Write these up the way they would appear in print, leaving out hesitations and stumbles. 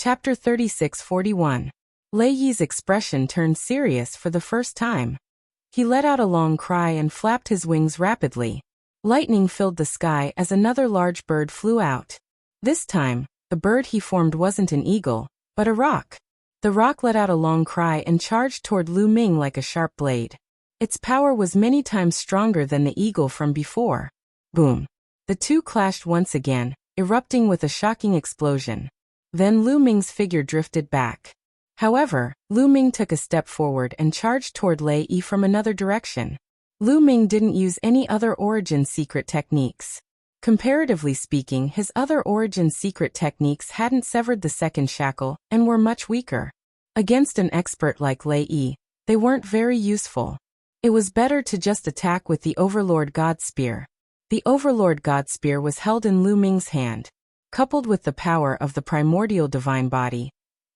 Chapter 36-41. Lei Yi's expression turned serious for the first time. He let out a long cry and flapped his wings rapidly. Lightning filled the sky as another large bird flew out. This time, the bird he formed wasn't an eagle, but a rock. The rock let out a long cry and charged toward Lu Ming like a sharp blade. Its power was many times stronger than the eagle from before. Boom! The two clashed once again, erupting with a shocking explosion. Then Lu Ming's figure drifted back. However, Lu Ming took a step forward and charged toward Lei Yi from another direction. Lu Ming didn't use any other origin secret techniques. Comparatively speaking, his other origin secret techniques hadn't severed the second shackle and were much weaker. Against an expert like Lei Yi, they weren't very useful. It was better to just attack with the Overlord God Spear. The Overlord God Spear was held in Lu Ming's hand. Coupled with the power of the primordial divine body,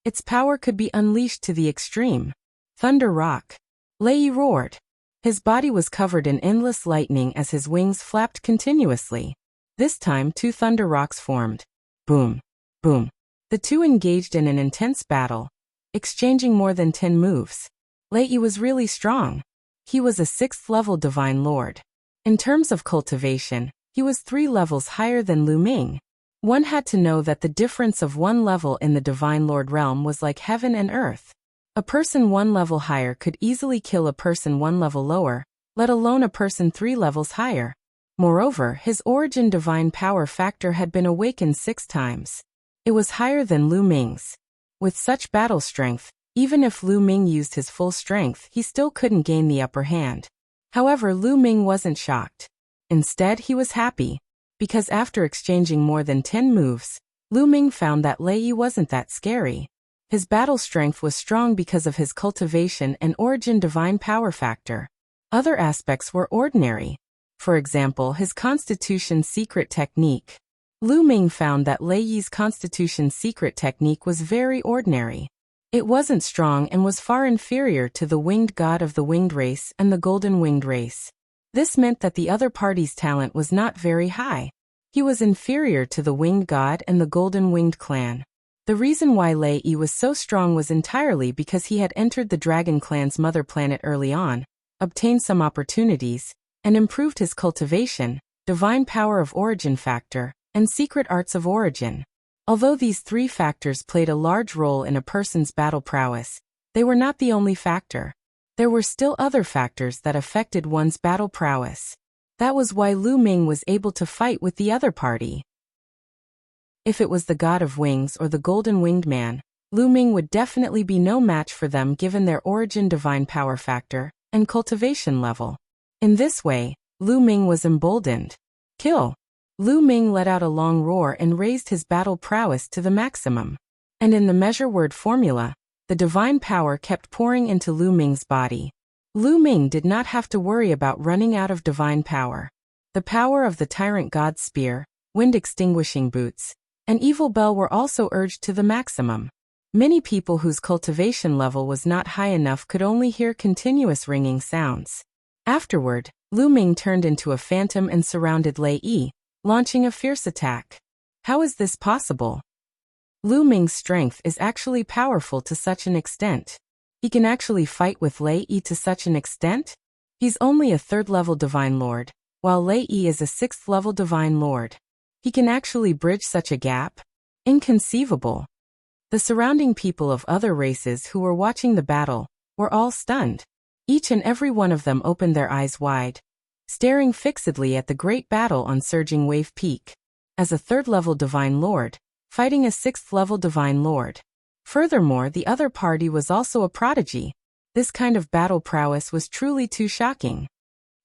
its power could be unleashed to the extreme. Thunder Rock. Lei Yi roared. His body was covered in endless lightning as his wings flapped continuously. This time 2 thunder rocks formed. Boom. Boom. The two engaged in an intense battle, exchanging more than 10 moves. Lei Yi was really strong. He was a 6th level divine lord. In terms of cultivation, he was 3 levels higher than Lu Ming. One had to know that the difference of 1 level in the divine lord realm was like heaven and earth. A person 1 level higher could easily kill a person 1 level lower, let alone a person 3 levels higher. Moreover, his origin divine power factor had been awakened 6 times. It was higher than Lu Ming's. With such battle strength, even if Lu Ming used his full strength, he still couldn't gain the upper hand. However, Lu Ming wasn't shocked. Instead, he was happy. Because after exchanging more than 10 moves, Lu Ming found that Lei Yi wasn't that scary. His battle strength was strong because of his cultivation and origin divine power factor. Other aspects were ordinary. For example, his Constitution secret technique. Lu Ming found that Lei Yi's Constitution secret technique was very ordinary. It wasn't strong and was far inferior to the winged god of the winged race and the golden winged race. This meant that the other party's talent was not very high. He was inferior to the winged god and the golden winged clan. The reason why Lei Yi was so strong was entirely because he had entered the Dragon Clan's mother planet early on, obtained some opportunities, and improved his cultivation, divine power of origin factor, and secret arts of origin. Although these 3 factors played a large role in a person's battle prowess, they were not the only factor. There were still other factors that affected one's battle prowess. That was why Lu Ming was able to fight with the other party. If it was the God of Wings or the Golden Winged Man, Lu Ming would definitely be no match for them given their origin divine power factor and cultivation level. In this way, Lu Ming was emboldened. Kill! Lu Ming let out a long roar and raised his battle prowess to the maximum. And in the measure word formula, the divine power kept pouring into Lu Ming's body. Lu Ming did not have to worry about running out of divine power. The power of the Tyrant God's Spear, Wind Extinguishing Boots, and Evil Bell were also urged to the maximum. Many people whose cultivation level was not high enough could only hear continuous ringing sounds. Afterward, Lu Ming turned into a phantom and surrounded Lei Yi, launching a fierce attack. How is this possible? Lu Ming's strength is actually powerful to such an extent. He can actually fight with Lei Yi to such an extent? He's only a 3rd level divine lord, while Lei Yi is a 6th level divine lord. He can actually bridge such a gap? Inconceivable. The surrounding people of other races who were watching the battle were all stunned. Each and every one of them opened their eyes wide, staring fixedly at the great battle on Surging Wave Peak. As a 3rd level divine lord, fighting a 6th level divine lord. Furthermore, the other party was also a prodigy. This kind of battle prowess was truly too shocking.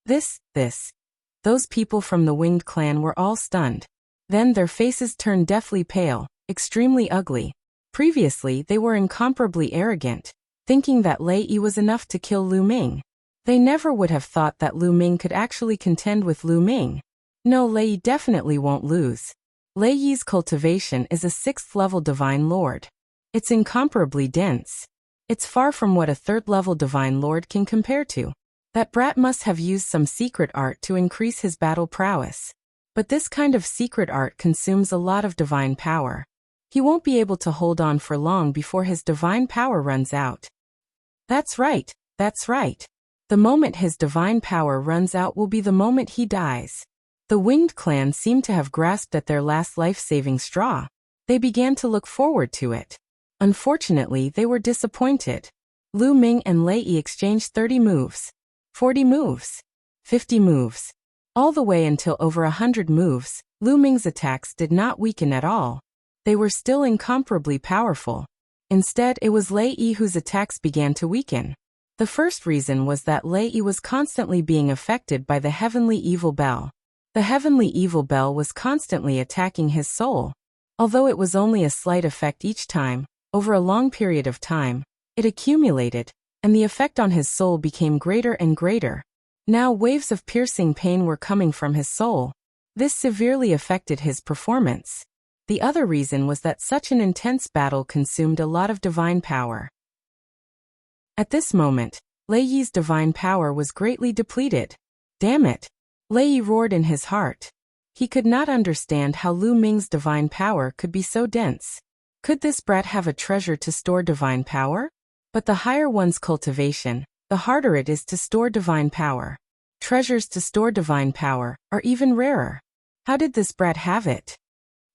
Those people from the Winged Clan were all stunned. Then their faces turned deathly pale, extremely ugly. Previously, they were incomparably arrogant, thinking that Lei Yi was enough to kill Lu Ming. They never would have thought that Lu Ming could actually contend with Lu Ming. No, Lei Yi definitely won't lose. Lei Yi's cultivation is a 6th level divine lord. It's incomparably dense. It's far from what a 3rd level divine lord can compare to. That brat must have used some secret art to increase his battle prowess. But this kind of secret art consumes a lot of divine power. He won't be able to hold on for long before his divine power runs out. That's right, that's right. The moment his divine power runs out will be the moment he dies. The Winged Clan seemed to have grasped at their last life-saving straw. They began to look forward to it. Unfortunately, they were disappointed. Lu Ming and Lei Yi exchanged 30 moves, 40 moves, 50 moves. All the way until over 100 moves, Lu Ming's attacks did not weaken at all. They were still incomparably powerful. Instead, it was Lei Yi whose attacks began to weaken. The first reason was that Lei Yi was constantly being affected by the Heavenly Evil Bell. The Heavenly Evil Bell was constantly attacking his soul. Although it was only a slight effect each time, over a long period of time, it accumulated, and the effect on his soul became greater and greater. Now waves of piercing pain were coming from his soul. This severely affected his performance. The other reason was that such an intense battle consumed a lot of divine power. At this moment, Lei Yi's divine power was greatly depleted. Damn it! Lei Yi roared in his heart. He could not understand how Lu Ming's divine power could be so dense. Could this brat have a treasure to store divine power? But the higher one's cultivation, the harder it is to store divine power. Treasures to store divine power are even rarer. How did this brat have it?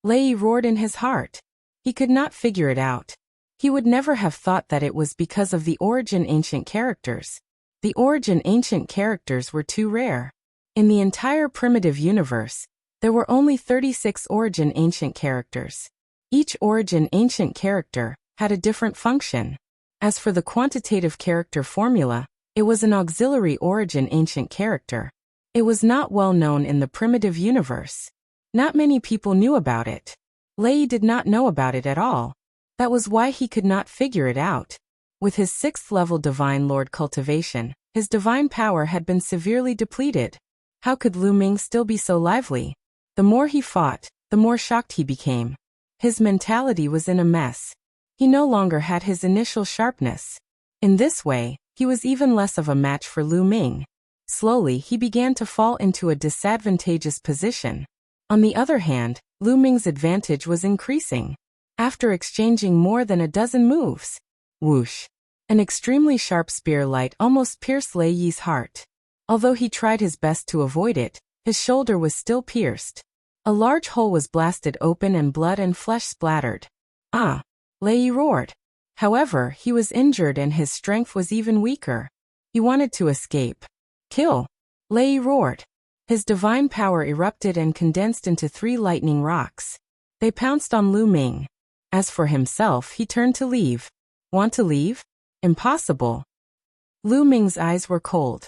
Lei Yi roared in his heart. He could not figure it out. He would never have thought that it was because of the origin ancient characters. The origin ancient characters were too rare. In the entire primitive universe, there were only 36 origin ancient characters. Each origin ancient character had a different function. As for the quantitative character formula, it was an auxiliary origin ancient character. It was not well known in the primitive universe. Not many people knew about it. Lei Yi did not know about it at all. That was why he could not figure it out. With his 6th level Divine Lord cultivation, his divine power had been severely depleted. How could Lu Ming still be so lively? The more he fought, the more shocked he became. His mentality was in a mess. He no longer had his initial sharpness. In this way, he was even less of a match for Lu Ming. Slowly, he began to fall into a disadvantageous position. On the other hand, Lu Ming's advantage was increasing. After exchanging more than a dozen moves, whoosh! An extremely sharp spear light almost pierced Lei Yi's heart. Although he tried his best to avoid it, his shoulder was still pierced. A large hole was blasted open and blood and flesh splattered. Ah! Lei Yi roared. However, he was injured and his strength was even weaker. He wanted to escape. Kill! Lei Yi roared. His divine power erupted and condensed into 3 lightning rocks. They pounced on Lu Ming. As for himself, he turned to leave. Want to leave? Impossible. Lu Ming's eyes were cold.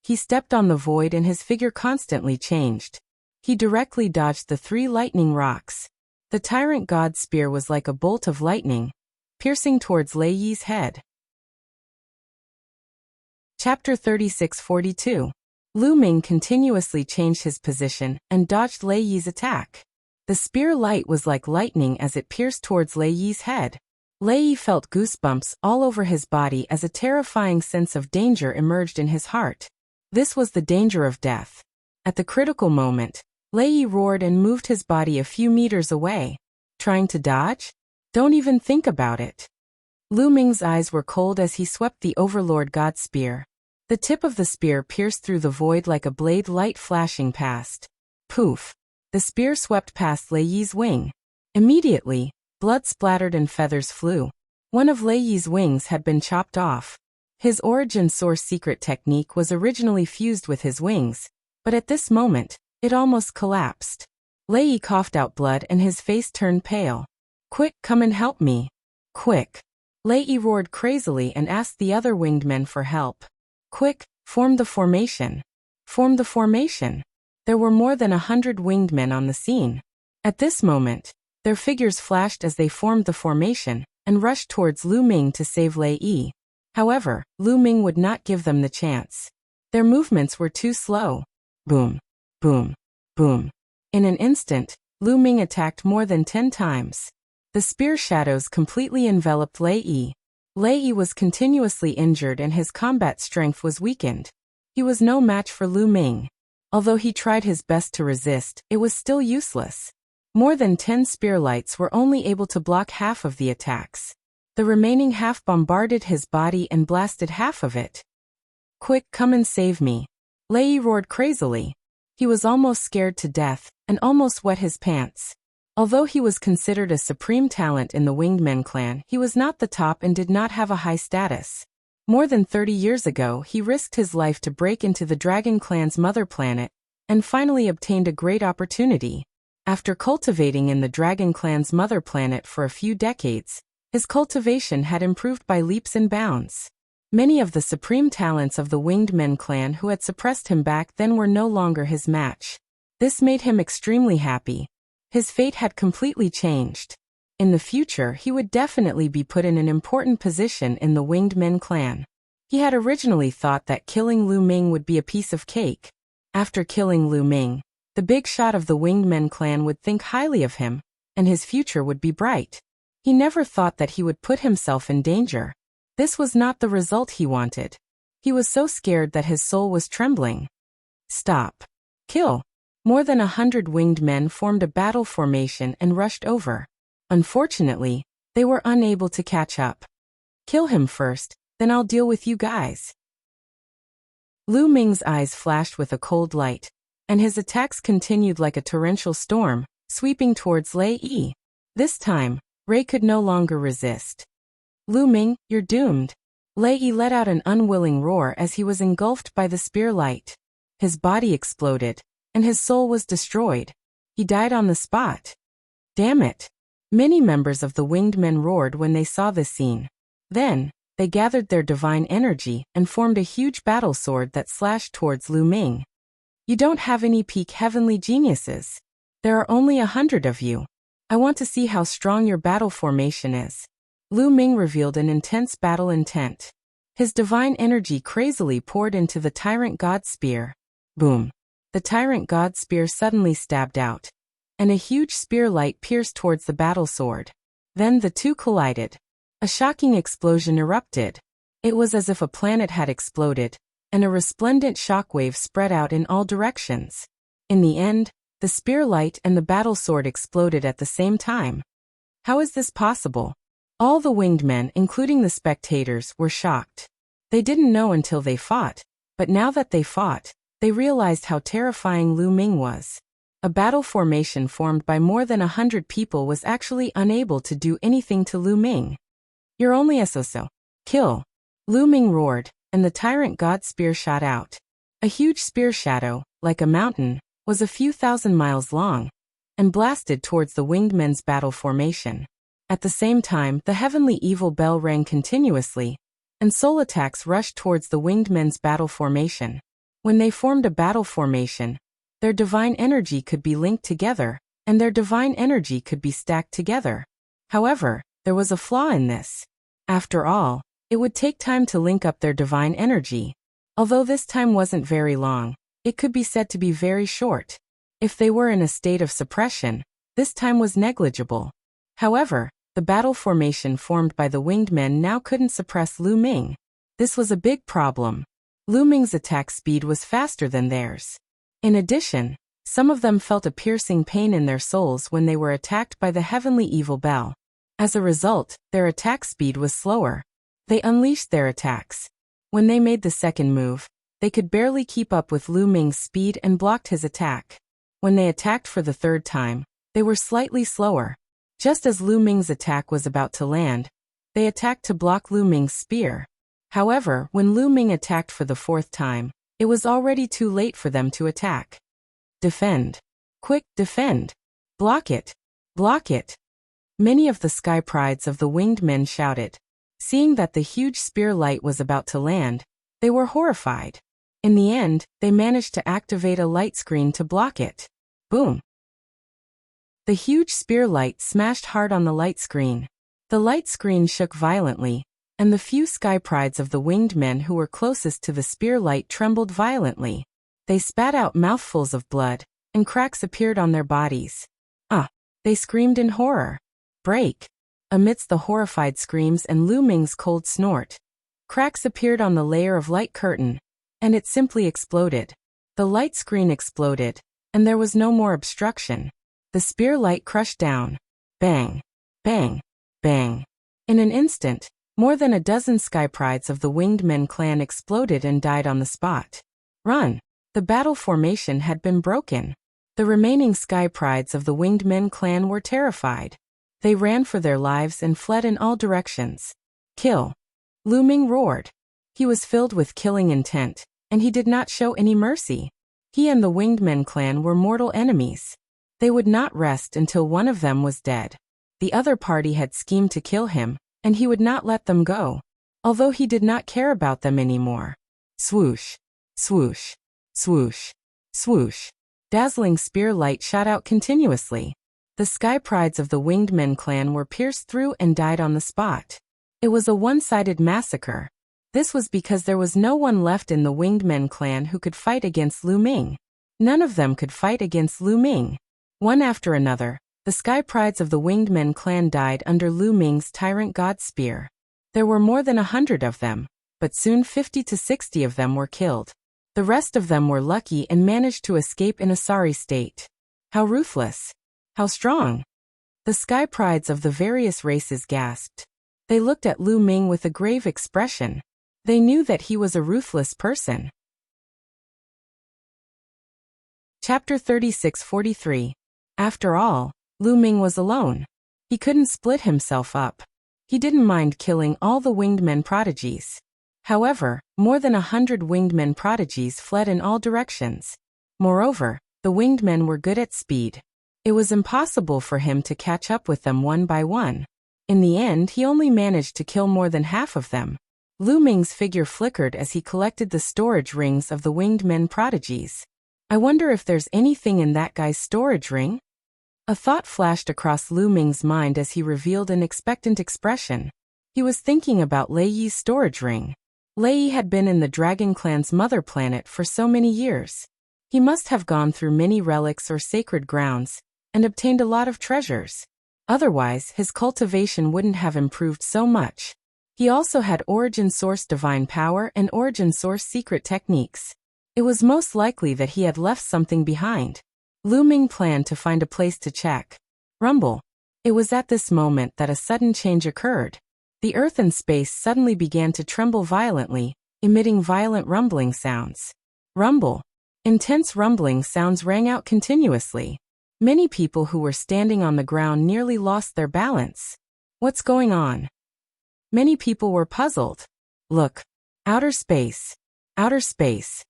He stepped on the void and his figure constantly changed. He directly dodged the 3 lightning rocks. The tyrant god's spear was like a bolt of lightning, piercing towards Lei Yi's head. Chapter 36-42. Lu Ming continuously changed his position and dodged Lei Yi's attack. The spear light was like lightning as it pierced towards Lei Yi's head. Lei Yi felt goosebumps all over his body as a terrifying sense of danger emerged in his heart. This was the danger of death. At the critical moment, Lei Yi roared and moved his body a few meters away. Trying to dodge? Don't even think about it. Lu Ming's eyes were cold as he swept the Overlord God's spear. The tip of the spear pierced through the void like a blade light flashing past. Poof! The spear swept past Lei Yi's wing. Immediately, blood splattered and feathers flew. One of Lei Yi's wings had been chopped off. His origin source secret technique was originally fused with his wings, but at this moment, it almost collapsed. Lei Yi coughed out blood and his face turned pale. Quick, come and help me. Quick! Lei Yi roared crazily and asked the other winged men for help. Quick, form the formation. Form the formation. There were more than 100 winged men on the scene. At this moment, their figures flashed as they formed the formation and rushed towards Lu Ming to save Lei Yi. However, Lu Ming would not give them the chance. Their movements were too slow. Boom, boom, boom. In an instant, Lu Ming attacked more than 10 times. The spear shadows completely enveloped Lei Yi. Lei Yi was continuously injured and his combat strength was weakened. He was no match for Lu Ming. Although he tried his best to resist, it was still useless. More than 10 spear lights were only able to block half of the attacks. The remaining half bombarded his body and blasted half of it. Quick, come and save me. Lei roared crazily. He was almost scared to death, and almost wet his pants. Although he was considered a supreme talent in the Winged Men clan, he was not the top and did not have a high status. More than 30 years ago, he risked his life to break into the Dragon Clan's mother planet, and finally obtained a great opportunity. After cultivating in the Dragon Clan's mother planet for a few decades, his cultivation had improved by leaps and bounds. Many of the supreme talents of the Winged Men clan who had suppressed him back then were no longer his match. This made him extremely happy. His fate had completely changed. In the future, he would definitely be put in an important position in the Winged Men clan. He had originally thought that killing Lu Ming would be a piece of cake. After killing Lu Ming, the big shot of the Winged Men clan would think highly of him, and his future would be bright. He never thought that he would put himself in danger. This was not the result he wanted. He was so scared that his soul was trembling. Stop. Kill. More than 100 winged men formed a battle formation and rushed over. Unfortunately, they were unable to catch up. Kill him first, then I'll deal with you guys. Lu Ming's eyes flashed with a cold light, and his attacks continued like a torrential storm, sweeping towards Lei Yi. This time, Ray could no longer resist. Lu Ming, you're doomed. Lei Yi let out an unwilling roar as he was engulfed by the spear light. His body exploded, and his soul was destroyed. He died on the spot. Damn it. Many members of the Winged Men roared when they saw this scene. Then, they gathered their divine energy and formed a huge battle sword that slashed towards Lu Ming. You don't have any peak heavenly geniuses. There are only 100 of you. I want to see how strong your battle formation is. Lu Ming revealed an intense battle intent. His divine energy crazily poured into the Tyrant God Spear. Boom. The Tyrant God Spear suddenly stabbed out, and a huge spear light pierced towards the battle sword. Then the two collided. A shocking explosion erupted. It was as if a planet had exploded, and a resplendent shockwave spread out in all directions. In the end, the spear light and the battle sword exploded at the same time. How is this possible? All the winged men, including the spectators, were shocked. They didn't know until they fought, but now that they fought, they realized how terrifying Lu Ming was. A battle formation formed by more than 100 people was actually unable to do anything to Lu Ming. You're only a so-so. Kill. Lu Ming roared, and the Tyrant God Spear shot out. A huge spear shadow, like a mountain, was a few thousand miles long, and blasted towards the winged men's battle formation. At the same time, the heavenly evil bell rang continuously, and soul attacks rushed towards the winged men's battle formation. When they formed a battle formation, their divine energy could be linked together, and their divine energy could be stacked together. However, there was a flaw in this. After all, it would take time to link up their divine energy. Although this time wasn't very long, it could be said to be very short. If they were in a state of suppression, this time was negligible. However, the battle formation formed by the winged men now couldn't suppress Lu Ming. This was a big problem. Lu Ming's attack speed was faster than theirs. In addition, some of them felt a piercing pain in their souls when they were attacked by the heavenly evil bell. As a result, their attack speed was slower. They unleashed their attacks. When they made the second move, they could barely keep up with Lu Ming's speed and blocked his attack. When they attacked for the third time, they were slightly slower. Just as Lu Ming's attack was about to land, they attacked to block Lu Ming's spear. However, when Lu Ming attacked for the fourth time, it was already too late for them to attack. Defend. Quick, defend. Block it. Block it. Many of the sky prides of the winged men shouted. Seeing that the huge spear light was about to land, they were horrified. In the end, they managed to activate a light screen to block it. Boom. The huge spear light smashed hard on the light screen. The light screen shook violently, and the few sky prides of the winged men who were closest to the spear light trembled violently. They spat out mouthfuls of blood, and cracks appeared on their bodies. Ah! They screamed in horror. Break! Amidst the horrified screams and Lu Ming's cold snort, cracks appeared on the layer of light curtain, and it simply exploded. The light screen exploded, and there was no more obstruction. The spear light crushed down. Bang, bang, bang. In an instant, more than a dozen sky prides of the Winged Men clan exploded and died on the spot. Run! The battle formation had been broken. The remaining sky prides of the Winged Men clan were terrified. They ran for their lives and fled in all directions. Kill! Lu Ming roared. He was filled with killing intent, and he did not show any mercy. He and the Winged Men clan were mortal enemies. They would not rest until one of them was dead. The other party had schemed to kill him, and he would not let them go, although he did not care about them anymore. Swoosh, swoosh, swoosh, swoosh. Dazzling spear light shot out continuously. The sky prides of the Winged Men clan were pierced through and died on the spot. It was a one-sided massacre. This was because there was no one left in the Winged Men clan who could fight against Lu Ming. None of them could fight against Lu Ming. One after another, the sky prides of the Winged Men clan died under Lu Ming's tyrant god spear. There were more than 100 of them, but soon 50 to 60 of them were killed. The rest of them were lucky and managed to escape in a sorry state. How ruthless! How strong! The sky prides of the various races gasped. They looked at Lu Ming with a grave expression. They knew that he was a ruthless person. Chapter 36-43. After all, Lu Ming was alone. He couldn't split himself up. He didn't mind killing all the Winged Men prodigies. However, more than 100 Winged Men prodigies fled in all directions. Moreover, the Winged Men were good at speed. It was impossible for him to catch up with them one by one. In the end, he only managed to kill more than half of them. Lu Ming's figure flickered as he collected the storage rings of the Winged Men prodigies. I wonder if there's anything in that guy's storage ring? A thought flashed across Lu Ming's mind as he revealed an expectant expression. He was thinking about Lei Yi's storage ring. Lei Yi had been in the Dragon Clan's mother planet for so many years. He must have gone through many relics or sacred grounds, and obtained a lot of treasures. Otherwise, his cultivation wouldn't have improved so much. He also had Origin Source divine power and Origin Source secret techniques. It was most likely that he had left something behind. Lu Ming planned to find a place to check. Rumble. It was at this moment that a sudden change occurred. The earth and space suddenly began to tremble violently, emitting violent rumbling sounds. Rumble. Intense rumbling sounds rang out continuously. Many people who were standing on the ground nearly lost their balance. What's going on? Many people were puzzled. Look. Outer space. Outer space.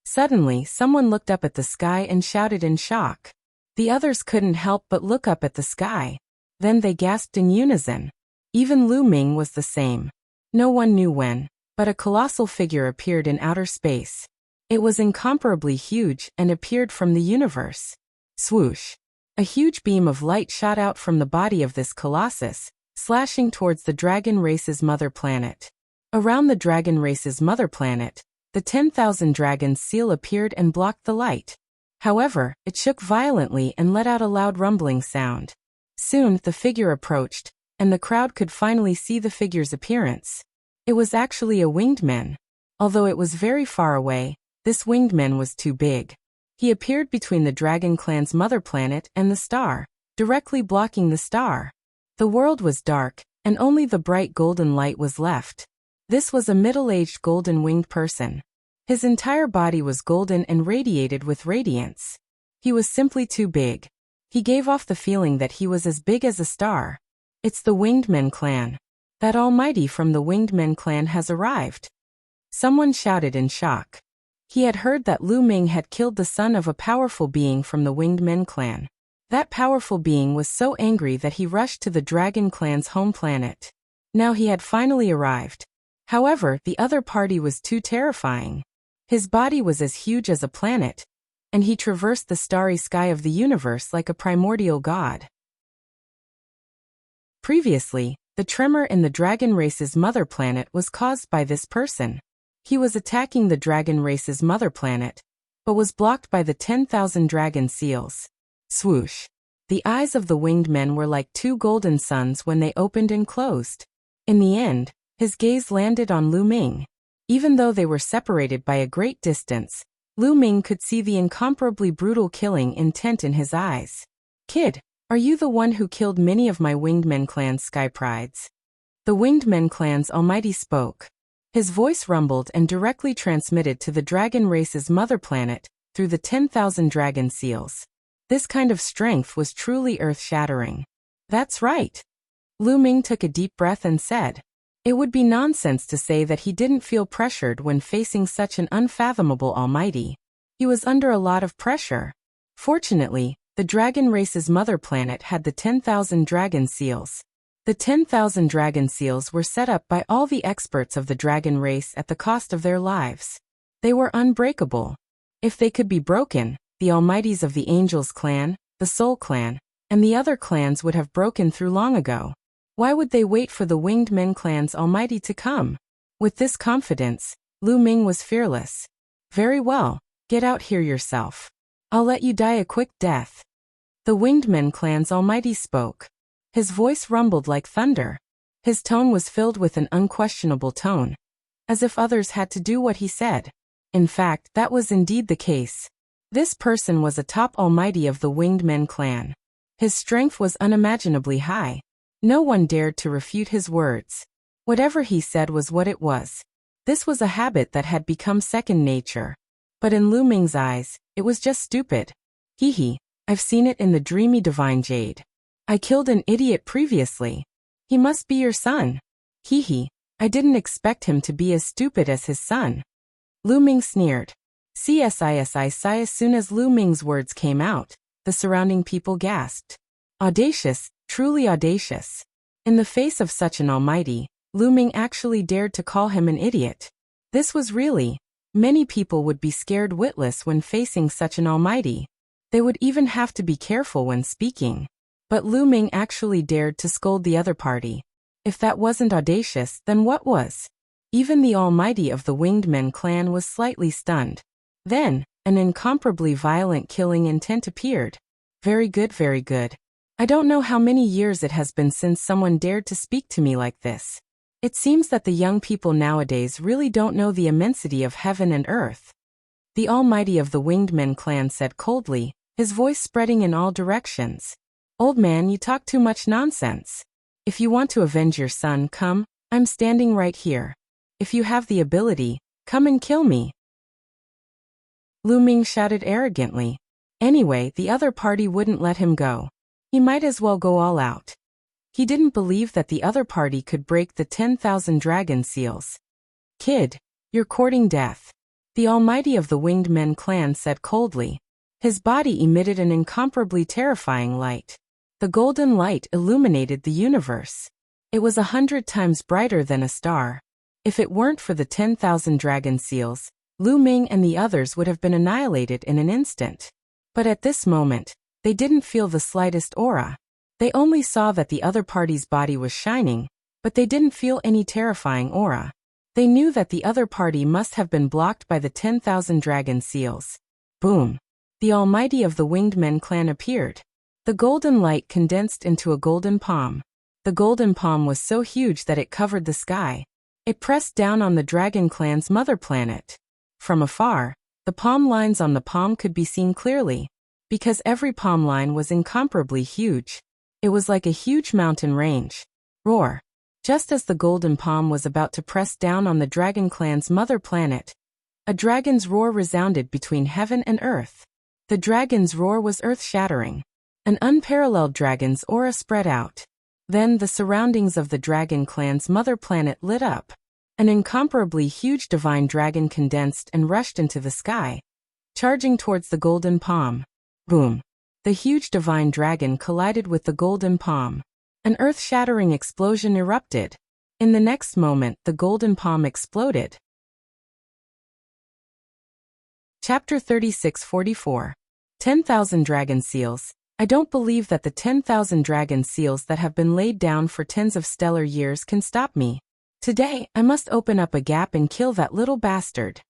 Suddenly, someone looked up at the sky and shouted in shock. The others couldn't help but look up at the sky. Then they gasped in unison. Even Lu Ming was the same. No one knew when, but a colossal figure appeared in outer space. It was incomparably huge and appeared from the universe. Swoosh! A huge beam of light shot out from the body of this colossus, slashing towards the dragon race's mother planet. Around the dragon race's mother planet, the 10,000 dragons seal appeared and blocked the light. However, it shook violently and let out a loud rumbling sound. Soon, the figure approached, and the crowd could finally see the figure's appearance. It was actually a winged man. Although it was very far away, this winged man was too big. He appeared between the Dragon Clan's mother planet and the star, directly blocking the star. The world was dark, and only the bright golden light was left. This was a middle-aged golden-winged person. His entire body was golden and radiated with radiance. He was simply too big. He gave off the feeling that he was as big as a star. It's the Winged Men clan. That Almighty from the Winged Men clan has arrived. Someone shouted in shock. He had heard that Lu Ming had killed the son of a powerful being from the Winged Men clan. That powerful being was so angry that he rushed to the Dragon Clan's home planet. Now he had finally arrived. However, the other party was too terrifying. His body was as huge as a planet, and he traversed the starry sky of the universe like a primordial god. Previously, the tremor in the dragon race's mother planet was caused by this person. He was attacking the dragon race's mother planet, but was blocked by the 10,000 dragon seals. Swoosh! The eyes of the winged men were like two golden suns when they opened and closed. In the end, his gaze landed on Lu Ming. Even though they were separated by a great distance, Lu Ming could see the incomparably brutal killing intent in his eyes. Kid, are you the one who killed many of my Winged Men clan's sky prides? The Winged Men clan's almighty spoke. His voice rumbled and directly transmitted to the dragon race's mother planet through the 10,000 dragon seals. This kind of strength was truly earth-shattering. That's right. Lu Ming took a deep breath and said, it would be nonsense to say that he didn't feel pressured when facing such an unfathomable almighty. He was under a lot of pressure. Fortunately, the dragon race's mother planet had the 10,000 dragon seals. The 10,000 dragon seals were set up by all the experts of the dragon race at the cost of their lives. They were unbreakable. If they could be broken, the almighties of the Angels clan, the Soul clan, and the other clans would have broken through long ago. Why would they wait for the Winged Men clan's almighty to come? With this confidence, Lu Ming was fearless. Very well, get out here yourself. I'll let you die a quick death. The Winged Men clan's almighty spoke. His voice rumbled like thunder. His tone was filled with an unquestionable tone, as if others had to do what he said. In fact, that was indeed the case. This person was a top almighty of the Winged Men clan. His strength was unimaginably high. No one dared to refute his words. Whatever he said was what it was. This was a habit that had become second nature. But in Lu Ming's eyes, it was just stupid. Hee, I've seen it in the dreamy divine jade. I killed an idiot previously. He must be your son. Hee, I didn't expect him to be as stupid as his son. Lu Ming sneered. Sigh. As soon as Lu Ming's words came out, the surrounding people gasped. Audacious, truly audacious. In the face of such an almighty, Lu Ming actually dared to call him an idiot. This was really. Many people would be scared witless when facing such an almighty. They would even have to be careful when speaking. But Lu Ming actually dared to scold the other party. If that wasn't audacious, then what was? Even the almighty of the Winged Men clan was slightly stunned. Then, an incomparably violent killing intent appeared. Very good, very good. I don't know how many years it has been since someone dared to speak to me like this. It seems that the young people nowadays really don't know the immensity of heaven and earth. The almighty of the Winged Men clan said coldly, his voice spreading in all directions. Old man, you talk too much nonsense. If you want to avenge your son, come, I'm standing right here. If you have the ability, come and kill me. Lu Ming shouted arrogantly. Anyway, the other party wouldn't let him go. He might as well go all out. He didn't believe that the other party could break the 10,000 dragon seals. Kid, you're courting death. The almighty of the Winged Men clan said coldly. His body emitted an incomparably terrifying light. The golden light illuminated the universe. It was 100 times brighter than a star. If it weren't for the 10,000 dragon seals, Lu Ming and the others would have been annihilated in an instant. But at this moment, they didn't feel the slightest aura. They only saw that the other party's body was shining, but they didn't feel any terrifying aura. They knew that the other party must have been blocked by the 10,000 dragon seals. Boom! The almighty of the Winged Men clan appeared. The golden light condensed into a golden palm. The golden palm was so huge that it covered the sky. It pressed down on the dragon clan's mother planet. From afar, the palm lines on the palm could be seen clearly, because every palm line was incomparably huge. It was like a huge mountain range. Roar! Just as the golden palm was about to press down on the dragon clan's mother planet, a dragon's roar resounded between heaven and earth. The dragon's roar was earth-shattering. An unparalleled dragon's aura spread out. Then the surroundings of the dragon clan's mother planet lit up. An incomparably huge divine dragon condensed and rushed into the sky, charging towards the golden palm. Boom! The huge divine dragon collided with the golden palm. An earth-shattering explosion erupted. In the next moment, the golden palm exploded. Chapter 36:44. 10,000 Dragon Seals. I don't believe that the 10,000 dragon seals that have been laid down for tens of stellar years can stop me. Today, I must open up a gap and kill that little bastard.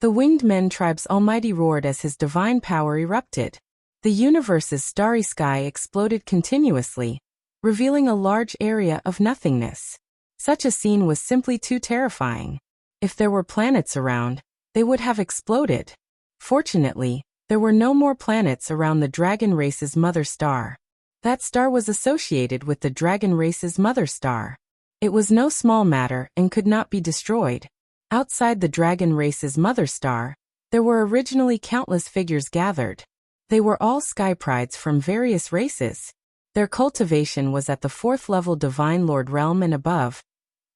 The Winged Men tribe's almighty roared as his divine power erupted. The universe's starry sky exploded continuously, revealing a large area of nothingness. Such a scene was simply too terrifying. If there were planets around, they would have exploded. Fortunately, There were no more planets around the dragon race's mother star. That star was associated with the dragon race's mother star. It was no small matter and could not be destroyed. Outside the dragon race's mother star, there were originally countless figures gathered. They were all sky prides from various races. Their cultivation was at the 4th level Divine Lord realm and above,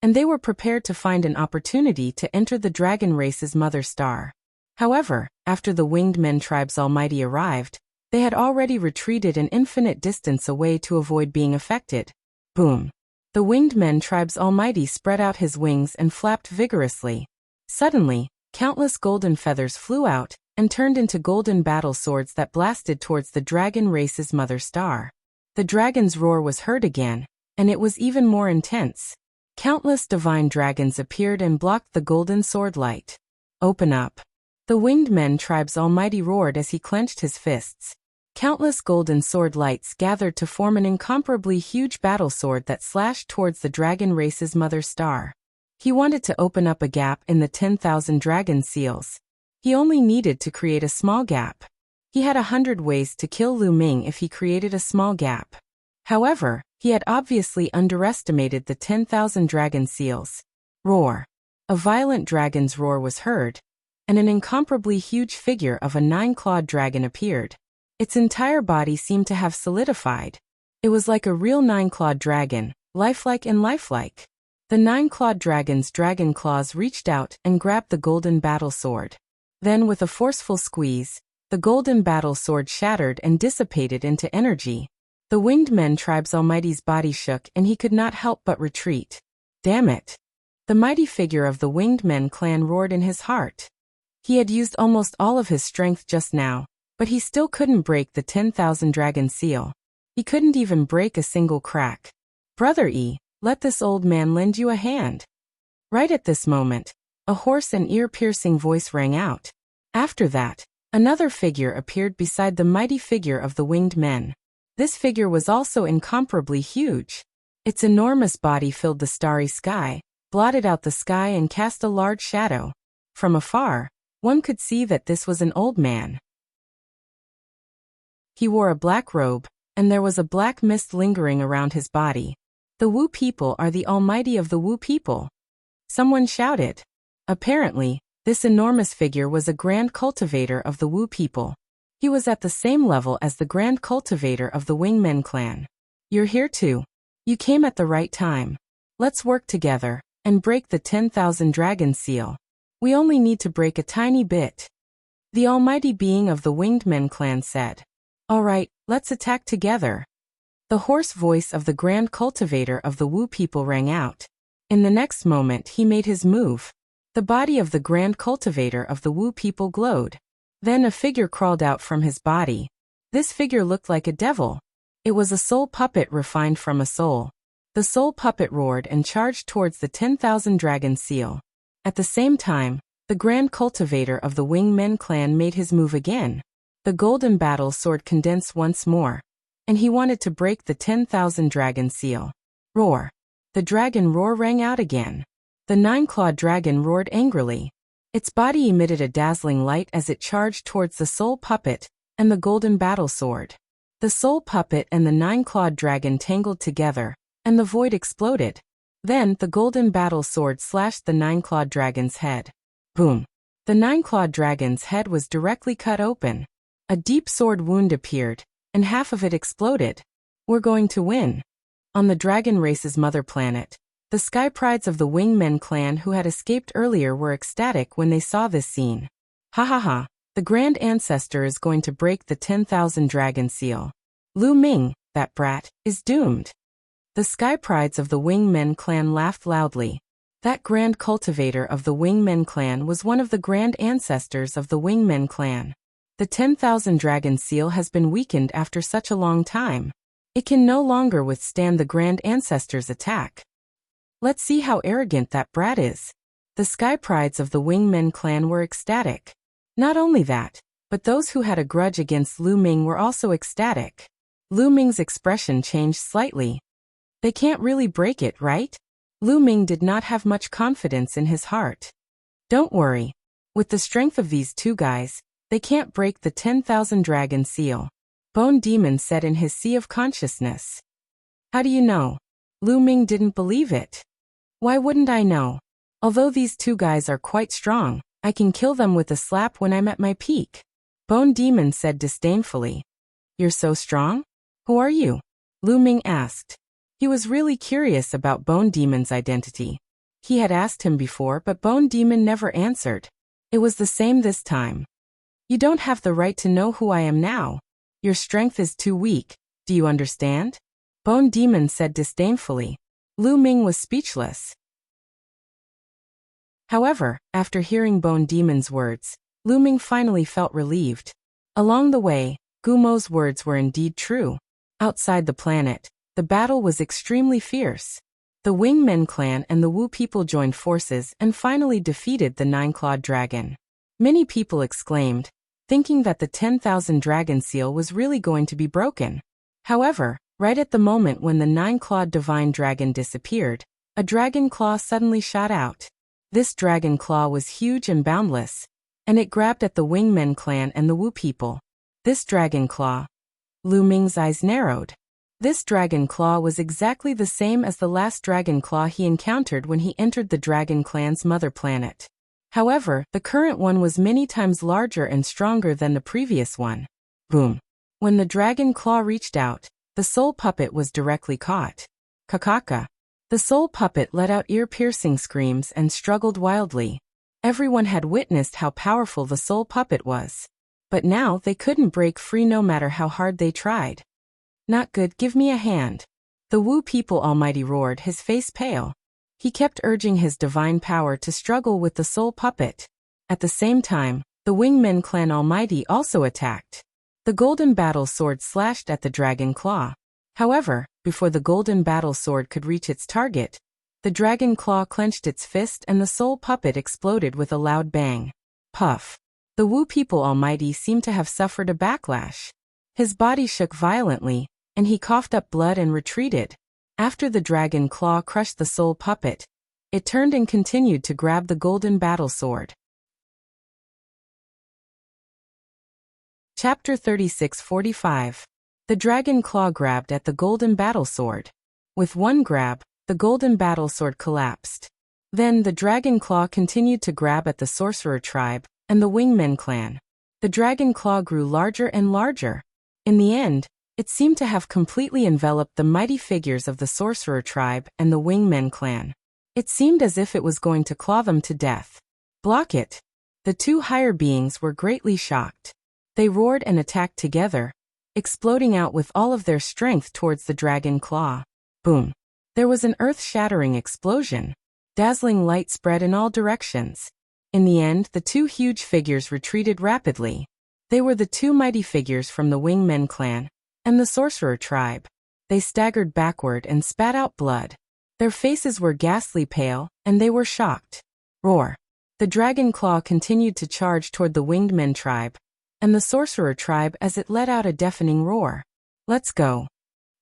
and they were prepared to find an opportunity to enter the dragon race's mother star. However, after the Winged Men tribe's Almighty arrived, they had already retreated an infinite distance away to avoid being affected. Boom! The Winged Men tribe's Almighty spread out his wings and flapped vigorously. Suddenly, countless golden feathers flew out and turned into golden battle swords that blasted towards the dragon race's mother star. The dragon's roar was heard again, and it was even more intense. Countless divine dragons appeared and blocked the golden sword light. Open up! The Winged Men tribe's Almighty roared as he clenched his fists. Countless golden sword lights gathered to form an incomparably huge battle sword that slashed towards the dragon race's mother star. He wanted to open up a gap in the 10,000 dragon seals. He only needed to create a small gap. He had 100 ways to kill Lu Ming if he created a small gap. However, he had obviously underestimated the 10,000 dragon seals. Roar! A violent dragon's roar was heard, and an incomparably huge figure of a 9-clawed dragon appeared. Its entire body seemed to have solidified. It was like a real 9-clawed dragon, lifelike and lifelike. The 9-clawed dragon's dragon claws reached out and grabbed the golden battle sword. Then, with a forceful squeeze, the golden battle sword shattered and dissipated into energy. The Winged Men tribe's Almighty's body shook and he could not help but retreat. Damn it! The mighty figure of the Winged Men clan roared in his heart. He had used almost all of his strength just now, but he still couldn't break the 10,000 dragon seal. He couldn't even break a single crack. Brother E, let this old man lend you a hand. Right at this moment, a hoarse and ear-piercing voice rang out. After that, another figure appeared beside the mighty figure of the Winged Men. This figure was also incomparably huge. Its enormous body filled the starry sky, blotted out the sky and cast a large shadow. From afar, one could see that this was an old man. He wore a black robe, and there was a black mist lingering around his body. The Wu people are the Almighty of the Wu people. Someone shouted. Apparently, this enormous figure was a grand cultivator of the Wu people. He was at the same level as the grand cultivator of the Winged Men clan. You're here too. You came at the right time. Let's work together and break the 10,000 dragon seal. We only need to break a tiny bit. The almighty being of the Winged Men clan said. All right, let's attack together. The hoarse voice of the grand cultivator of the Wu people rang out. In the next moment he made his move. The body of the grand cultivator of the Wu people glowed. Then a figure crawled out from his body. This figure looked like a devil. It was a soul puppet refined from a soul. The soul puppet roared and charged towards the 10,000 dragon seal. At the same time, the grand cultivator of the Winged Men clan made his move again. The golden battle sword condensed once more, and he wanted to break the 10,000 dragon seal. Roar! The dragon roar rang out again. The 9-clawed dragon roared angrily. Its body emitted a dazzling light as it charged towards the soul puppet and the golden battle sword. The soul puppet and the 9-clawed dragon tangled together, and the void exploded. Then the golden battle sword slashed the 9-clawed dragon's head. Boom! The 9-clawed dragon's head was directly cut open. A deep sword wound appeared, and half of it exploded. We're going to win. On the dragon race's mother planet, the sky prides of the Winged Men clan who had escaped earlier were ecstatic when they saw this scene. Ha ha ha, the grand ancestor is going to break the 10,000 dragon seal. Lu Ming, that brat, is doomed. The sky prides of the Winged Men clan laughed loudly. That grand cultivator of the Winged Men clan was one of the grand ancestors of the Winged Men clan. The 10,000 dragon seal has been weakened after such a long time. It can no longer withstand the grand ancestor's attack. Let's see how arrogant that brat is. The sky prides of the Winged Men clan were ecstatic. Not only that, but those who had a grudge against Lu Ming were also ecstatic. Lu Ming's expression changed slightly. They can't really break it, right? Lu Ming did not have much confidence in his heart. Don't worry. With the strength of these two guys, They can't break the 10,000 dragon seal, Bone Demon said in his sea of consciousness. How do you know? Lu Ming didn't believe it. Why wouldn't I know? Although these two guys are quite strong, I can kill them with a slap when I'm at my peak, Bone Demon said disdainfully. You're so strong? Who are you? Lu Ming asked. He was really curious about Bone Demon's identity. He had asked him before, but Bone Demon never answered. It was the same this time. You don't have the right to know who I am now. Your strength is too weak, do you understand? Bone Demon said disdainfully. Lu Ming was speechless. However, after hearing Bone Demon's words, Lu Ming finally felt relieved. Along the way, Gumo's words were indeed true. Outside the planet, the battle was extremely fierce. The Wingmen clan and the Wu people joined forces and finally defeated the nine-clawed dragon. Many people exclaimed, thinking that the 10,000 dragon seal was really going to be broken. However, right at the moment when the nine-clawed divine dragon disappeared, a dragon claw suddenly shot out. This dragon claw was huge and boundless, and it grabbed at the Wingmen clan and the Wu people. This dragon claw. Lu Ming's eyes narrowed. This dragon claw was exactly the same as the last dragon claw he encountered when he entered the dragon clan's mother planet. However, the current one was many times larger and stronger than the previous one. Boom. When the dragon claw reached out, the soul puppet was directly caught. Kakaka. The soul puppet let out ear-piercing screams and struggled wildly. Everyone had witnessed how powerful the soul puppet was. But now they couldn't break free no matter how hard they tried. Not good, give me a hand. The Wu people almighty roared, his face pale. He kept urging his divine power to struggle with the soul puppet. At the same time, the Wingmen clan almighty also attacked. The golden battle sword slashed at the dragon claw. However, before the golden battle sword could reach its target, the dragon claw clenched its fist and the soul puppet exploded with a loud bang. Puff. The Wu people almighty seemed to have suffered a backlash. His body shook violently, and he coughed up blood and retreated. After the dragon claw crushed the soul puppet, it turned and continued to grab the golden battle sword. Chapter 36:45. The dragon claw grabbed at the golden battle sword. With one grab, the golden battle sword collapsed. Then the dragon claw continued to grab at the sorcerer tribe and the Wingmen clan. The dragon claw grew larger and larger. In the end, it seemed to have completely enveloped the mighty figures of the sorcerer tribe and the Wingmen clan. It seemed as if it was going to claw them to death. Block it! The two higher beings were greatly shocked. They roared and attacked together, exploding out with all of their strength towards the dragon claw. Boom! There was an earth-shattering explosion. Dazzling light spread in all directions. In the end, the two huge figures retreated rapidly. They were the two mighty figures from the Wingmen clan and the sorcerer tribe. They staggered backward and spat out blood. Their faces were ghastly pale, and they were shocked. Roar! The dragon claw continued to charge toward the Winged Men tribe and the sorcerer tribe as it let out a deafening roar. Let's go!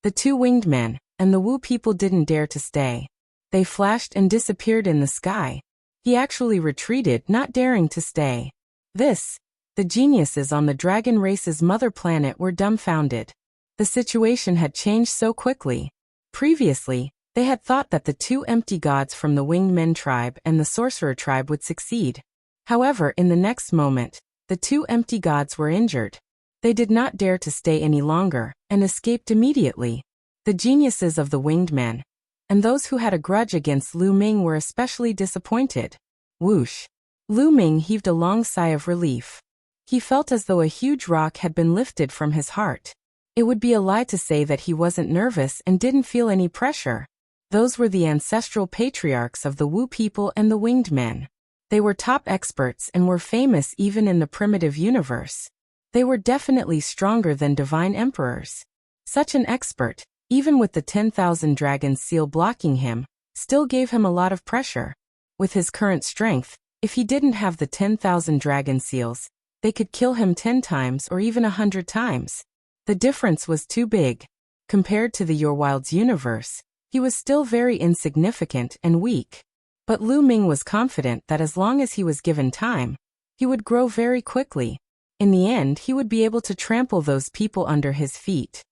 The two Winged Men and the Wu people didn't dare to stay. They flashed and disappeared in the sky. He actually retreated, not daring to stay. The geniuses on the dragon race's mother planet were dumbfounded. The situation had changed so quickly. Previously, they had thought that the two empty gods from the Winged Men tribe and the sorcerer tribe would succeed. However, in the next moment, the two empty gods were injured. They did not dare to stay any longer and escaped immediately. The geniuses of the Winged Men and those who had a grudge against Lu Ming were especially disappointed. Whoosh! Lu Ming heaved a long sigh of relief. He felt as though a huge rock had been lifted from his heart. It would be a lie to say that he wasn't nervous and didn't feel any pressure. Those were the ancestral patriarchs of the Wu people and the Winged Men. They were top experts and were famous even in the primitive universe. They were definitely stronger than divine emperors. Such an expert, even with the 10,000 dragon seal blocking him, still gave him a lot of pressure. With his current strength, if he didn't have the 10,000 dragon seals, they could kill him 10 times or even 100 times. The difference was too big. Compared to the Your Wild's universe, he was still very insignificant and weak. But Lu Ming was confident that as long as he was given time, he would grow very quickly. In the end, he would be able to trample those people under his feet.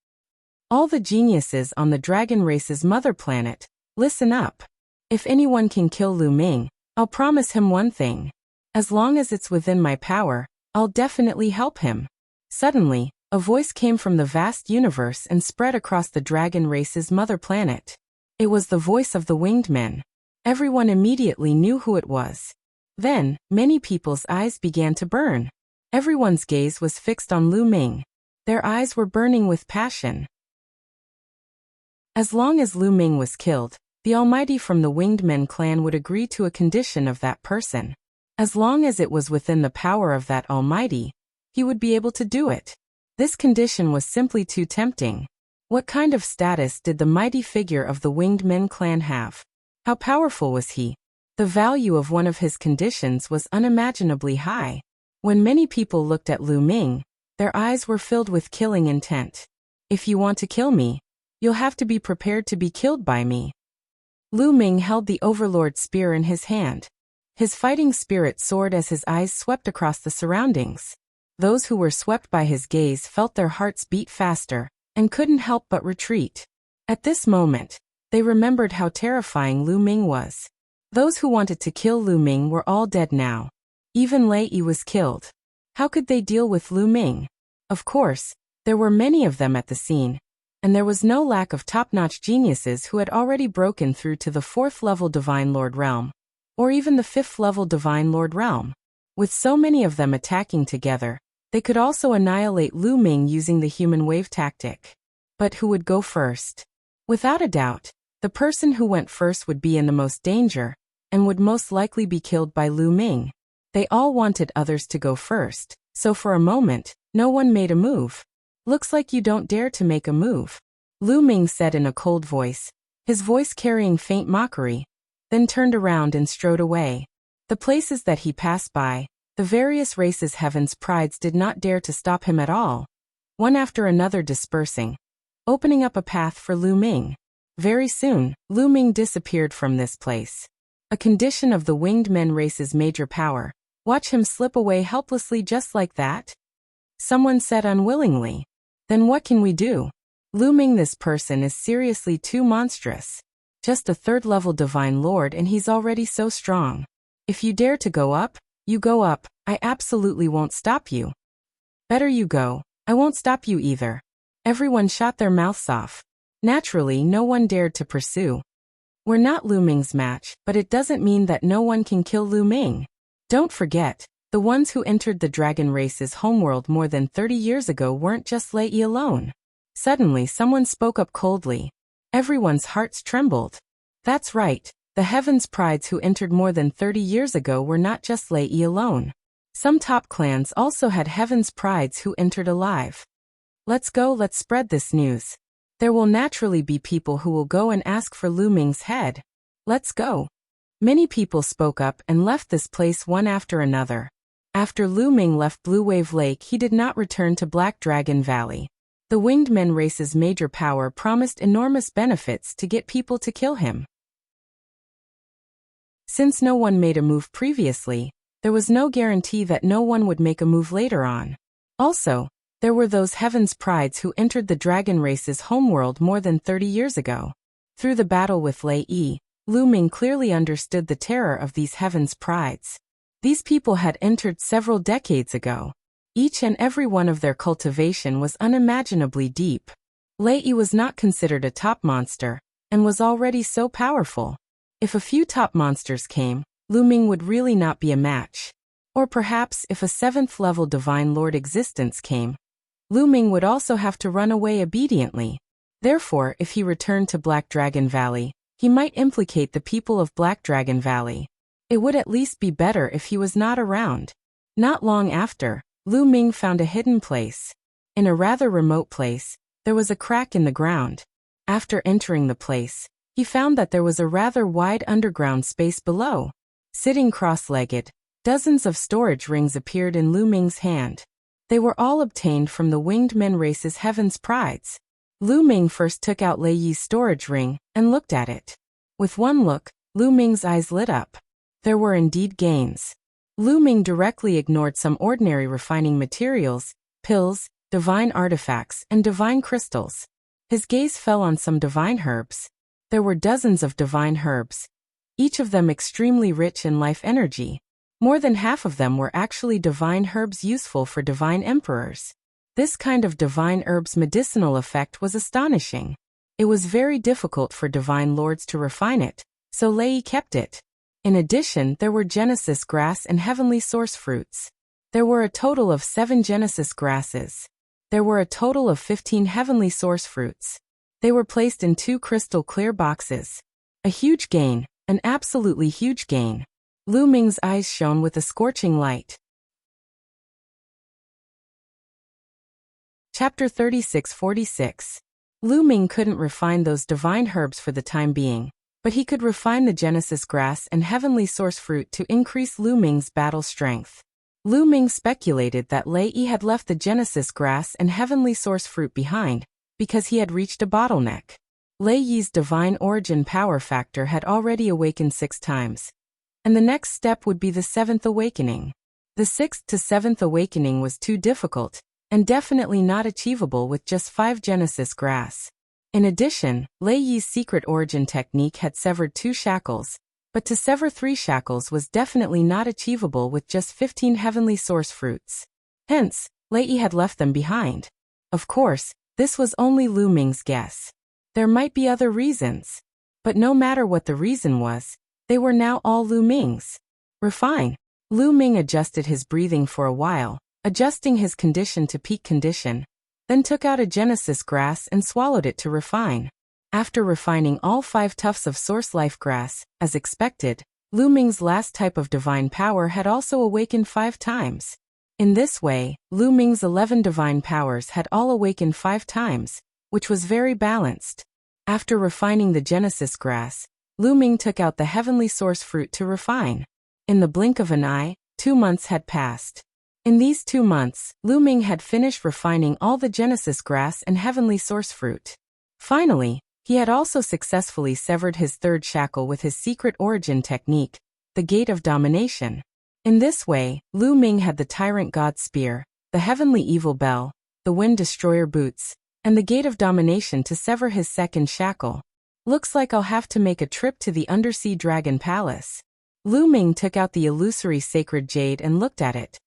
All the geniuses on the dragon race's mother planet, listen up. If anyone can kill Lu Ming, I'll promise him one thing. As long as it's within my power, I'll definitely help him. Suddenly, a voice came from the vast universe and spread across the dragon race's mother planet. It was the voice of the winged men. Everyone immediately knew who it was. Then, many people's eyes began to burn. Everyone's gaze was fixed on Lu Ming. Their eyes were burning with passion. As long as Lu Ming was killed, the Almighty from the Winged Men clan would agree to a condition of that person. As long as it was within the power of that Almighty, he would be able to do it. This condition was simply too tempting. What kind of status did the mighty figure of the Winged Men clan have? How powerful was he? The value of one of his conditions was unimaginably high. When many people looked at Lu Ming, their eyes were filled with killing intent. If you want to kill me, you'll have to be prepared to be killed by me. Lu Ming held the Overlord spear in his hand. His fighting spirit soared as his eyes swept across the surroundings. Those who were swept by his gaze felt their hearts beat faster, and couldn't help but retreat. At this moment, they remembered how terrifying Lu Ming was. Those who wanted to kill Lu Ming were all dead now. Even Lei Yi was killed. How could they deal with Lu Ming? Of course, there were many of them at the scene, and there was no lack of top-notch geniuses who had already broken through to the 4th-level Divine Lord realm, or even the 5th-level Divine Lord realm. With so many of them attacking together, they could also annihilate Lu Ming using the human wave tactic. But who would go first? Without a doubt, the person who went first would be in the most danger, and would most likely be killed by Lu Ming. They all wanted others to go first, so for a moment, no one made a move. Looks like you don't dare to make a move, Lu Ming said in a cold voice, his voice carrying faint mockery, then turned around and strode away. The places that he passed by, the various races' heaven's prides did not dare to stop him at all, one after another dispersing, opening up a path for Lu Ming. Very soon, Lu Ming disappeared from this place. A condition of the Winged Men race's major power. Watch him slip away helplessly just like that? Someone said unwillingly. Then what can we do? Lu Ming, this person is seriously too monstrous. Just a 3rd-level Divine Lord and he's already so strong. If you dare to go up, you go up, I absolutely won't stop you. Better you go, I won't stop you either. Everyone shot their mouths off. Naturally, no one dared to pursue. We're not Lu Ming's match, but it doesn't mean that no one can kill Lu Ming. Don't forget, the ones who entered the dragon race's homeworld more than 30 years ago weren't just Lei Yi alone. Suddenly someone spoke up coldly. Everyone's hearts trembled. That's right. The Heaven's Prides who entered more than 30 years ago were not just Lei Yi alone. Some top clans also had Heaven's Prides who entered alive. Let's go, let's spread this news. There will naturally be people who will go and ask for Lu Ming's head. Let's go. Many people spoke up and left this place one after another. After Lu Ming left Blue Wave Lake, he did not return to Black Dragon Valley. The Winged Men race's major power promised enormous benefits to get people to kill him. Since no one made a move previously, there was no guarantee that no one would make a move later on. Also, there were those Heaven's Prides who entered the dragon race's homeworld more than 30 years ago. Through the battle with Lei Yi, Lu Ming clearly understood the terror of these Heaven's Prides. These people had entered several decades ago. Each and every one of their cultivation was unimaginably deep. Lei Yi was not considered a top monster, and was already so powerful. If a few top monsters came, Lu Ming would really not be a match. Or perhaps if a 7th-level Divine Lord existence came, Lu Ming would also have to run away obediently. Therefore, if he returned to Black Dragon Valley, he might implicate the people of Black Dragon Valley. It would at least be better if he was not around. Not long after, Lu Ming found a hidden place. In a rather remote place, there was a crack in the ground. After entering the place, he found that there was a rather wide underground space below. Sitting cross-legged, dozens of storage rings appeared in Lu Ming's hand. They were all obtained from the Winged Men race's Heaven's Prides. Lu Ming first took out Lei Yi's storage ring and looked at it. With one look, Lu Ming's eyes lit up. There were indeed gains. Lu Ming directly ignored some ordinary refining materials, pills, divine artifacts, and divine crystals. His gaze fell on some divine herbs. There were dozens of divine herbs, each of them extremely rich in life energy. More than half of them were actually divine herbs useful for divine emperors. This kind of divine herb's medicinal effect was astonishing. It was very difficult for divine lords to refine it, so Lei kept it. In addition, there were Genesis grass and heavenly source fruits. There were a total of 7 Genesis grasses. There were a total of 15 heavenly source fruits. They were placed in 2 crystal clear boxes. A huge gain, an absolutely huge gain. Lu Ming's eyes shone with a scorching light. Chapter 36-46. Lu Ming couldn't refine those divine herbs for the time being, but he could refine the Genesis grass and heavenly source fruit to increase Lu Ming's battle strength. Lu Ming speculated that Lei Yi had left the Genesis grass and heavenly source fruit behind, because he had reached a bottleneck. Lei Yi's divine origin power factor had already awakened 6 times, and the next step would be the 7th awakening. The 6th to 7th awakening was too difficult, and definitely not achievable with just 5 Genesis grass. In addition, Lei Yi's secret origin technique had severed 2 shackles, but to sever 3 shackles was definitely not achievable with just 15 heavenly source fruits. Hence, Lei Yi had left them behind. Of course, this was only Lu Ming's guess. There might be other reasons, but no matter what the reason was, they were now all Lu Ming's. Refine. Lu Ming adjusted his breathing for a while, adjusting his condition to peak condition, then took out a Genesis grass and swallowed it to refine. After refining all 5 tufts of source life grass, as expected, Lu Ming's last type of divine power had also awakened 5 times. In this way, Lu Ming's 11 divine powers had all awakened 5 times, which was very balanced. After refining the Genesis grass, Lu Ming took out the heavenly source fruit to refine. In the blink of an eye, 2 months had passed. In these 2 months, Lu Ming had finished refining all the Genesis grass and heavenly source fruit. Finally, he had also successfully severed his 3rd shackle with his secret origin technique, the Gate of Domination. In this way, Lu Ming had the Tyrant God Spear, the Heavenly Evil Bell, the Wind Destroyer Boots, and the Gate of Domination to sever his 2nd shackle. Looks like I'll have to make a trip to the Undersea Dragon Palace. Lu Ming took out the illusory sacred jade and looked at it,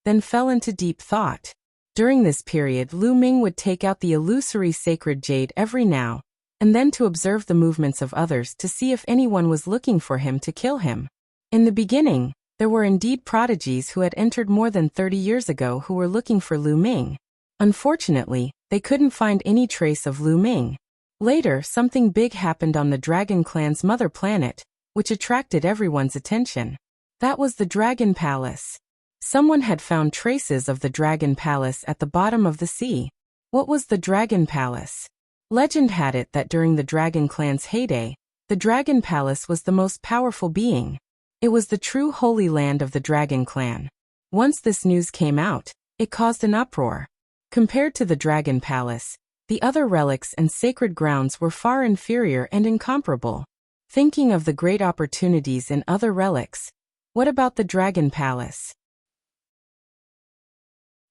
then fell into deep thought. During this period, Lu Ming would take out the illusory sacred jade every now and then to observe the movements of others to see if anyone was looking for him to kill him. In the beginning, there were indeed prodigies who had entered more than 30 years ago who were looking for Lu Ming. Unfortunately, they couldn't find any trace of Lu Ming. Later, something big happened on the Dragon Clan's mother planet, which attracted everyone's attention. That was the Dragon Palace. Someone had found traces of the Dragon Palace at the bottom of the sea. What was the Dragon Palace? Legend had it that during the Dragon Clan's heyday, the Dragon Palace was the most powerful being. It was the true holy land of the Dragon Clan. Once this news came out, it caused an uproar. Compared to the Dragon Palace, the other relics and sacred grounds were far inferior and incomparable. Thinking of the great opportunities in other relics, what about the Dragon Palace?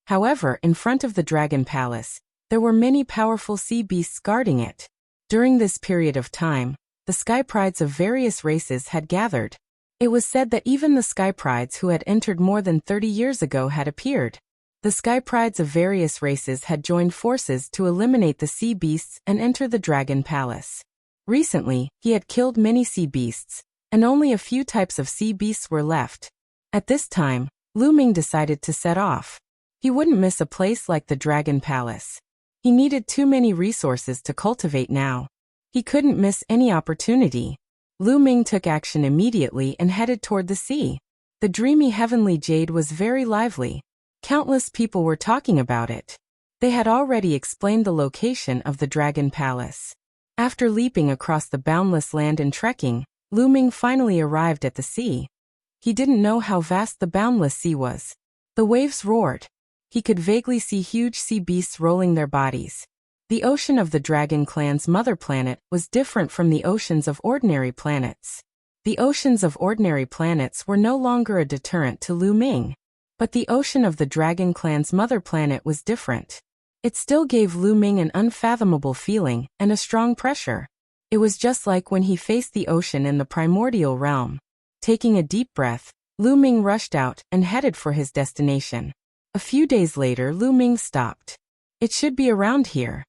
However, in front of the Dragon Palace, there were many powerful sea beasts guarding it. During this period of time, the sky prides of various races had gathered. It was said that even the sky prides who had entered more than 30 years ago had appeared. The sky prides of various races had joined forces to eliminate the sea beasts and enter the Dragon Palace. Recently, he had killed many sea beasts, and only a few types of sea beasts were left. At this time, Lu Ming decided to set off. He wouldn't miss a place like the Dragon Palace. He needed too many resources to cultivate now. He couldn't miss any opportunity. Lu Ming took action immediately and headed toward the sea. The dreamy heavenly jade was very lively. Countless people were talking about it. They had already explained the location of the Dragon Palace. After leaping across the boundless land and trekking, Lu Ming finally arrived at the sea. He didn't know how vast the boundless sea was. The waves roared. He could vaguely see huge sea beasts rolling their bodies. The ocean of the Dragon Clan's mother planet was different from the oceans of ordinary planets. The oceans of ordinary planets were no longer a deterrent to Lu Ming. But the ocean of the Dragon Clan's mother planet was different. It still gave Lu Ming an unfathomable feeling and a strong pressure. It was just like when he faced the ocean in the primordial realm. Taking a deep breath, Lu Ming rushed out and headed for his destination. A few days later, Lu Ming stopped. "It should be around here,"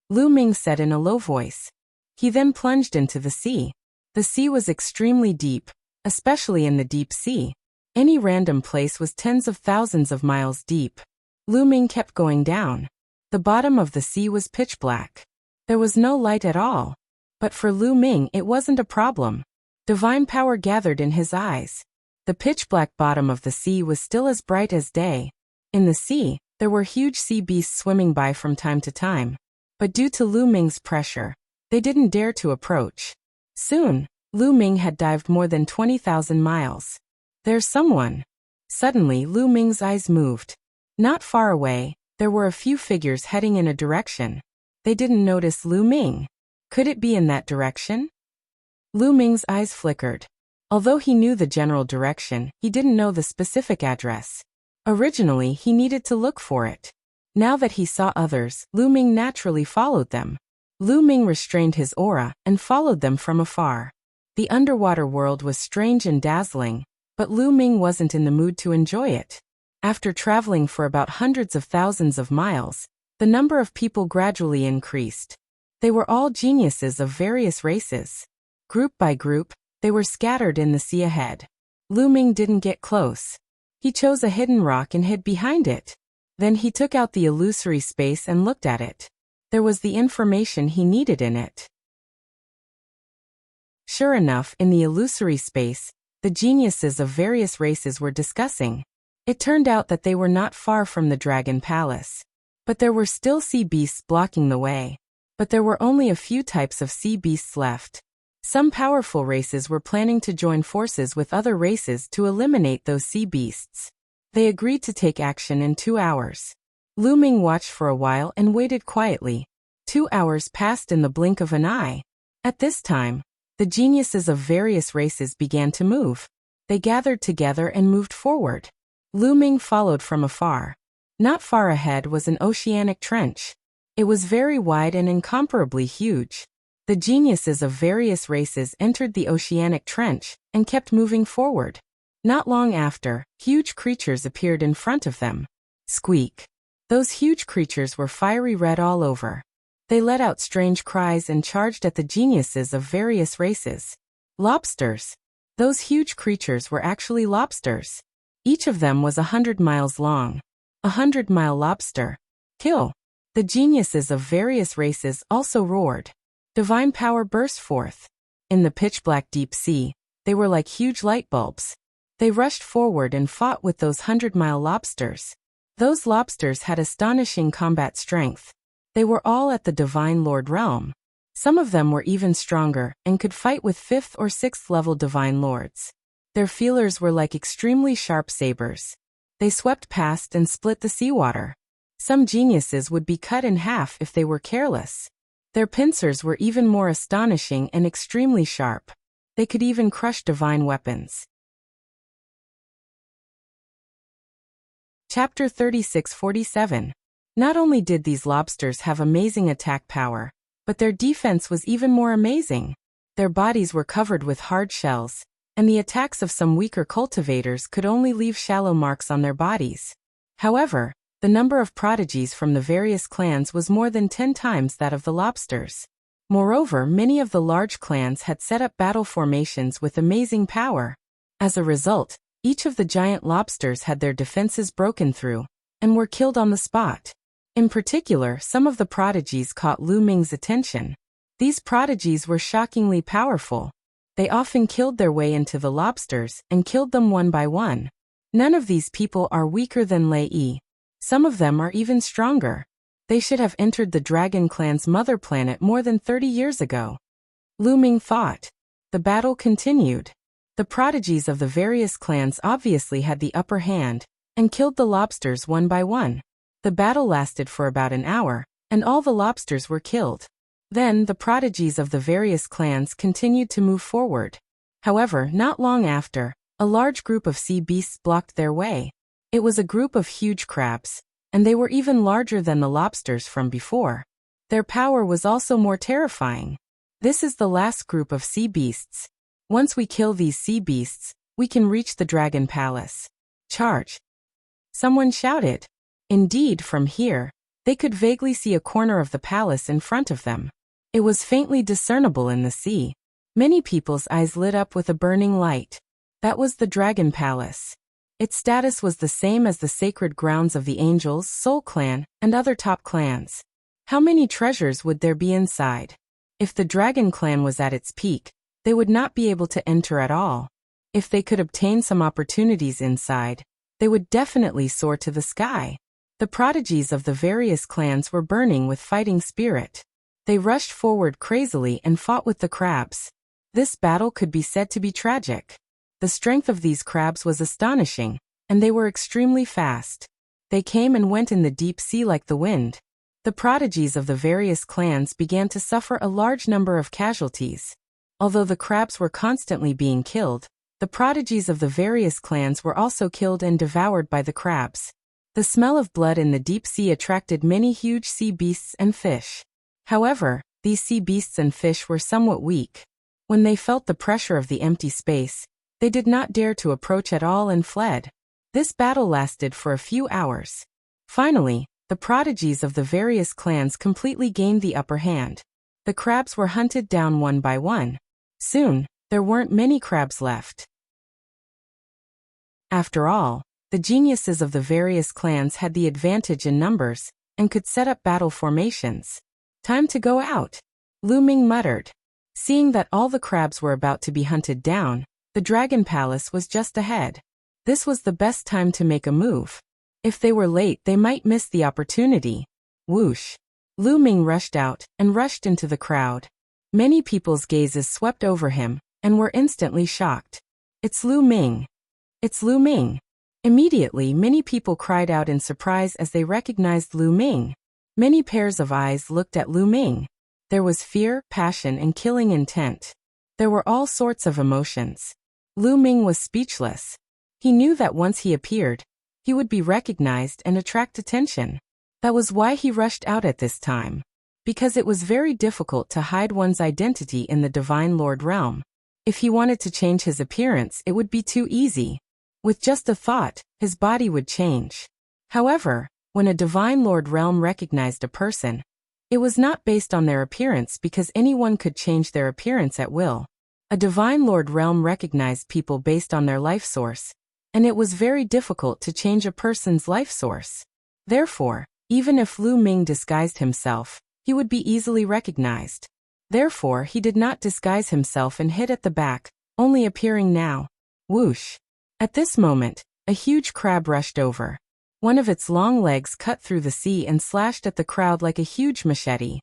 Lu Ming said in a low voice. He then plunged into the sea. The sea was extremely deep, especially in the deep sea. Any random place was tens of thousands of miles deep. Lu Ming kept going down. The bottom of the sea was pitch black. There was no light at all. But for Lu Ming it wasn't a problem. Divine power gathered in his eyes. The pitch-black bottom of the sea was still as bright as day. In the sea, there were huge sea beasts swimming by from time to time. But due to Lu Ming's pressure, they didn't dare to approach. Soon, Lu Ming had dived more than 20,000 miles. "There's someone." Suddenly, Lu Ming's eyes moved. Not far away, there were a few figures heading in a direction. They didn't notice Lu Ming. Could it be in that direction? Lu Ming's eyes flickered. Although he knew the general direction, he didn't know the specific address. Originally, he needed to look for it. Now that he saw others, Lu Ming naturally followed them. Lu Ming restrained his aura and followed them from afar. The underwater world was strange and dazzling, but Lu Ming wasn't in the mood to enjoy it. After traveling for about hundreds of thousands of miles, the number of people gradually increased. They were all geniuses of various races. Group by group, they were scattered in the sea ahead. Lu Ming didn't get close. He chose a hidden rock and hid behind it. Then he took out the illusory space and looked at it. There was the information he needed in it. Sure enough, in the illusory space, the geniuses of various races were discussing. It turned out that they were not far from the Dragon Palace. But there were still sea beasts blocking the way. But there were only a few types of sea beasts left. Some powerful races were planning to join forces with other races to eliminate those sea beasts. They agreed to take action in 2 hours. Lu Ming watched for a while and waited quietly. 2 hours passed in the blink of an eye. At this time, the geniuses of various races began to move. They gathered together and moved forward. Lu Ming followed from afar. Not far ahead was an oceanic trench. It was very wide and incomparably huge. The geniuses of various races entered the oceanic trench and kept moving forward. Not long after, huge creatures appeared in front of them. Squeak. Those huge creatures were fiery red all over. They let out strange cries and charged at the geniuses of various races. Lobsters. Those huge creatures were actually lobsters. Each of them was 100 miles long. 100-mile lobster. Kill. The geniuses of various races also roared. Divine power burst forth. In the pitch-black deep sea, they were like huge light bulbs. They rushed forward and fought with those 100-mile lobsters. Those lobsters had astonishing combat strength. They were all at the Divine Lord realm. Some of them were even stronger and could fight with 5th or 6th level Divine Lords. Their feelers were like extremely sharp sabers. They swept past and split the seawater. Some geniuses would be cut in half if they were careless. Their pincers were even more astonishing and extremely sharp. They could even crush divine weapons. Chapter 36-47. Not only did these lobsters have amazing attack power, but their defense was even more amazing. Their bodies were covered with hard shells, and the attacks of some weaker cultivators could only leave shallow marks on their bodies. However, the number of prodigies from the various clans was more than 10 times that of the lobsters. Moreover, many of the large clans had set up battle formations with amazing power. As a result, each of the giant lobsters had their defenses broken through, and were killed on the spot. In particular, some of the prodigies caught Lu Ming's attention. These prodigies were shockingly powerful. They often killed their way into the lobsters and killed them one by one. None of these people are weaker than Lei Yi. Some of them are even stronger. They should have entered the Dragon Clan's mother planet more than 30 years ago. Lu Ming thought. The battle continued. The prodigies of the various clans obviously had the upper hand, and killed the lobsters one by one. The battle lasted for about an hour, and all the lobsters were killed. Then the prodigies of the various clans continued to move forward. However, not long after, a large group of sea beasts blocked their way. It was a group of huge crabs, and they were even larger than the lobsters from before. Their power was also more terrifying. This is the last group of sea beasts. Once we kill these sea beasts, we can reach the dragon palace. Charge! Someone shouted. Indeed, from here, they could vaguely see a corner of the palace in front of them. It was faintly discernible in the sea. Many people's eyes lit up with a burning light. That was the dragon palace. Its status was the same as the sacred grounds of the Angels, Soul Clan, and other top clans. How many treasures would there be inside? If the Dragon Clan was at its peak, they would not be able to enter at all. If they could obtain some opportunities inside, they would definitely soar to the sky. The prodigies of the various clans were burning with fighting spirit. They rushed forward crazily and fought with the crabs. This battle could be said to be tragic. The strength of these crabs was astonishing, and they were extremely fast. They came and went in the deep sea like the wind. The prodigies of the various clans began to suffer a large number of casualties. Although the crabs were constantly being killed, the prodigies of the various clans were also killed and devoured by the crabs. The smell of blood in the deep sea attracted many huge sea beasts and fish. However, these sea beasts and fish were somewhat weak. When they felt the pressure of the empty space, they did not dare to approach at all and fled. This battle lasted for a few hours. Finally, the prodigies of the various clans completely gained the upper hand. The crabs were hunted down one by one. Soon, there weren't many crabs left. After all, the geniuses of the various clans had the advantage in numbers, and could set up battle formations. Time to go out, Lu Ming muttered. Seeing that all the crabs were about to be hunted down, the Dragon Palace was just ahead. This was the best time to make a move. If they were late, they might miss the opportunity. Whoosh! Lu Ming rushed out and rushed into the crowd. Many people's gazes swept over him and were instantly shocked. It's Lu Ming! It's Lu Ming! Immediately, many people cried out in surprise as they recognized Lu Ming. Many pairs of eyes looked at Lu Ming. There was fear, passion, and killing intent. There were all sorts of emotions. Lu Ming was speechless. He knew that once he appeared, he would be recognized and attract attention. That was why he rushed out at this time. Because it was very difficult to hide one's identity in the Divine Lord realm. If he wanted to change his appearance, it would be too easy. With just a thought, his body would change. However, when a Divine Lord realm recognized a person, it was not based on their appearance because anyone could change their appearance at will. A Divine Lord realm recognized people based on their life source, and it was very difficult to change a person's life source. Therefore, even if Lu Ming disguised himself, he would be easily recognized. Therefore, he did not disguise himself and hid at the back, only appearing now. Whoosh! At this moment, a huge crab rushed over. One of its long legs cut through the sea and slashed at the crowd like a huge machete.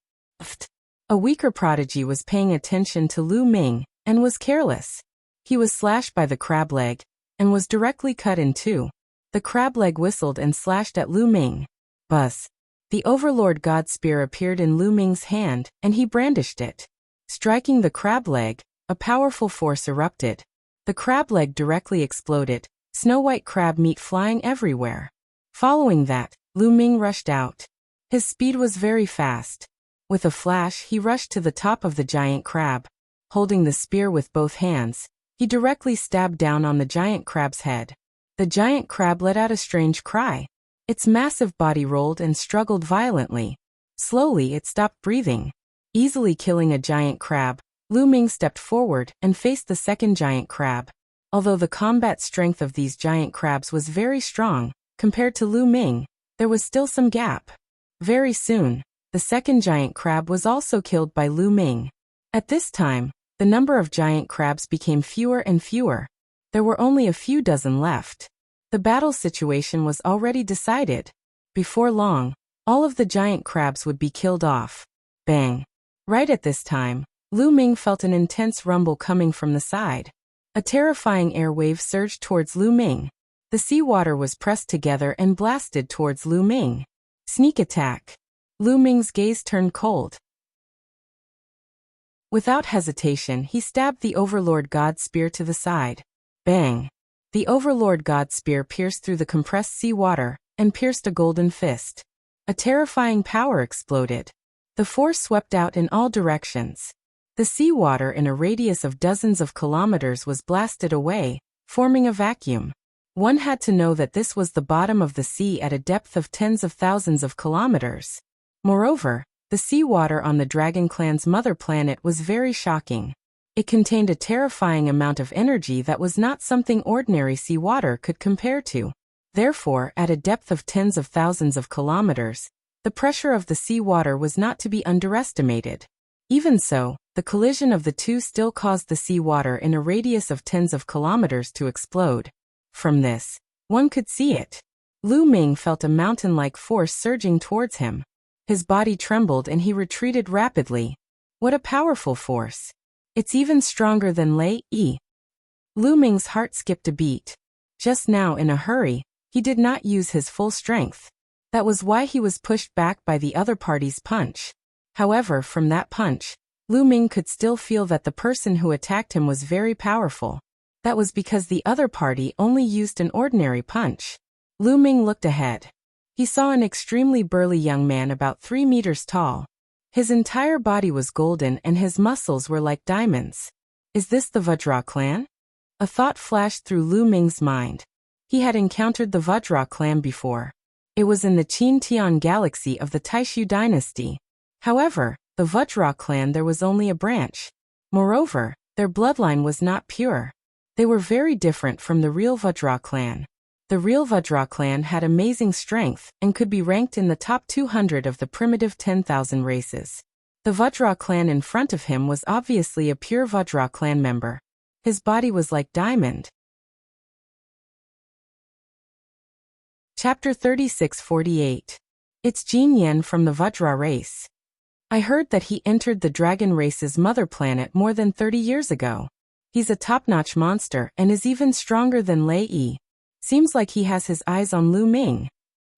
A weaker prodigy was paying attention to Lu Ming and was careless. He was slashed by the crab leg and was directly cut in two. The crab leg whistled and slashed at Lu Ming. Buzz! The Overlord God Spear appeared in Lu Ming's hand, and he brandished it. Striking the crab leg, a powerful force erupted. The crab leg directly exploded, snow-white crab meat flying everywhere. Following that, Lu Ming rushed out. His speed was very fast. With a flash, he rushed to the top of the giant crab. Holding the spear with both hands, he directly stabbed down on the giant crab's head. The giant crab let out a strange cry. Its massive body rolled and struggled violently. Slowly, it stopped breathing. Easily killing a giant crab, Lu Ming stepped forward and faced the second giant crab. Although the combat strength of these giant crabs was very strong, compared to Lu Ming, there was still some gap. Very soon, the second giant crab was also killed by Lu Ming. At this time, the number of giant crabs became fewer and fewer. There were only a few dozen left. The battle situation was already decided. Before long, all of the giant crabs would be killed off. Bang! Right at this time, Lu Ming felt an intense rumble coming from the side. A terrifying air wave surged towards Lu Ming. The seawater was pressed together and blasted towards Lu Ming. Sneak attack! Lu Ming's gaze turned cold. Without hesitation, he stabbed the Overlord God Spear to the side. Bang! The Overlord God Spear pierced through the compressed seawater and pierced a golden fist. A terrifying power exploded. The force swept out in all directions. The seawater in a radius of dozens of kilometers was blasted away, forming a vacuum. One had to know that this was the bottom of the sea at a depth of tens of thousands of kilometers. Moreover, the seawater on the Dragon Clan's mother planet was very shocking. It contained a terrifying amount of energy that was not something ordinary seawater could compare to. Therefore, at a depth of tens of thousands of kilometers, the pressure of the seawater was not to be underestimated. Even so, the collision of the two still caused the seawater in a radius of tens of kilometers to explode. From this, one could see it. Lu Ming felt a mountain-like force surging towards him. His body trembled and he retreated rapidly. What a powerful force! It's even stronger than Lei Yi. Lu Ming's heart skipped a beat. Just now, in a hurry, he did not use his full strength. That was why he was pushed back by the other party's punch. However, from that punch, Lu Ming could still feel that the person who attacked him was very powerful. That was because the other party only used an ordinary punch. Lu Ming looked ahead. He saw an extremely burly young man about 3 meters tall. His entire body was golden and his muscles were like diamonds. Is this the Vajra clan? A thought flashed through Lu Ming's mind. He had encountered the Vajra clan before. It was in the Qin Tian galaxy of the Taishu dynasty. However, the Vajra clan there was only a branch. Moreover, their bloodline was not pure. They were very different from the real Vajra clan. The real Vajra clan had amazing strength and could be ranked in the top 200 of the primitive 10,000 races. The Vajra clan in front of him was obviously a pure Vajra clan member. His body was like diamond. Chapter 36-48. It's Jin Yan from the Vajra race. I heard that he entered the dragon race's mother planet more than 30 years ago. He's a top-notch monster and is even stronger than Lei Yi. Seems like he has his eyes on Lu Ming.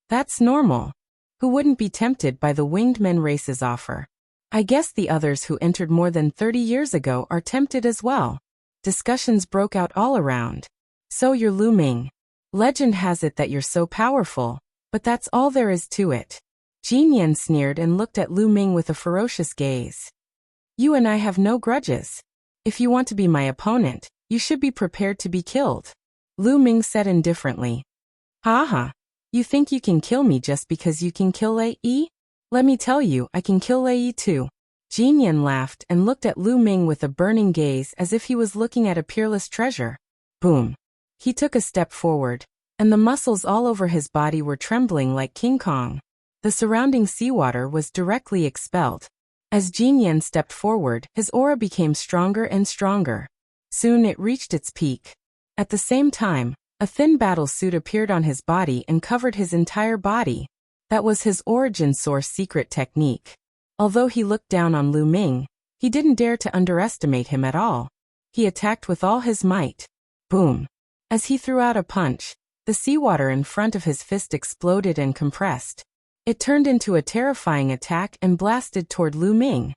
That's normal. Who wouldn't be tempted by the winged men race's offer? I guess the others who entered more than 30 years ago are tempted as well. Discussions broke out all around. So you're Lu Ming. Legend has it that you're so powerful, but that's all there is to it. Jin Yan sneered and looked at Lu Ming with a ferocious gaze. You and I have no grudges. If you want to be my opponent, you should be prepared to be killed. Lu Ming said indifferently. Haha, you think you can kill me just because you can kill Lei Yi? Let me tell you, I can kill Lei Yi too. Jin Yan laughed and looked at Lu Ming with a burning gaze as if he was looking at a peerless treasure. Boom. He took a step forward, and the muscles all over his body were trembling like King Kong. The surrounding seawater was directly expelled. As Jin Yan stepped forward, his aura became stronger and stronger. Soon it reached its peak. At the same time, a thin battle suit appeared on his body and covered his entire body. That was his origin source secret technique. Although he looked down on Lu Ming, he didn't dare to underestimate him at all. He attacked with all his might. Boom. As he threw out a punch, the seawater in front of his fist exploded and compressed. It turned into a terrifying attack and blasted toward Lu Ming.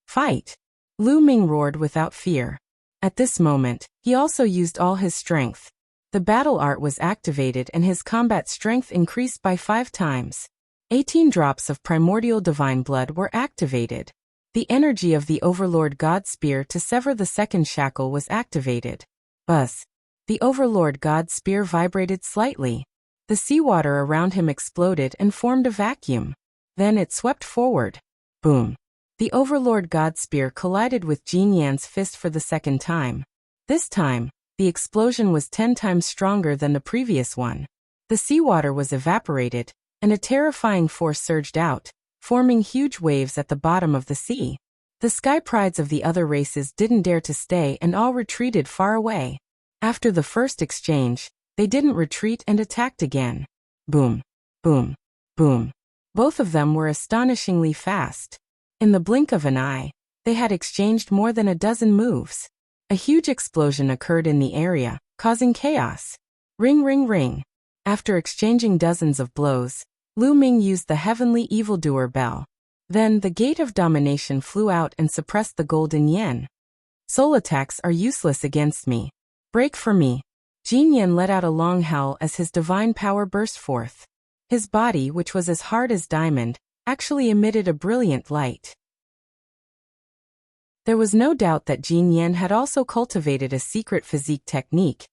Fight! Lu Ming roared without fear. At this moment, he also used all his strength. The battle art was activated and his combat strength increased by 5 times. 18 drops of primordial divine blood were activated. The energy of the Overlord God Spear to sever the second shackle was activated. Buzz! The Overlord God Spear vibrated slightly. The seawater around him exploded and formed a vacuum. Then it swept forward. Boom! The Overlord God Spear collided with Jin Yan's fist for the second time. This time, the explosion was 10 times stronger than the previous one. The seawater was evaporated, and a terrifying force surged out, forming huge waves at the bottom of the sea. The sky prides of the other races didn't dare to stay and all retreated far away. After the first exchange, they didn't retreat and attacked again. Boom, boom, boom. Both of them were astonishingly fast. In the blink of an eye, they had exchanged more than a dozen moves. A huge explosion occurred in the area, causing chaos. Ring, ring, ring. After exchanging dozens of blows, Lu Ming used the heavenly evildoer bell. Then the gate of domination flew out and suppressed the golden yen. Soul attacks are useless against me. Break for me. Jin Yen let out a long howl as his divine power burst forth. His body, which was as hard as diamond, actually emitted a brilliant light. There was no doubt that Jin Yen had also cultivated a secret physique technique,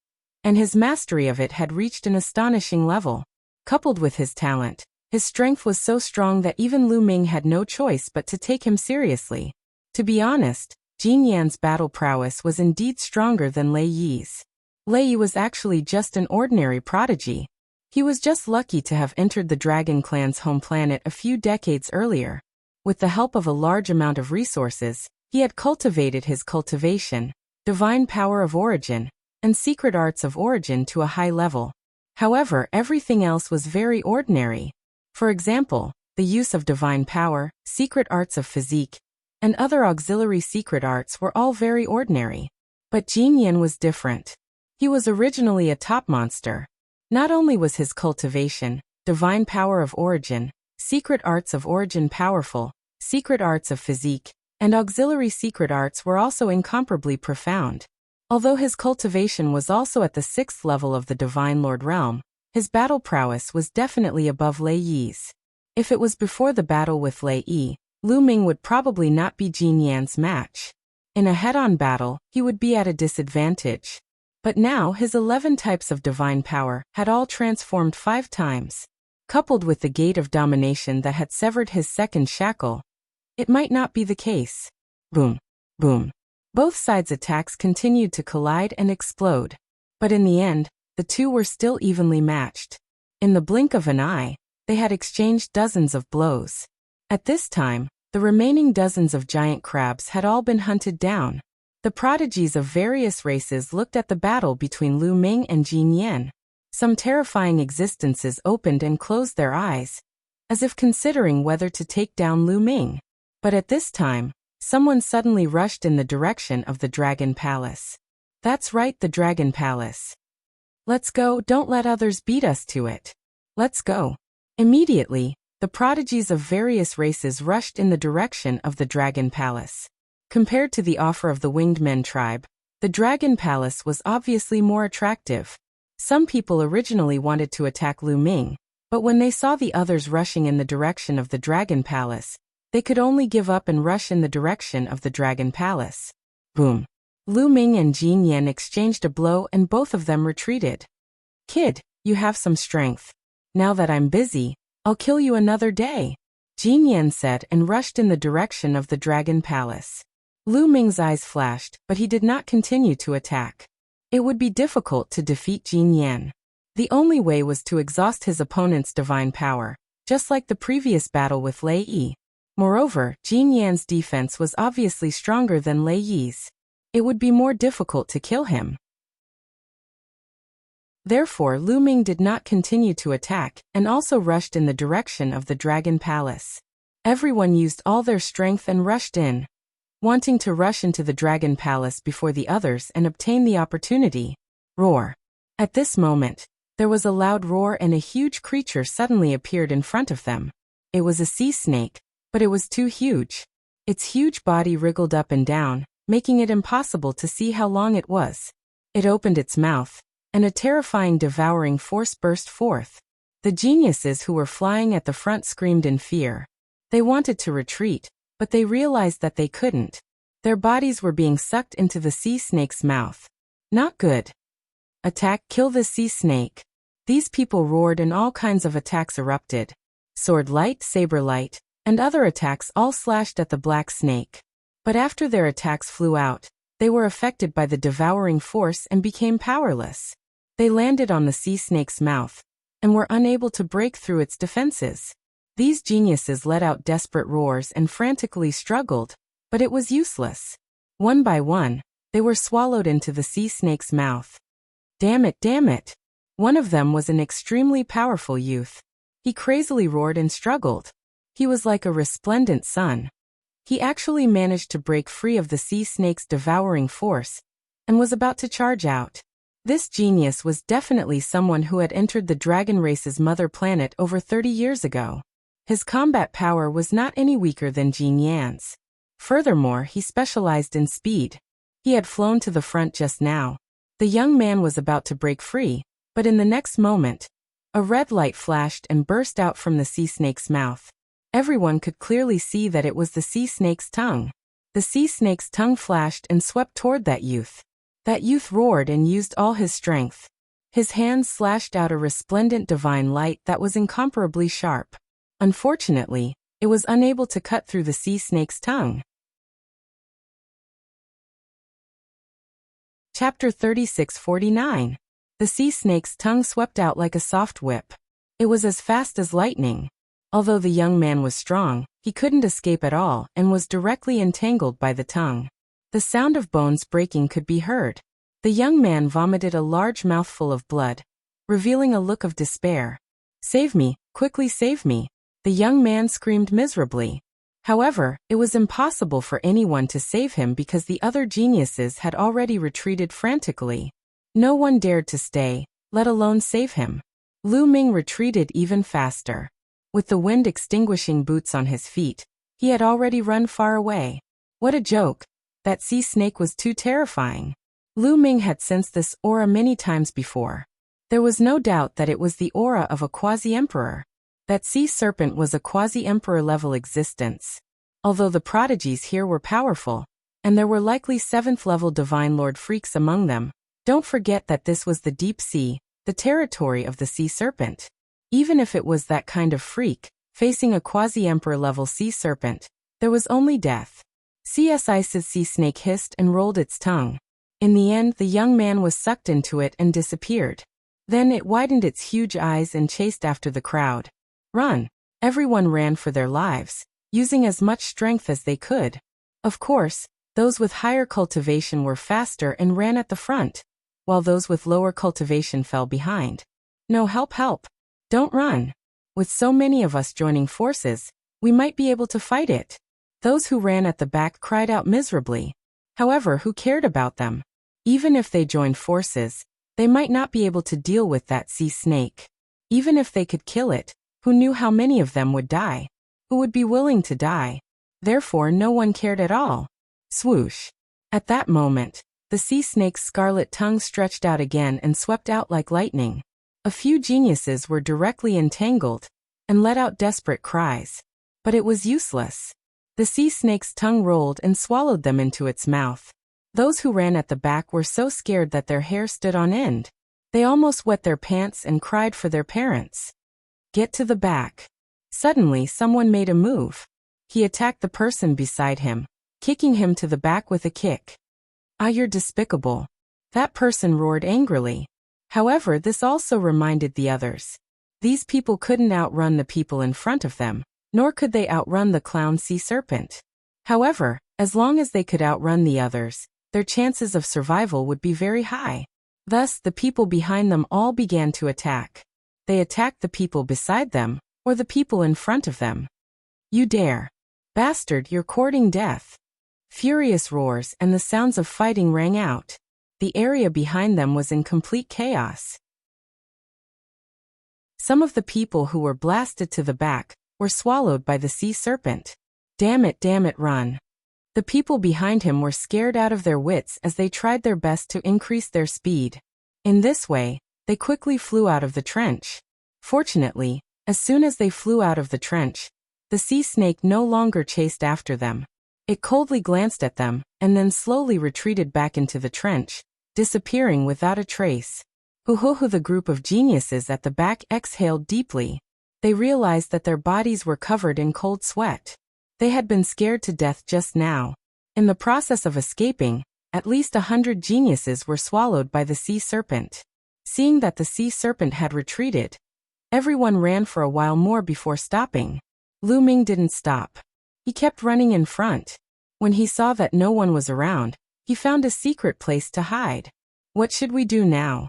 and his mastery of it had reached an astonishing level. Coupled with his talent, his strength was so strong that even Lu Ming had no choice but to take him seriously. To be honest, Jin Yan's battle prowess was indeed stronger than Lei Yi's. Lei Yi was actually just an ordinary prodigy. He was just lucky to have entered the Dragon Clan's home planet a few decades earlier. With the help of a large amount of resources, he had cultivated his cultivation, divine power of origin, and secret arts of origin to a high level. However, everything else was very ordinary. For example, the use of divine power, secret arts of physique, and other auxiliary secret arts were all very ordinary. But Jin Yen was different. He was originally a top monster. Not only was his cultivation, divine power of origin, secret arts of origin powerful, secret arts of physique, and auxiliary secret arts were also incomparably profound. Although his cultivation was also at the 6th level of the Divine Lord realm, his battle prowess was definitely above Lei Yi's. If it was before the battle with Lei Yi, Lu Ming would probably not be Jin Yan's match. In a head-on battle, he would be at a disadvantage. But now his 11 types of divine power had all transformed 5 times. Coupled with the gate of domination that had severed his second shackle, it might not be the case. Boom. Boom. Both sides' attacks continued to collide and explode. But in the end, the two were still evenly matched. In the blink of an eye, they had exchanged dozens of blows. At this time, the remaining dozens of giant crabs had all been hunted down. The prodigies of various races looked at the battle between Lu Ming and Jin Yen. Some terrifying existences opened and closed their eyes, as if considering whether to take down Lu Ming. But at this time, someone suddenly rushed in the direction of the Dragon Palace. That's right, the Dragon Palace. Let's go, don't let others beat us to it. Let's go. Immediately, the prodigies of various races rushed in the direction of the Dragon Palace. Compared to the offer of the Winged Men tribe, the Dragon Palace was obviously more attractive. Some people originally wanted to attack Lu Ming, but when they saw the others rushing in the direction of the Dragon Palace, they could only give up and rush in the direction of the Dragon Palace. Boom. Lu Ming and Jin Yen exchanged a blow and both of them retreated. Kid, you have some strength. Now that I'm busy, I'll kill you another day, Jin Yen said and rushed in the direction of the Dragon Palace. Lu Ming's eyes flashed, but he did not continue to attack. It would be difficult to defeat Jin Yen. The only way was to exhaust his opponent's divine power, just like the previous battle with Lei Yi. Moreover, Jin Yan's defense was obviously stronger than Lei Yi's. It would be more difficult to kill him. Therefore, Lu Ming did not continue to attack, and also rushed in the direction of the Dragon Palace. Everyone used all their strength and rushed in, wanting to rush into the Dragon Palace before the others and obtain the opportunity. Roar. At this moment, there was a loud roar and a huge creature suddenly appeared in front of them. It was a sea snake, but it was too huge. Its huge body wriggled up and down, making it impossible to see how long it was. It opened its mouth, and a terrifying devouring force burst forth. The geniuses who were flying at the front screamed in fear. They wanted to retreat, but they realized that they couldn't. Their bodies were being sucked into the sea snake's mouth. Not good. Attack, kill the sea snake. These people roared and all kinds of attacks erupted. Sword light, saber light, and other attacks all slashed at the black snake. But after their attacks flew out, they were affected by the devouring force and became powerless. They landed on the sea snake's mouth, and were unable to break through its defenses. These geniuses let out desperate roars and frantically struggled, but it was useless. One by one, they were swallowed into the sea snake's mouth. Damn it, damn it! One of them was an extremely powerful youth. He crazily roared and struggled. He was like a resplendent sun. He actually managed to break free of the sea snake's devouring force, and was about to charge out. This genius was definitely someone who had entered the dragon race's mother planet over 30 years ago. His combat power was not any weaker than Jin Yan's. Furthermore, he specialized in speed. He had flown to the front just now. The young man was about to break free, but in the next moment, a red light flashed and burst out from the sea snake's mouth. Everyone could clearly see that it was the sea snake's tongue. The sea snake's tongue flashed and swept toward that youth. That youth roared and used all his strength. His hands slashed out a resplendent divine light that was incomparably sharp. Unfortunately, it was unable to cut through the sea snake's tongue. Chapter 36:49. The sea snake's tongue swept out like a soft whip. It was as fast as lightning. Although the young man was strong, he couldn't escape at all and was directly entangled by the tongue. The sound of bones breaking could be heard. The young man vomited a large mouthful of blood, revealing a look of despair. "Save me, quickly save me!" The young man screamed miserably. However, it was impossible for anyone to save him because the other geniuses had already retreated frantically. No one dared to stay, let alone save him. Lu Ming retreated even faster. With the wind extinguishing boots on his feet, he had already run far away. What a joke! That sea snake was too terrifying. Lu Ming had sensed this aura many times before. There was no doubt that it was the aura of a quasi-emperor. That sea serpent was a quasi-emperor level existence. Although the prodigies here were powerful, and there were likely 7th level divine lord freaks among them, don't forget that this was the deep sea, the territory of the sea serpent. Even if it was that kind of freak, facing a quasi-emperor level sea serpent, there was only death. CSI's sea snake hissed and rolled its tongue. In the end, the young man was sucked into it and disappeared. Then it widened its huge eyes and chased after the crowd. Run! Everyone ran for their lives, using as much strength as they could. Of course, those with higher cultivation were faster and ran at the front, while those with lower cultivation fell behind. No, help, help! Don't run! With so many of us joining forces, we might be able to fight it. Those who ran at the back cried out miserably. However, who cared about them? Even if they joined forces, they might not be able to deal with that sea snake. Even if they could kill it, who knew how many of them would die? Who would be willing to die? Therefore, no one cared at all. Swoosh! At that moment, the sea snake's scarlet tongue stretched out again and swept out like lightning. A few geniuses were directly entangled and let out desperate cries. But it was useless. The sea snake's tongue rolled and swallowed them into its mouth. Those who ran at the back were so scared that their hair stood on end. They almost wet their pants and cried for their parents. Get to the back. Suddenly, someone made a move. He attacked the person beside him, kicking him to the back with a kick. "Ah, you're despicable." That person roared angrily. However, this also reminded the others. These people couldn't outrun the people in front of them, nor could they outrun the clown sea serpent. However, as long as they could outrun the others, their chances of survival would be very high. Thus, the people behind them all began to attack. They attacked the people beside them, or the people in front of them. "You dare! Bastard, you're courting death!" Furious roars and the sounds of fighting rang out. The area behind them was in complete chaos. Some of the people who were blasted to the back were swallowed by the sea serpent. Damn it, run! The people behind him were scared out of their wits as they tried their best to increase their speed. In this way, they quickly flew out of the trench. Fortunately, as soon as they flew out of the trench, the sea snake no longer chased after them. It coldly glanced at them, and then slowly retreated back into the trench, disappearing without a trace. The group of geniuses at the back exhaled deeply. They realized that their bodies were covered in cold sweat. They had been scared to death just now. In the process of escaping, at least 100 geniuses were swallowed by the sea serpent. Seeing that the sea serpent had retreated, everyone ran for a while more before stopping. Lu Ming didn't stop. He kept running in front. When he saw that no one was around, he found a secret place to hide. What should we do now?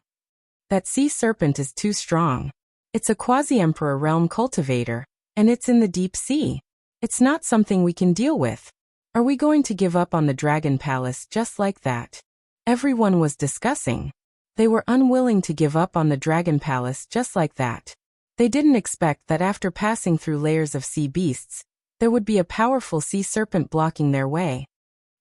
That sea serpent is too strong. It's a quasi-emperor realm cultivator, and it's in the deep sea. It's not something we can deal with. Are we going to give up on the Dragon Palace just like that? Everyone was discussing. They were unwilling to give up on the Dragon Palace just like that. They didn't expect that after passing through layers of sea beasts, there would be a powerful sea serpent blocking their way.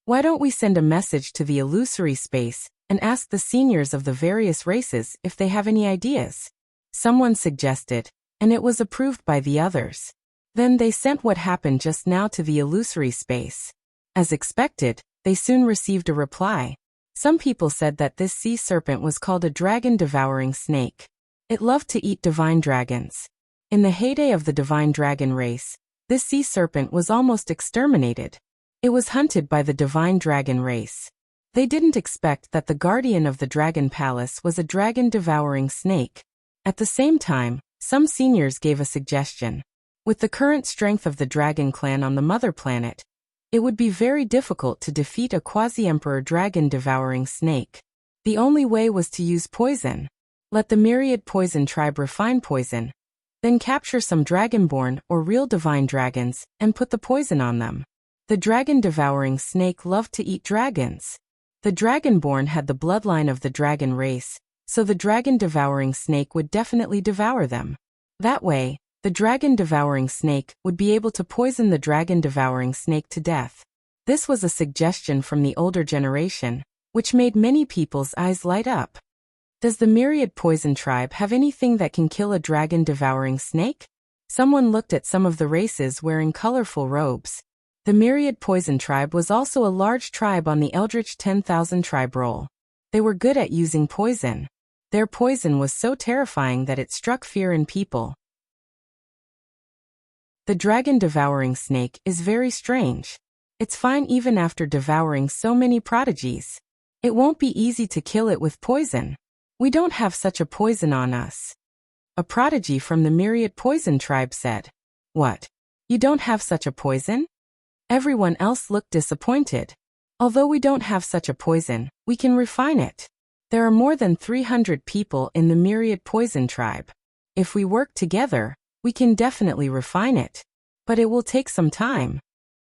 Why don't we send a message to the illusory space and ask the seniors of the various races if they have any ideas? Someone suggested, and it was approved by the others. Then they sent what happened just now to the illusory space. As expected, they soon received a reply. Some people said that this sea serpent was called a dragon-devouring snake. It loved to eat divine dragons. In the heyday of the divine dragon race, this sea serpent was almost exterminated. It was hunted by the divine dragon race. They didn't expect that the guardian of the dragon palace was a dragon-devouring snake. At the same time, some seniors gave a suggestion. With the current strength of the dragon clan on the mother planet, it would be very difficult to defeat a quasi-emperor dragon-devouring snake. The only way was to use poison. Let the myriad poison tribe refine poison, then capture some dragonborn or real divine dragons and put the poison on them. The dragon-devouring snake loved to eat dragons. The dragonborn had the bloodline of the dragon race, so the dragon-devouring snake would definitely devour them. That way, the dragon-devouring snake would be able to poison the dragon-devouring snake to death. This was a suggestion from the older generation, which made many people's eyes light up. Does the myriad poison tribe have anything that can kill a dragon-devouring snake? Someone looked at some of the races wearing colorful robes. The myriad poison tribe was also a large tribe on the Eldritch 10,000 tribe roll. They were good at using poison. Their poison was so terrifying that it struck fear in people. The dragon-devouring snake is very strange. It's fine even after devouring so many prodigies. It won't be easy to kill it with poison. We don't have such a poison on us. A prodigy from the myriad poison tribe said. What? You don't have such a poison? Everyone else looked disappointed. Although we don't have such a poison, we can refine it. There are more than 300 people in the myriad poison tribe. If we work together, we can definitely refine it. But it will take some time.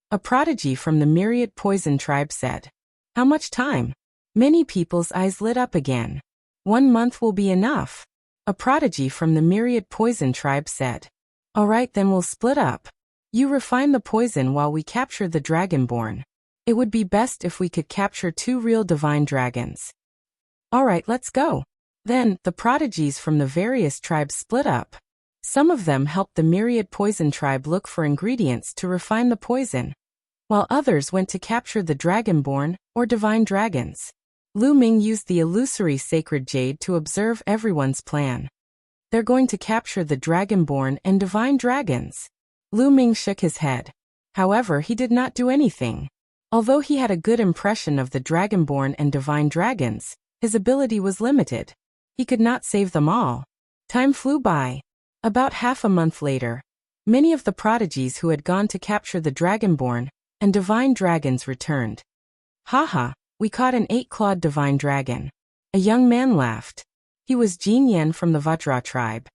A prodigy from the myriad poison tribe said. How much time? Many people's eyes lit up again. 1 month will be enough. A prodigy from the myriad poison tribe said. All right, then we'll split up. You refine the poison while we capture the dragonborn. It would be best if we could capture 2 real divine dragons. All right, let's go. Then, the prodigies from the various tribes split up. Some of them helped the myriad poison tribe look for ingredients to refine the poison, while others went to capture the dragonborn or divine dragons. Lu Ming used the illusory sacred jade to observe everyone's plan. They're going to capture the dragonborn and divine dragons. Lu Ming shook his head. However, he did not do anything. Although he had a good impression of the dragonborn and divine dragons, his ability was limited. He could not save them all. Time flew by. About half a month later, many of the prodigies who had gone to capture the dragonborn and divine dragons returned. Haha, we caught an 8-clawed divine dragon. A young man laughed. He was Jin Yan from the Vajra tribe.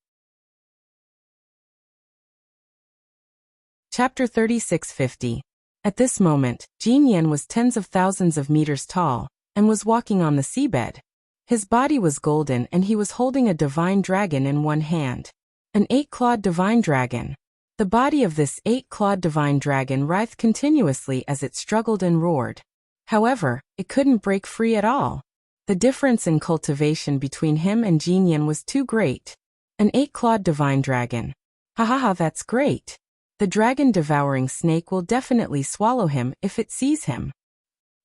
Chapter 3650. At this moment, Jin Yan was tens of thousands of meters tall and was walking on the seabed. His body was golden and he was holding a divine dragon in one hand. An 8-clawed divine dragon. The body of this 8-clawed divine dragon writhed continuously as it struggled and roared. However, it couldn't break free at all. The difference in cultivation between him and Jin Yan was too great. An 8-clawed divine dragon. Ha, that's great. The dragon-devouring snake will definitely swallow him if it sees him.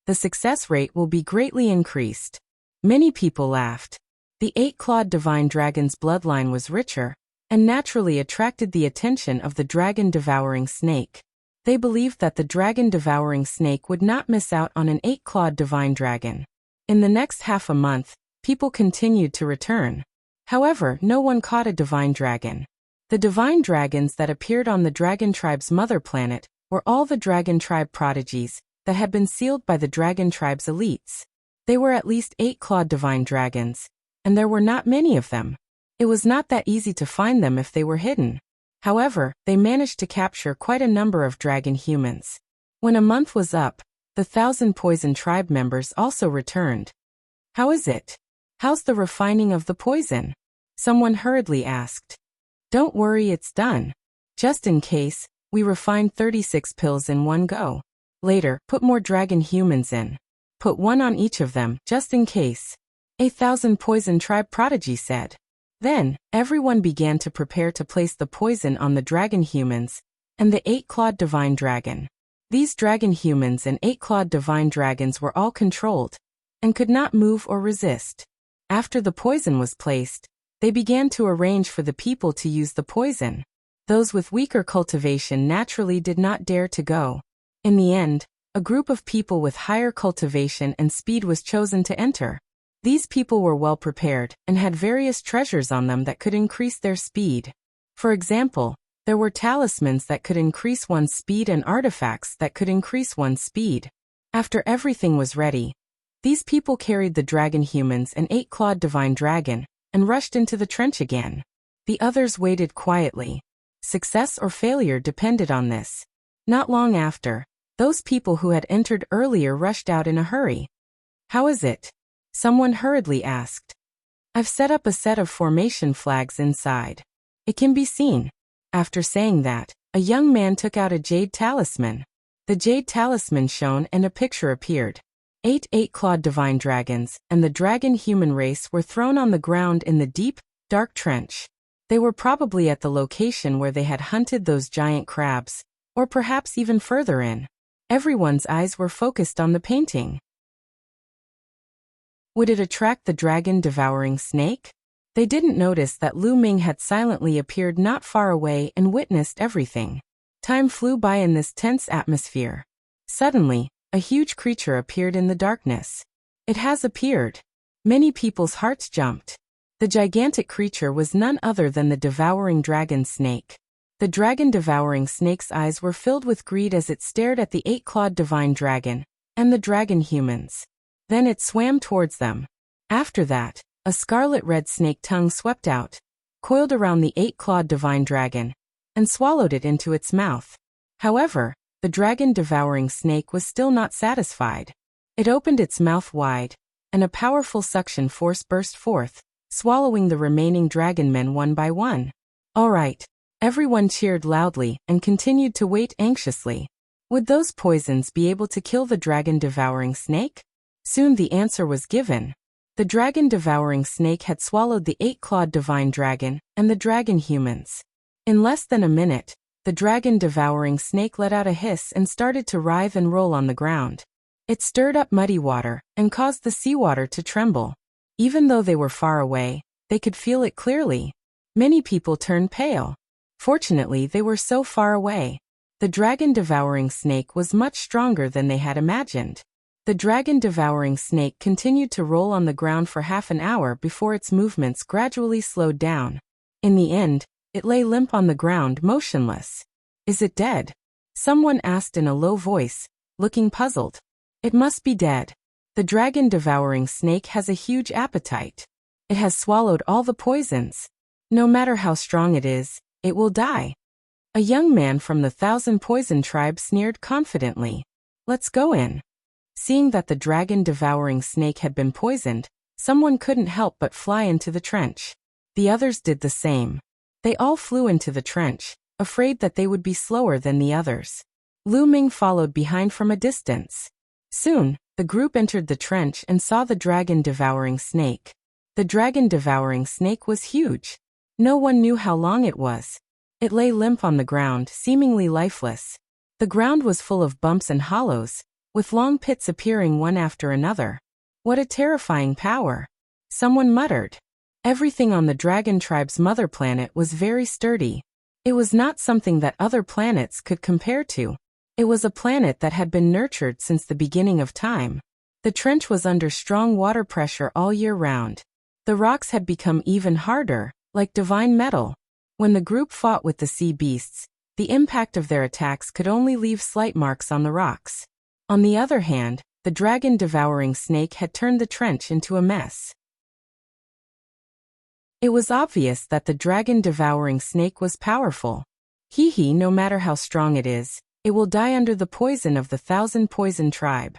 The success rate will be greatly increased. Many people laughed. The 8-clawed divine dragon's bloodline was richer, and naturally attracted the attention of the dragon-devouring snake. They believed that the dragon-devouring snake would not miss out on an 8-clawed divine dragon. In the next half a month, people continued to return. However, no one caught a divine dragon. The divine dragons that appeared on the dragon tribe's mother planet were all the dragon tribe prodigies that had been sealed by the dragon tribe's elites. They were at least 8-clawed divine dragons, and there were not many of them. It was not that easy to find them if they were hidden. However, they managed to capture quite a number of dragon humans. When a month was up, the 1,000 poison tribe members also returned. How is it? How's the refining of the poison? Someone hurriedly asked. Don't worry, it's done. Just in case, we refined 36 pills in one go. Later, put more dragon humans in. Put one on each of them, just in case. 8,000 Poison Tribe Prodigy said. Then, everyone began to prepare to place the poison on the dragon humans and the 8-clawed divine dragon. These dragon humans and 8-clawed divine dragons were all controlled and could not move or resist. After the poison was placed, they began to arrange for the people to use the poison. Those with weaker cultivation naturally did not dare to go. In the end, a group of people with higher cultivation and speed was chosen to enter. These people were well prepared and had various treasures on them that could increase their speed. For example, there were talismans that could increase one's speed and artifacts that could increase one's speed. After everything was ready, these people carried the dragon humans and 8-clawed divine dragon and rushed into the trench again. The others waited quietly. Success or failure depended on this. Not long after, those people who had entered earlier rushed out in a hurry. How is it? Someone hurriedly asked. I've set up a set of formation flags inside. It can be seen. After saying that, a young man took out a jade talisman. The jade talisman shone and a picture appeared. 8-clawed divine dragons and the dragon human race were thrown on the ground in the deep, dark trench. They were probably at the location where they had hunted those giant crabs, or perhaps even further in. Everyone's eyes were focused on the painting. Would it attract the dragon-devouring snake? They didn't notice that Lu Ming had silently appeared not far away and witnessed everything. Time flew by in this tense atmosphere. Suddenly, a huge creature appeared in the darkness. It has appeared. Many people's hearts jumped. The gigantic creature was none other than the devouring dragon snake. The dragon-devouring snake's eyes were filled with greed as it stared at the 8-clawed divine dragon and the dragon humans. Then it swam towards them. After that, a scarlet-red snake tongue swept out, coiled around the 8-clawed divine dragon, and swallowed it into its mouth. However, the dragon-devouring snake was still not satisfied. It opened its mouth wide, and a powerful suction force burst forth, swallowing the remaining dragon men one by one. All right. Everyone cheered loudly and continued to wait anxiously. Would those poisons be able to kill the dragon-devouring snake? Soon the answer was given. The dragon-devouring snake had swallowed the 8-clawed divine dragon and the dragon humans. In less than a minute, the dragon-devouring snake let out a hiss and started to writhe and roll on the ground. It stirred up muddy water and caused the seawater to tremble. Even though they were far away, they could feel it clearly. Many people turned pale. Fortunately, they were so far away. The dragon-devouring snake was much stronger than they had imagined. The dragon-devouring snake continued to roll on the ground for half an hour before its movements gradually slowed down. In the end, it lay limp on the ground, motionless. Is it dead? Someone asked in a low voice, looking puzzled. It must be dead. The dragon-devouring snake has a huge appetite. It has swallowed all the poisons. No matter how strong it is, it will die. A young man from the 1,000 Poison Tribe sneered confidently. Let's go in. Seeing that the dragon-devouring snake had been poisoned, someone couldn't help but fly into the trench. The others did the same. They all flew into the trench, afraid that they would be slower than the others. Lu Ming followed behind from a distance. Soon, the group entered the trench and saw the dragon-devouring snake. The dragon-devouring snake was huge. No one knew how long it was. It lay limp on the ground, seemingly lifeless. The ground was full of bumps and hollows, with long pits appearing one after another. What a terrifying power! Someone muttered. Everything on the dragon tribe's mother planet was very sturdy. It was not something that other planets could compare to. It was a planet that had been nurtured since the beginning of time. The trench was under strong water pressure all year round. The rocks had become even harder, like divine metal. When the group fought with the sea beasts, the impact of their attacks could only leave slight marks on the rocks. On the other hand, the dragon-devouring snake had turned the trench into a mess. It was obvious that the dragon-devouring snake was powerful. No matter how strong it is, it will die under the poison of the 1,000 Poison Tribe.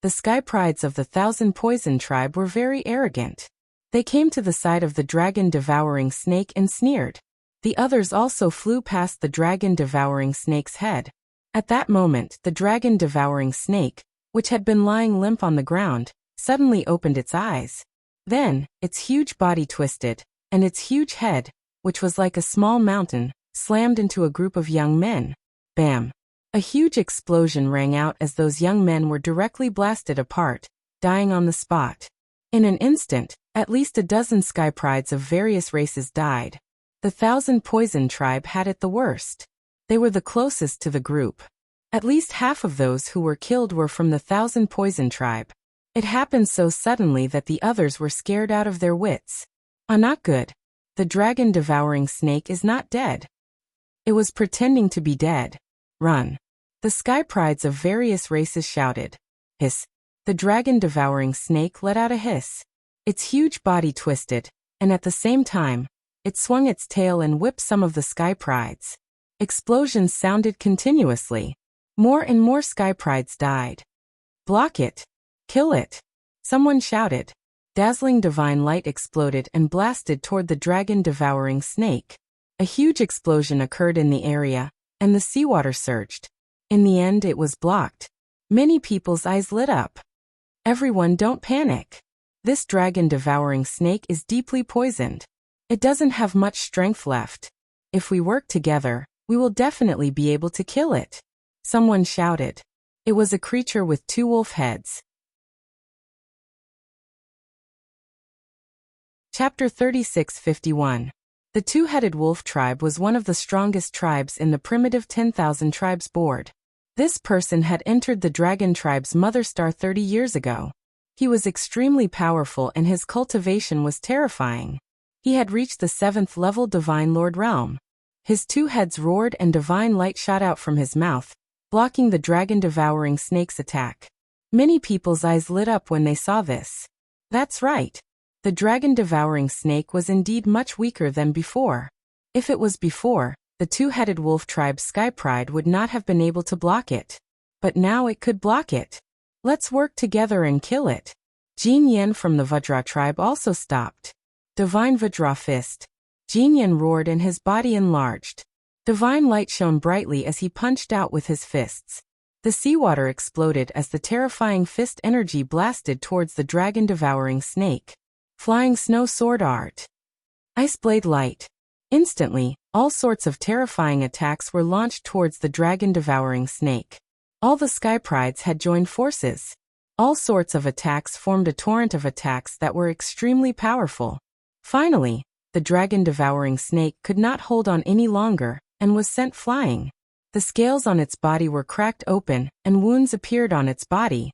The sky prides of the 1,000 Poison Tribe were very arrogant. They came to the side of the dragon-devouring snake and sneered. The others also flew past the dragon-devouring snake's head. At that moment, the dragon-devouring snake, which had been lying limp on the ground, suddenly opened its eyes. Then, its huge body twisted, and its huge head, which was like a small mountain, slammed into a group of young men. Bam! A huge explosion rang out as those young men were directly blasted apart, dying on the spot. In an instant, at least a dozen sky prides of various races died. The 1,000 Poison tribe had it the worst. They were the closest to the group. At least half of those who were killed were from the 1,000 Poison tribe. It happened so suddenly that the others were scared out of their wits. Not good. The dragon-devouring snake is not dead. It was pretending to be dead. Run. The sky prides of various races shouted. Hiss. The dragon-devouring snake let out a hiss. Its huge body twisted, and at the same time, it swung its tail and whipped some of the sky prides. Explosions sounded continuously. More and more sky prides died. Block it. Kill it. Someone shouted. Dazzling divine light exploded and blasted toward the dragon-devouring snake. A huge explosion occurred in the area, and the seawater surged. In the end, it was blocked. Many people's eyes lit up. Everyone, don't panic. This dragon-devouring snake is deeply poisoned. It doesn't have much strength left. If we work together, we will definitely be able to kill it. Someone shouted. It was a creature with 2 wolf heads. Chapter 36:51. The 2-headed wolf tribe was one of the strongest tribes in the primitive 10,000 tribes board. This person had entered the dragon tribe's mother star 30 years ago. He was extremely powerful and his cultivation was terrifying. He had reached the 7th level Divine Lord realm. His 2 heads roared and divine light shot out from his mouth, blocking the dragon-devouring snake's attack. Many people's eyes lit up when they saw this. That's right. The dragon-devouring snake was indeed much weaker than before. If it was before, the 2-headed wolf tribe's sky pride would not have been able to block it. But now it could block it. Let's work together and kill it. Jin Yen from the Vajra tribe also stopped. Divine Vajra fist. Jin Yen roared and his body enlarged. Divine light shone brightly as he punched out with his fists. The seawater exploded as the terrifying fist energy blasted towards the dragon-devouring snake. Flying snow sword art. Ice blade light. Instantly, all sorts of terrifying attacks were launched towards the dragon-devouring snake. All the sky prides had joined forces. All sorts of attacks formed a torrent of attacks that were extremely powerful. Finally, the dragon-devouring snake could not hold on any longer, and was sent flying. The scales on its body were cracked open, and wounds appeared on its body.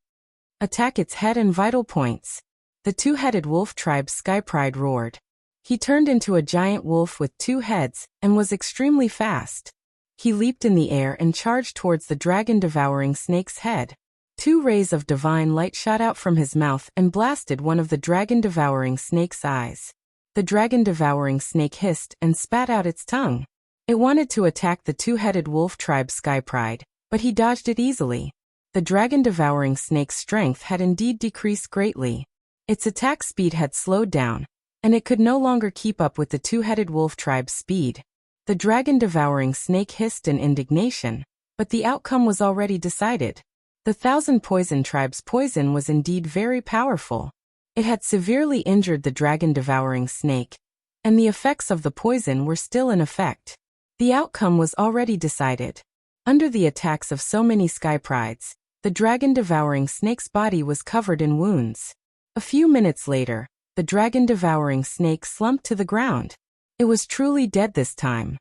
Attack its head and vital points. The 2-headed wolf tribe's sky pride roared. He turned into a giant wolf with 2 heads, and was extremely fast. He leaped in the air and charged towards the dragon-devouring snake's head. 2 rays of divine light shot out from his mouth and blasted one of the dragon-devouring snake's eyes. The dragon-devouring snake hissed and spat out its tongue. It wanted to attack the 2-headed wolf tribe's sky pride, but he dodged it easily. The dragon-devouring snake's strength had indeed decreased greatly. Its attack speed had slowed down, and it could no longer keep up with the 2-headed wolf tribe's speed. The dragon-devouring snake hissed in indignation, but the outcome was already decided. The 1,000 Poison tribe's poison was indeed very powerful. It had severely injured the dragon-devouring snake, and the effects of the poison were still in effect. The outcome was already decided. Under the attacks of so many sky prides, the dragon-devouring snake's body was covered in wounds. A few minutes later, the dragon-devouring snake slumped to the ground. It was truly dead this time.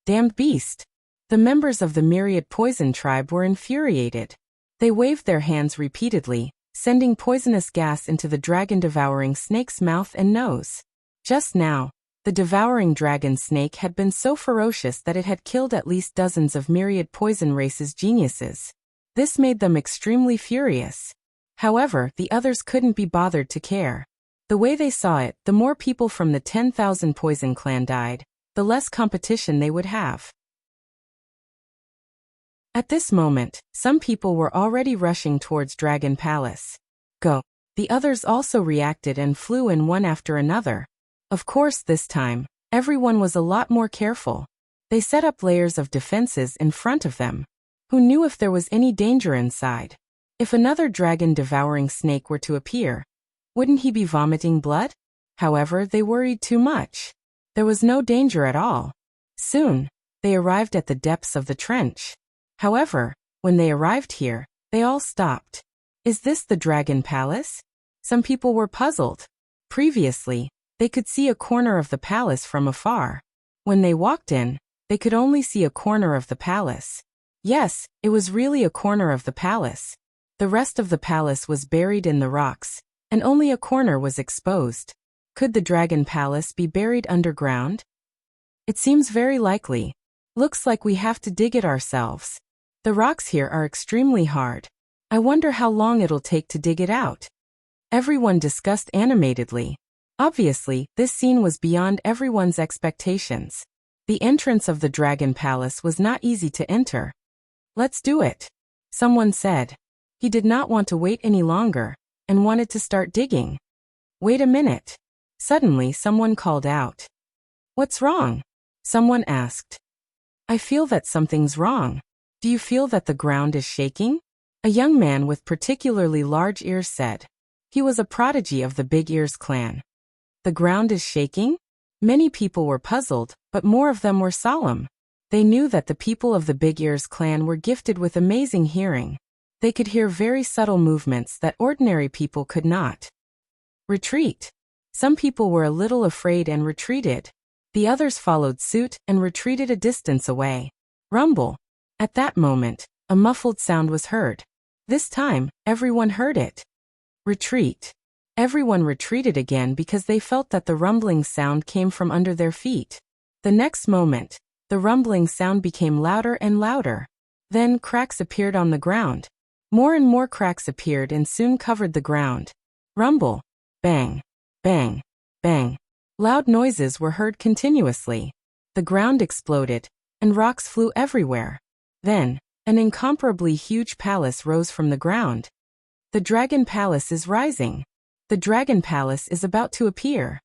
Damned beast! The members of the myriad poison tribe were infuriated. They waved their hands repeatedly, sending poisonous gas into the dragon-devouring snake's mouth and nose. Just now, the devouring dragon snake had been so ferocious that it had killed at least dozens of myriad poison races geniuses. This made them extremely furious. However, the others couldn't be bothered to care. The way they saw it, the more people from the 10,000 Poison clan died, the less competition they would have. At this moment, some people were already rushing towards Dragon Palace. Go! The others also reacted and flew in one after another. Of course, this time, Everyone was a lot more careful. They set up layers of defenses in front of them. Who knew if there was any danger inside? If another dragon-devouring snake were to appear, wouldn't he be vomiting blood? However, they worried too much. There was no danger at all. Soon, they arrived at the depths of the trench. However, when they arrived here, they all stopped. Is this the Dragon Palace? Some people were puzzled. Previously, they could see a corner of the palace from afar. When they walked in, they could only see a corner of the palace. Yes, it was really a corner of the palace. The rest of the palace was buried in the rocks, and only a corner was exposed. Could the Dragon Palace be buried underground? It seems very likely. Looks like we have to dig it ourselves. The rocks here are extremely hard. I wonder how long it'll take to dig it out. Everyone discussed animatedly. Obviously, this scene was beyond everyone's expectations. The entrance of the Dragon Palace was not easy to enter. Let's do it, someone said. He did not want to wait any longer, and wanted to start digging. Wait a minute. Suddenly someone called out. What's wrong? Someone asked. I feel that something's wrong. Do you feel that the ground is shaking? A young man with particularly large ears said. He was a prodigy of the Big Ears clan. The ground is shaking? Many people were puzzled, but more of them were solemn. They knew that the people of the Big Ears clan were gifted with amazing hearing. They could hear very subtle movements that ordinary people could not. Retreat. Some people were a little afraid and retreated. The others followed suit and retreated a distance away. Rumble. At that moment, a muffled sound was heard. This time, everyone heard it. Retreat. Everyone retreated again because they felt that the rumbling sound came from under their feet. The next moment, the rumbling sound became louder and louder. Then cracks appeared on the ground. More and more cracks appeared and soon covered the ground. Rumble. Bang. Bang. Bang. Loud noises were heard continuously. The ground exploded, and rocks flew everywhere. Then, an incomparably huge palace rose from the ground. The Dragon Palace is rising. The Dragon Palace is about to appear.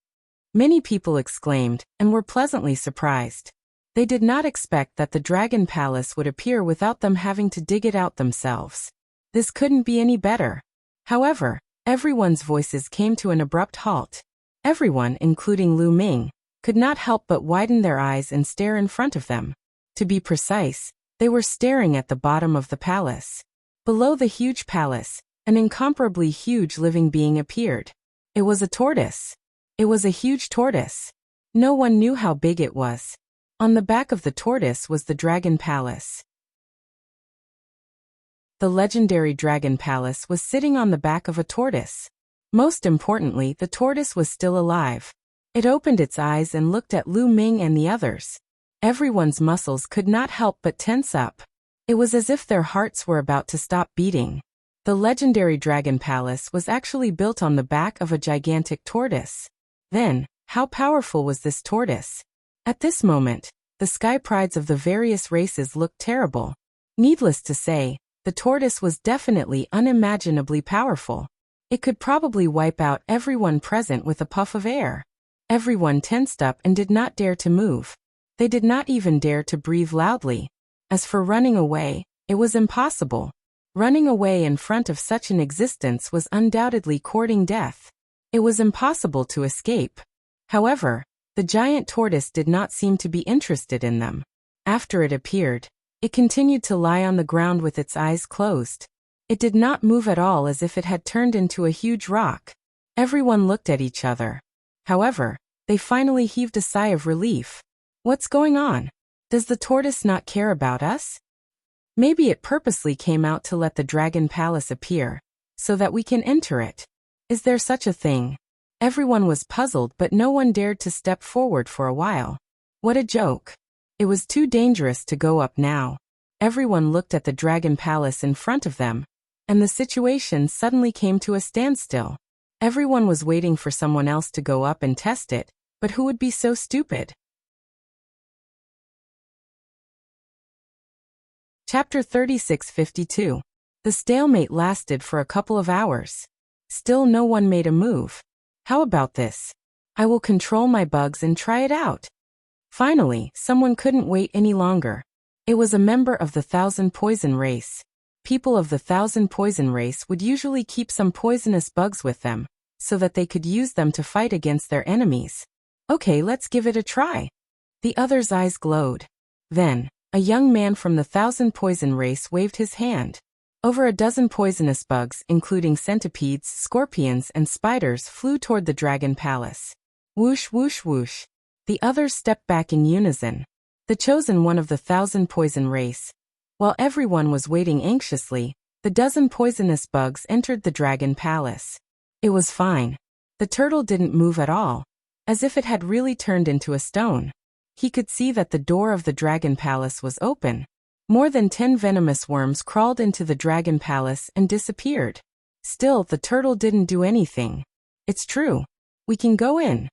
Many people exclaimed, and were pleasantly surprised. They did not expect that the Dragon Palace would appear without them having to dig it out themselves. This couldn't be any better. However, everyone's voices came to an abrupt halt. Everyone, including Lu Ming, could not help but widen their eyes and stare in front of them. To be precise, they were staring at the bottom of the palace. Below the huge palace, an incomparably huge living being appeared. It was a tortoise. It was a huge tortoise. No one knew how big it was. On the back of the tortoise was the Dragon Palace. The legendary Dragon Palace was sitting on the back of a tortoise. Most importantly, the tortoise was still alive. It opened its eyes and looked at Lu Ming and the others. Everyone's muscles could not help but tense up. It was as if their hearts were about to stop beating. The legendary Dragon Palace was actually built on the back of a gigantic tortoise. Then, how powerful was this tortoise? At this moment, the sky prides of the various races looked terrible. Needless to say, the tortoise was definitely unimaginably powerful. It could probably wipe out everyone present with a puff of air. Everyone tensed up and did not dare to move. They did not even dare to breathe loudly. As for running away, it was impossible. Running away in front of such an existence was undoubtedly courting death. It was impossible to escape. However, the giant tortoise did not seem to be interested in them. After it appeared, it continued to lie on the ground with its eyes closed. It did not move at all, as if it had turned into a huge rock. Everyone looked at each other. However, they finally heaved a sigh of relief. What's going on? Does the tortoise not care about us? Maybe it purposely came out to let the Dragon Palace appear, so that we can enter it. Is there such a thing? Everyone was puzzled, but no one dared to step forward for a while. What a joke. It was too dangerous to go up now. Everyone looked at the Dragon Palace in front of them, and the situation suddenly came to a standstill. Everyone was waiting for someone else to go up and test it, but who would be so stupid? Chapter 3652. The stalemate lasted for a couple of hours. Still no one made a move. How about this? I will control my bugs and try it out. Finally, someone couldn't wait any longer. It was a member of the Thousand Poison race. People of the Thousand Poison race would usually keep some poisonous bugs with them, so that they could use them to fight against their enemies. Okay, let's give it a try. The other's eyes glowed. Then, a young man from the Thousand Poison race waved his hand. Over a dozen poisonous bugs, including centipedes, scorpions, and spiders, flew toward the Dragon Palace. Whoosh, whoosh, whoosh. The others stepped back in unison. The chosen one of the Thousand Poison race. While everyone was waiting anxiously, the dozen poisonous bugs entered the Dragon Palace. It was fine. The turtle didn't move at all, as if it had really turned into a stone. He could see that the door of the Dragon Palace was open. More than 10 venomous worms crawled into the Dragon Palace and disappeared. Still, the turtle didn't do anything. It's true. We can go in.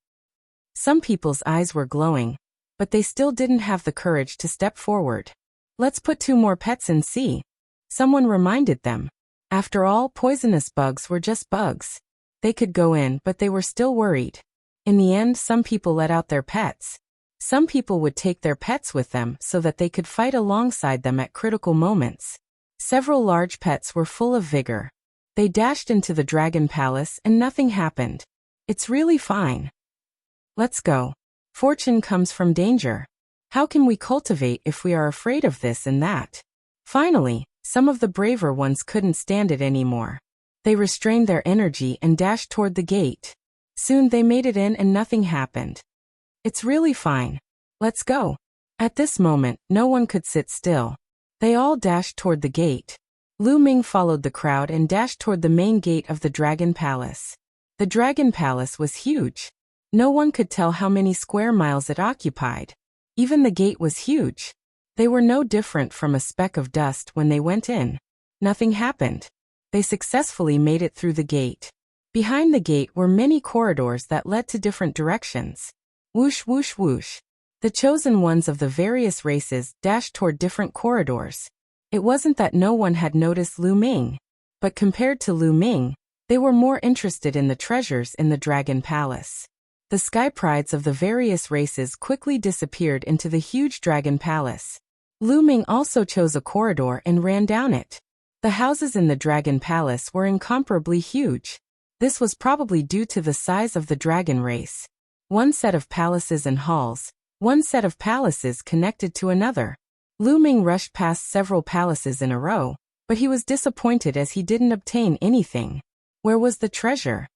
Some people's eyes were glowing, but they still didn't have the courage to step forward. Let's put 2 more pets and see. Someone reminded them. After all, poisonous bugs were just bugs. They could go in, but they were still worried. In the end, some people let out their pets. Some people would take their pets with them so that they could fight alongside them at critical moments. Several large pets were full of vigor. They dashed into the Dragon Palace and nothing happened. It's really fine. Let's go. Fortune comes from danger. How can we cultivate if we are afraid of this and that? Finally, some of the braver ones couldn't stand it anymore. They restrained their energy and dashed toward the gate. Soon they made it in and nothing happened. It's really fine. Let's go. At this moment, no one could sit still. They all dashed toward the gate. Lu Ming followed the crowd and dashed toward the main gate of the Dragon Palace. The Dragon Palace was huge. No one could tell how many square miles it occupied. Even the gate was huge. They were no different from a speck of dust when they went in. Nothing happened. They successfully made it through the gate. Behind the gate were many corridors that led to different directions. Whoosh, whoosh, whoosh. The chosen ones of the various races dashed toward different corridors. It wasn't that no one had noticed Lu Ming, but compared to Lu Ming, they were more interested in the treasures in the Dragon Palace. The sky prides of the various races quickly disappeared into the huge Dragon Palace. Lu Ming also chose a corridor and ran down it. The houses in the Dragon Palace were incomparably huge. This was probably due to the size of the dragon race. One set of palaces and halls, one set of palaces connected to another. Lu Ming rushed past several palaces in a row, but he was disappointed as he didn't obtain anything. Where was the treasure?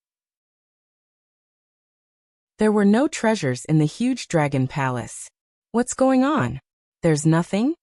There were no treasures in the huge Dragon Palace. What's going on? There's nothing?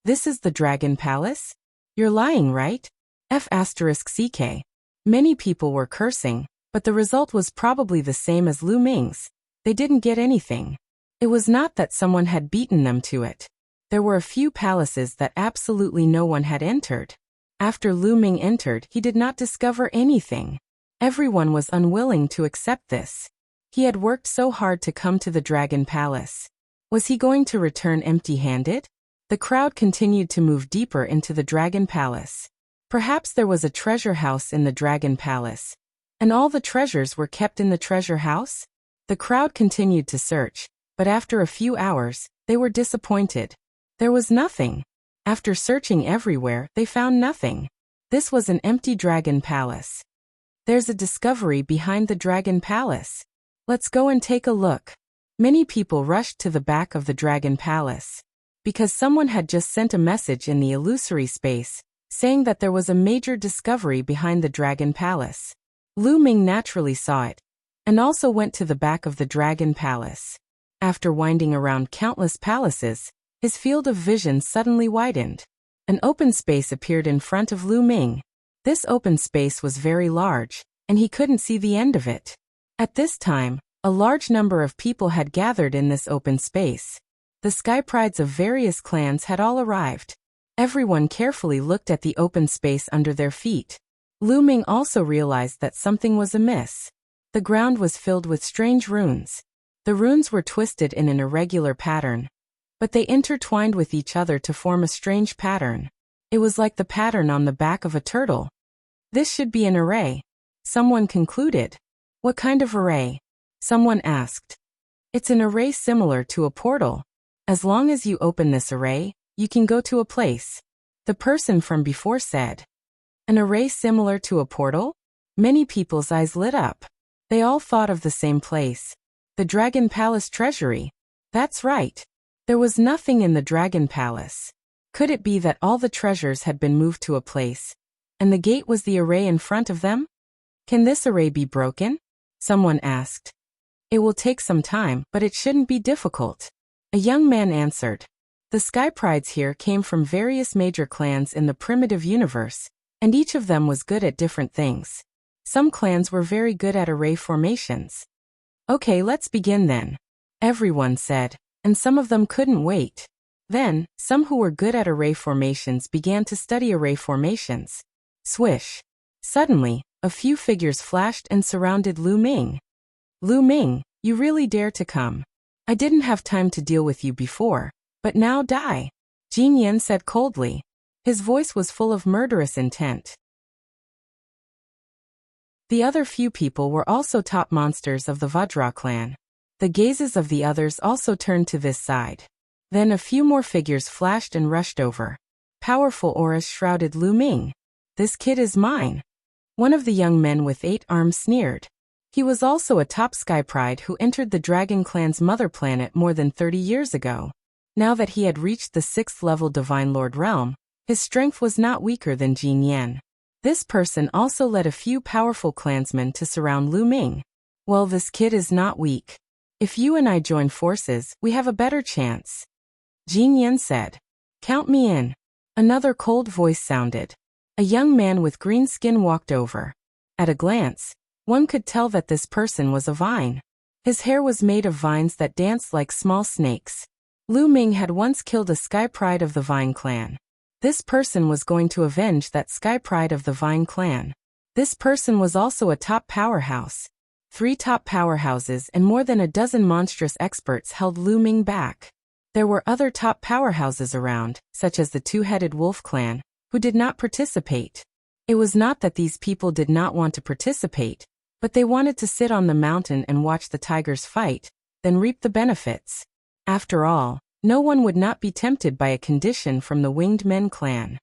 This is the Dragon Palace? You're lying, right? F***ck. Many people were cursing, but the result was probably the same as Lu Ming's. They didn't get anything. It was not that someone had beaten them to it. There were a few palaces that absolutely no one had entered. After Lu Ming entered, he did not discover anything. Everyone was unwilling to accept this. He had worked so hard to come to the Dragon Palace. Was he going to return empty-handed? The crowd continued to move deeper into the Dragon Palace. Perhaps there was a treasure house in the Dragon Palace, and all the treasures were kept in the treasure house? The crowd continued to search, but after a few hours, they were disappointed. There was nothing. After searching everywhere, they found nothing. This was an empty Dragon Palace. There's a discovery behind the Dragon Palace. Let's go and take a look. Many people rushed to the back of the Dragon Palace. Because someone had just sent a message in the illusory space, saying that there was a major discovery behind the Dragon Palace. Lu Ming naturally saw it, and also went to the back of the Dragon Palace. After winding around countless palaces, his field of vision suddenly widened. An open space appeared in front of Lu Ming. This open space was very large, and he couldn't see the end of it. At this time, a large number of people had gathered in this open space. The sky prides of various clans had all arrived. Everyone carefully looked at the open space under their feet. Lu Ming also realized that something was amiss. The ground was filled with strange runes. The runes were twisted in an irregular pattern, but they intertwined with each other to form a strange pattern. It was like the pattern on the back of a turtle. This should be an array, someone concluded. What kind of array? Someone asked. It's an array similar to a portal. As long as you open this array, you can go to a place. The person from before said. An array similar to a portal? Many people's eyes lit up. They all thought of the same place. The Dragon Palace treasury. That's right. There was nothing in the Dragon Palace. Could it be that all the treasures had been moved to a place, and the gate was the array in front of them? Can this array be broken? Someone asked. It will take some time, but it shouldn't be difficult. A young man answered. The Sky Prides here came from various major clans in the primitive universe, and each of them was good at different things. Some clans were very good at array formations. Okay, let's begin then. Everyone said, and some of them couldn't wait. Then, some who were good at array formations began to study array formations. Swish. Suddenly, a few figures flashed and surrounded Lu Ming. Lu Ming, you really dare to come. I didn't have time to deal with you before, but now die. Jin Yan said coldly. His voice was full of murderous intent. The other few people were also top monsters of the Vajra clan. The gazes of the others also turned to this side. Then a few more figures flashed and rushed over. Powerful auras shrouded Lu Ming. This kid is mine. One of the young men with 8 arms sneered. He was also a top Sky Pride who entered the Dragon Clan's mother planet more than 30 years ago. Now that he had reached the 6th level Divine Lord realm, his strength was not weaker than Jin Yan. This person also led a few powerful clansmen to surround Lu Ming. Well, this kid is not weak. If you and I join forces, we have a better chance. Jin Yan said. Count me in. Another cold voice sounded. A young man with green skin walked over. At a glance, one could tell that this person was a vine. His hair was made of vines that danced like small snakes. Lu Ming had once killed a Sky Pride of the Vine clan. This person was going to avenge that Sky Pride of the Vine clan. This person was also a top powerhouse. 3 top powerhouses and more than a dozen monstrous experts held Lu Ming back. There were other top powerhouses around, such as the 2-headed wolf clan, who did not participate. It was not that these people did not want to participate, but they wanted to sit on the mountain and watch the tigers fight, then reap the benefits. After all, no one would not be tempted by a condition from the Winged Men clan.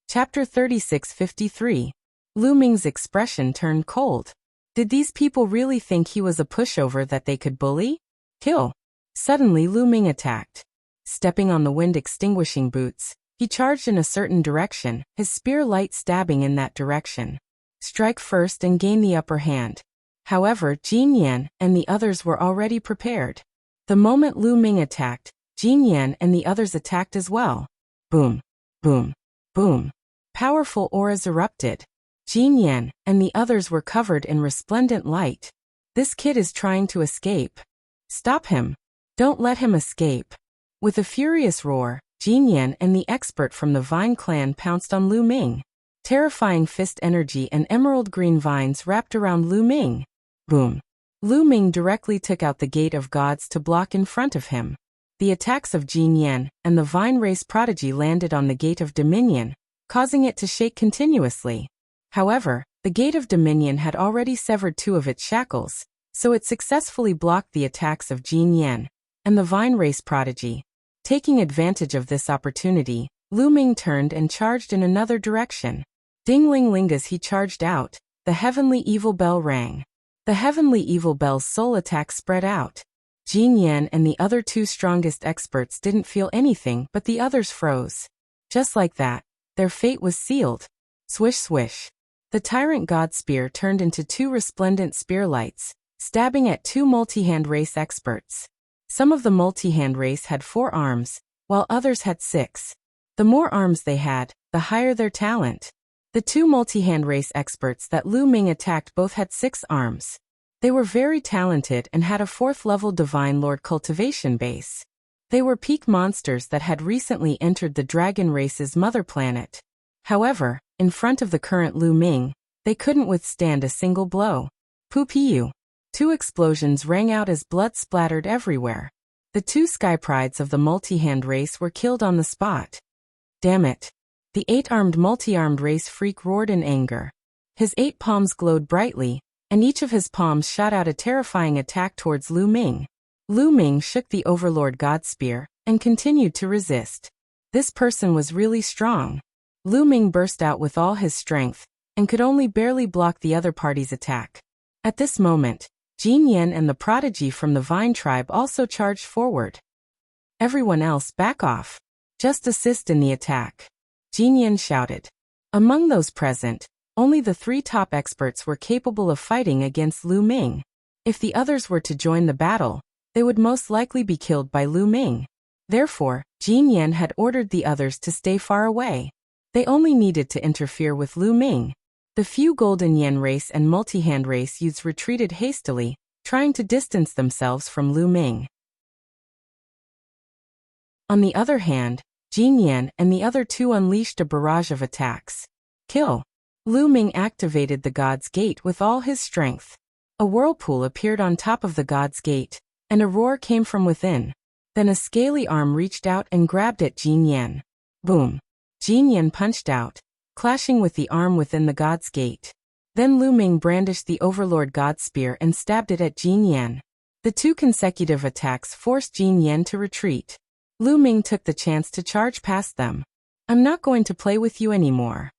Chapter 3653. Lu Ming's expression turned cold. Did these people really think he was a pushover that they could bully? Kill. Suddenly Lu Ming attacked. Stepping on the wind-extinguishing boots, he charged in a certain direction, his spear light stabbing in that direction. Strike first and gain the upper hand. However, Jin Yan and the others were already prepared. The moment Lu Ming attacked, Jin Yan and the others attacked as well. Boom, boom, boom. Powerful auras erupted. Jin Yan and the others were covered in resplendent light. This kid is trying to escape. Stop him. Don't let him escape. With a furious roar, Jin Yan and the expert from the Vine clan pounced on Lu Ming. Terrifying fist energy and emerald green vines wrapped around Lu Ming. Boom. Lu Ming directly took out the Gate of Gods to block in front of him. The attacks of Jin Yan and the Vine race prodigy landed on the Gate of Dominion, causing it to shake continuously. However, the Gate of Dominion had already severed 2 of its shackles, so it successfully blocked the attacks of Jin Yan and the Vine race prodigy. Taking advantage of this opportunity, Lu Ming turned and charged in another direction. Ding-ling-ling as he charged out, the Heavenly Evil Bell rang. The Heavenly Evil Bell's soul attack spread out. Jin Yan and the other 2 strongest experts didn't feel anything, but the others froze. Just like that, their fate was sealed. Swish swish. The Tyrant God Spear turned into 2 resplendent spear lights, stabbing at 2 multi-hand race experts. Some of the multi-hand race had 4 arms, while others had 6. The more arms they had, the higher their talent. The 2 multi-hand race experts that Lu Ming attacked both had 6 arms. They were very talented and had a 4th-level Divine Lord cultivation base. They were peak monsters that had recently entered the dragon race's mother planet. However, in front of the current Lu Ming, they couldn't withstand a single blow. Poo-pee-you. 2 explosions rang out as blood splattered everywhere. The 2 Sky Prides of the multi-hand race were killed on the spot. Damn it. The 8-armed multi-armed race freak roared in anger. His 8 palms glowed brightly, and each of his palms shot out a terrifying attack towards Lu Ming. Lu Ming shook the Overlord God Spear and continued to resist. This person was really strong. Lu Ming burst out with all his strength and could only barely block the other party's attack. At this moment, Jin Yan and the prodigy from the Vine tribe also charged forward. Everyone else, back off. Just assist in the attack. Jin Yan shouted. Among those present, only the 3 top experts were capable of fighting against Lu Ming. If the others were to join the battle, they would most likely be killed by Lu Ming. Therefore, Jin Yan had ordered the others to stay far away. They only needed to interfere with Lu Ming. The few Golden Yen race and Multi-Hand race youths retreated hastily, trying to distance themselves from Lu Ming. On the other hand, Jin Yan and the other 2 unleashed a barrage of attacks. Kill! Lu Ming activated the God's Gate with all his strength. A whirlpool appeared on top of the God's Gate, and a roar came from within. Then a scaly arm reached out and grabbed at Jin Yan. Boom! Jin Yan punched out, clashing with the arm within the God's Gate. Then Lu Ming brandished the Overlord God Spear and stabbed it at Jin Yan. The 2 consecutive attacks forced Jin Yan to retreat. Lu Ming took the chance to charge past them. I'm not going to play with you anymore.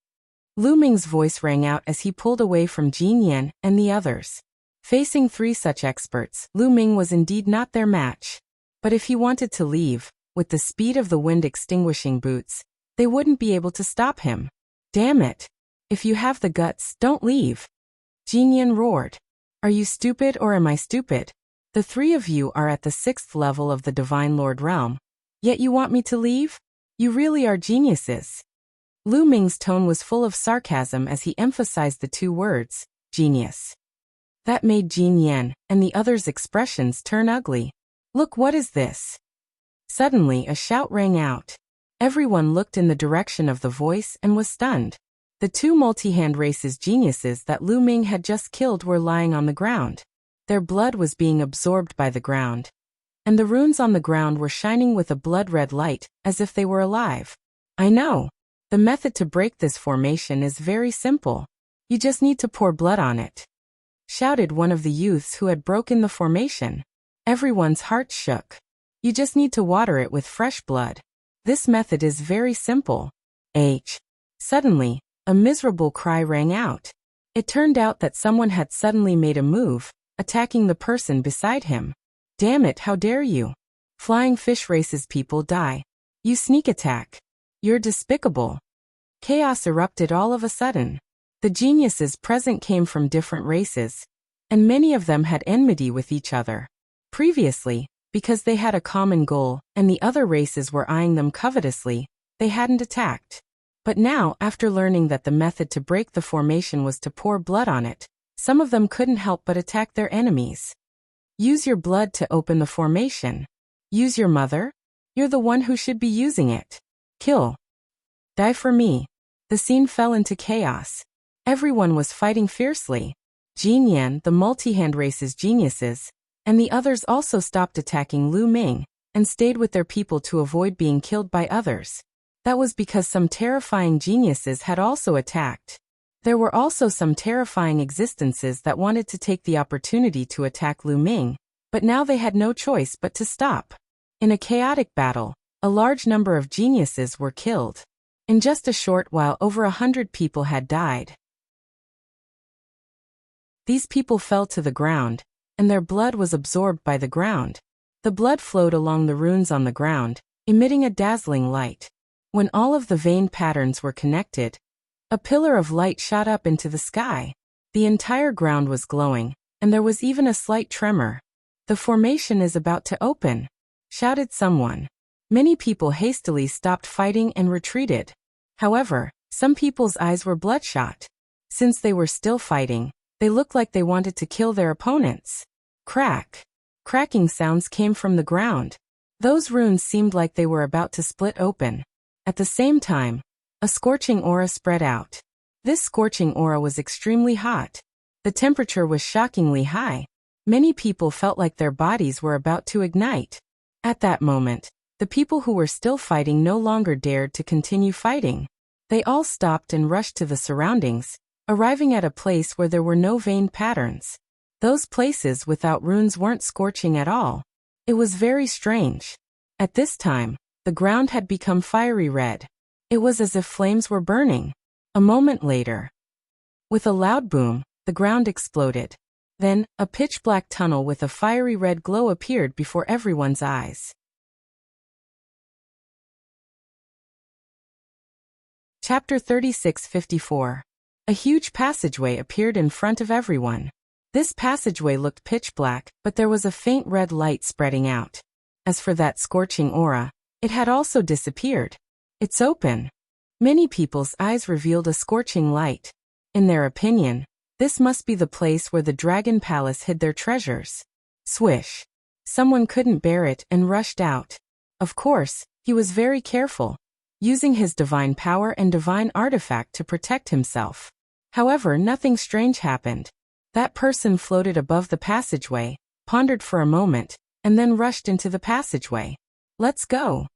Lu Ming's voice rang out as he pulled away from Jin Yan and the others. Facing 3 such experts, Lu Ming was indeed not their match. But if he wanted to leave, with the speed of the wind extinguishing boots, they wouldn't be able to stop him. Damn it! If you have the guts, don't leave. Jin Yan roared. Are you stupid or am I stupid? The 3 of you are at the 6th level of the Divine Lord realm. Yet you want me to leave? You really are geniuses. Lu Ming's tone was full of sarcasm as he emphasized the 2 words, genius. That made Jin Yan and the others' expressions turn ugly. Look, what is this? Suddenly a shout rang out. Everyone looked in the direction of the voice and was stunned. The 2 multi-hand races geniuses that Lu Ming had just killed were lying on the ground. Their blood was being absorbed by the ground. And the runes on the ground were shining with a blood-red light, as if they were alive. I know. The method to break this formation is very simple. You just need to pour blood on it. Shouted one of the youths who had broken the formation. Everyone's heart shook. You just need to water it with fresh blood. This method is very simple. Suddenly, a miserable cry rang out. It turned out that someone had suddenly made a move, attacking the person beside him. Damn it, how dare you? Flying fish races people die. You sneak attack. You're despicable. Chaos erupted all of a sudden. The geniuses present came from different races, and many of them had enmity with each other. Previously, because they had a common goal and the other races were eyeing them covetously, they hadn't attacked. But now, after learning that the method to break the formation was to pour blood on it, some of them couldn't help but attack their enemies. Use your blood to open the formation. Use your mother? You're the one who should be using it. Kill. Die for me. The scene fell into chaos. Everyone was fighting fiercely. Jin Yan, the multi-hand race's geniuses, and the others also stopped attacking Lu Ming and stayed with their people to avoid being killed by others. That was because some terrifying geniuses had also attacked. There were also some terrifying existences that wanted to take the opportunity to attack Lu Ming, but now they had no choice but to stop. In a chaotic battle, a large number of geniuses were killed. In just a short while, over 100 people had died. These people fell to the ground, and their blood was absorbed by the ground. The blood flowed along the runes on the ground, emitting a dazzling light. When all of the vein patterns were connected, a pillar of light shot up into the sky. The entire ground was glowing, and there was even a slight tremor. The formation is about to open, shouted someone. Many people hastily stopped fighting and retreated. However, some people's eyes were bloodshot. Since they were still fighting, they looked like they wanted to kill their opponents. Crack. Cracking sounds came from the ground. Those runes seemed like they were about to split open. At the same time, a scorching aura spread out. This scorching aura was extremely hot. The temperature was shockingly high. Many people felt like their bodies were about to ignite. At that moment, the people who were still fighting no longer dared to continue fighting. They all stopped and rushed to the surroundings, arriving at a place where there were no veined patterns. Those places without runes weren't scorching at all. It was very strange. At this time, the ground had become fiery red. It was as if flames were burning. A moment later, with a loud boom, the ground exploded. Then, a pitch-black tunnel with a fiery red glow appeared before everyone's eyes. Chapter 36:54. A huge passageway appeared in front of everyone. This passageway looked pitch black, but there was a faint red light spreading out. As for that scorching aura, it had also disappeared. It's open. Many people's eyes revealed a scorching light. In their opinion, this must be the place where the Dragon Palace hid their treasures. Swish. Someone couldn't bear it and rushed out. Of course, he was very careful, using his divine power and divine artifact to protect himself. However, nothing strange happened. That person floated above the passageway, pondered for a moment, and then rushed into the passageway. Let's go.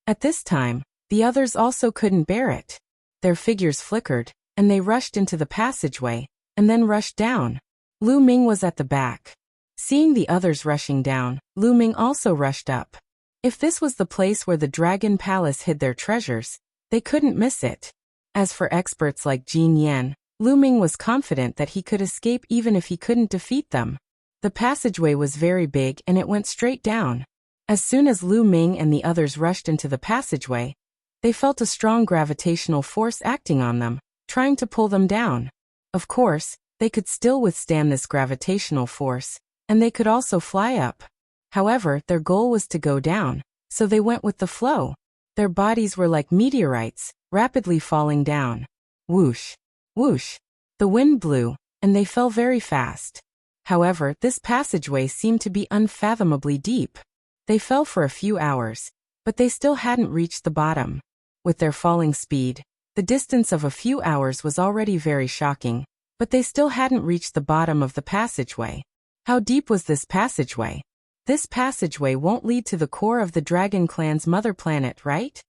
At this time, the others also couldn't bear it. Their figures flickered, and they rushed into the passageway, and then rushed down. Lu Ming was at the back. Seeing the others rushing down, Lu Ming also rushed up. If this was the place where the Dragon Palace hid their treasures, they couldn't miss it. As for experts like Jin Yan, Lu Ming was confident that he could escape even if he couldn't defeat them. The passageway was very big and it went straight down. As soon as Lu Ming and the others rushed into the passageway, they felt a strong gravitational force acting on them, trying to pull them down. Of course, they could still withstand this gravitational force, and they could also fly up. However, their goal was to go down, so they went with the flow. Their bodies were like meteorites, rapidly falling down. Whoosh! Whoosh! The wind blew, and they fell very fast. However, this passageway seemed to be unfathomably deep. They fell for a few hours, but they still hadn't reached the bottom. With their falling speed, the distance of a few hours was already very shocking, but they still hadn't reached the bottom of the passageway. How deep was this passageway? This passageway won't lead to the core of the Dragon Clan's mother planet, right?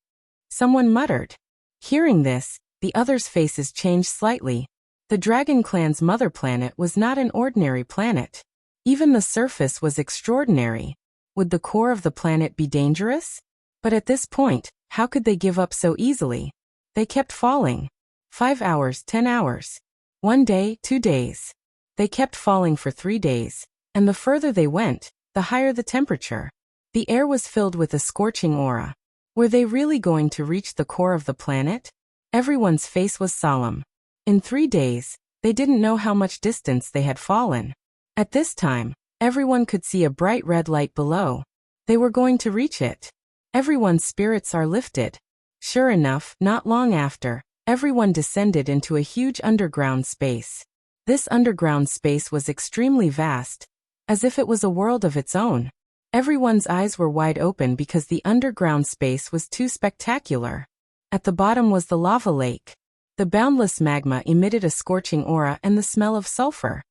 Someone muttered. Hearing this, the others' faces changed slightly. The Dragon Clan's mother planet was not an ordinary planet. Even the surface was extraordinary. Would the core of the planet be dangerous? But at this point, how could they give up so easily? They kept falling. 5 hours, 10 hours. 1 day, 2 days. They kept falling for 3 days, and the further they went, the higher the temperature. The air was filled with a scorching aura. Were they really going to reach the core of the planet? Everyone's face was solemn. In 3 days, they didn't know how much distance they had fallen. At this time, everyone could see a bright red light below. They were going to reach it. Everyone's spirits are lifted. Sure enough, not long after, everyone descended into a huge underground space. This underground space was extremely vast, as if it was a world of its own. Everyone's eyes were wide open because the underground space was too spectacular. At the bottom was the lava lake. The boundless magma emitted a scorching aura and the smell of sulfur.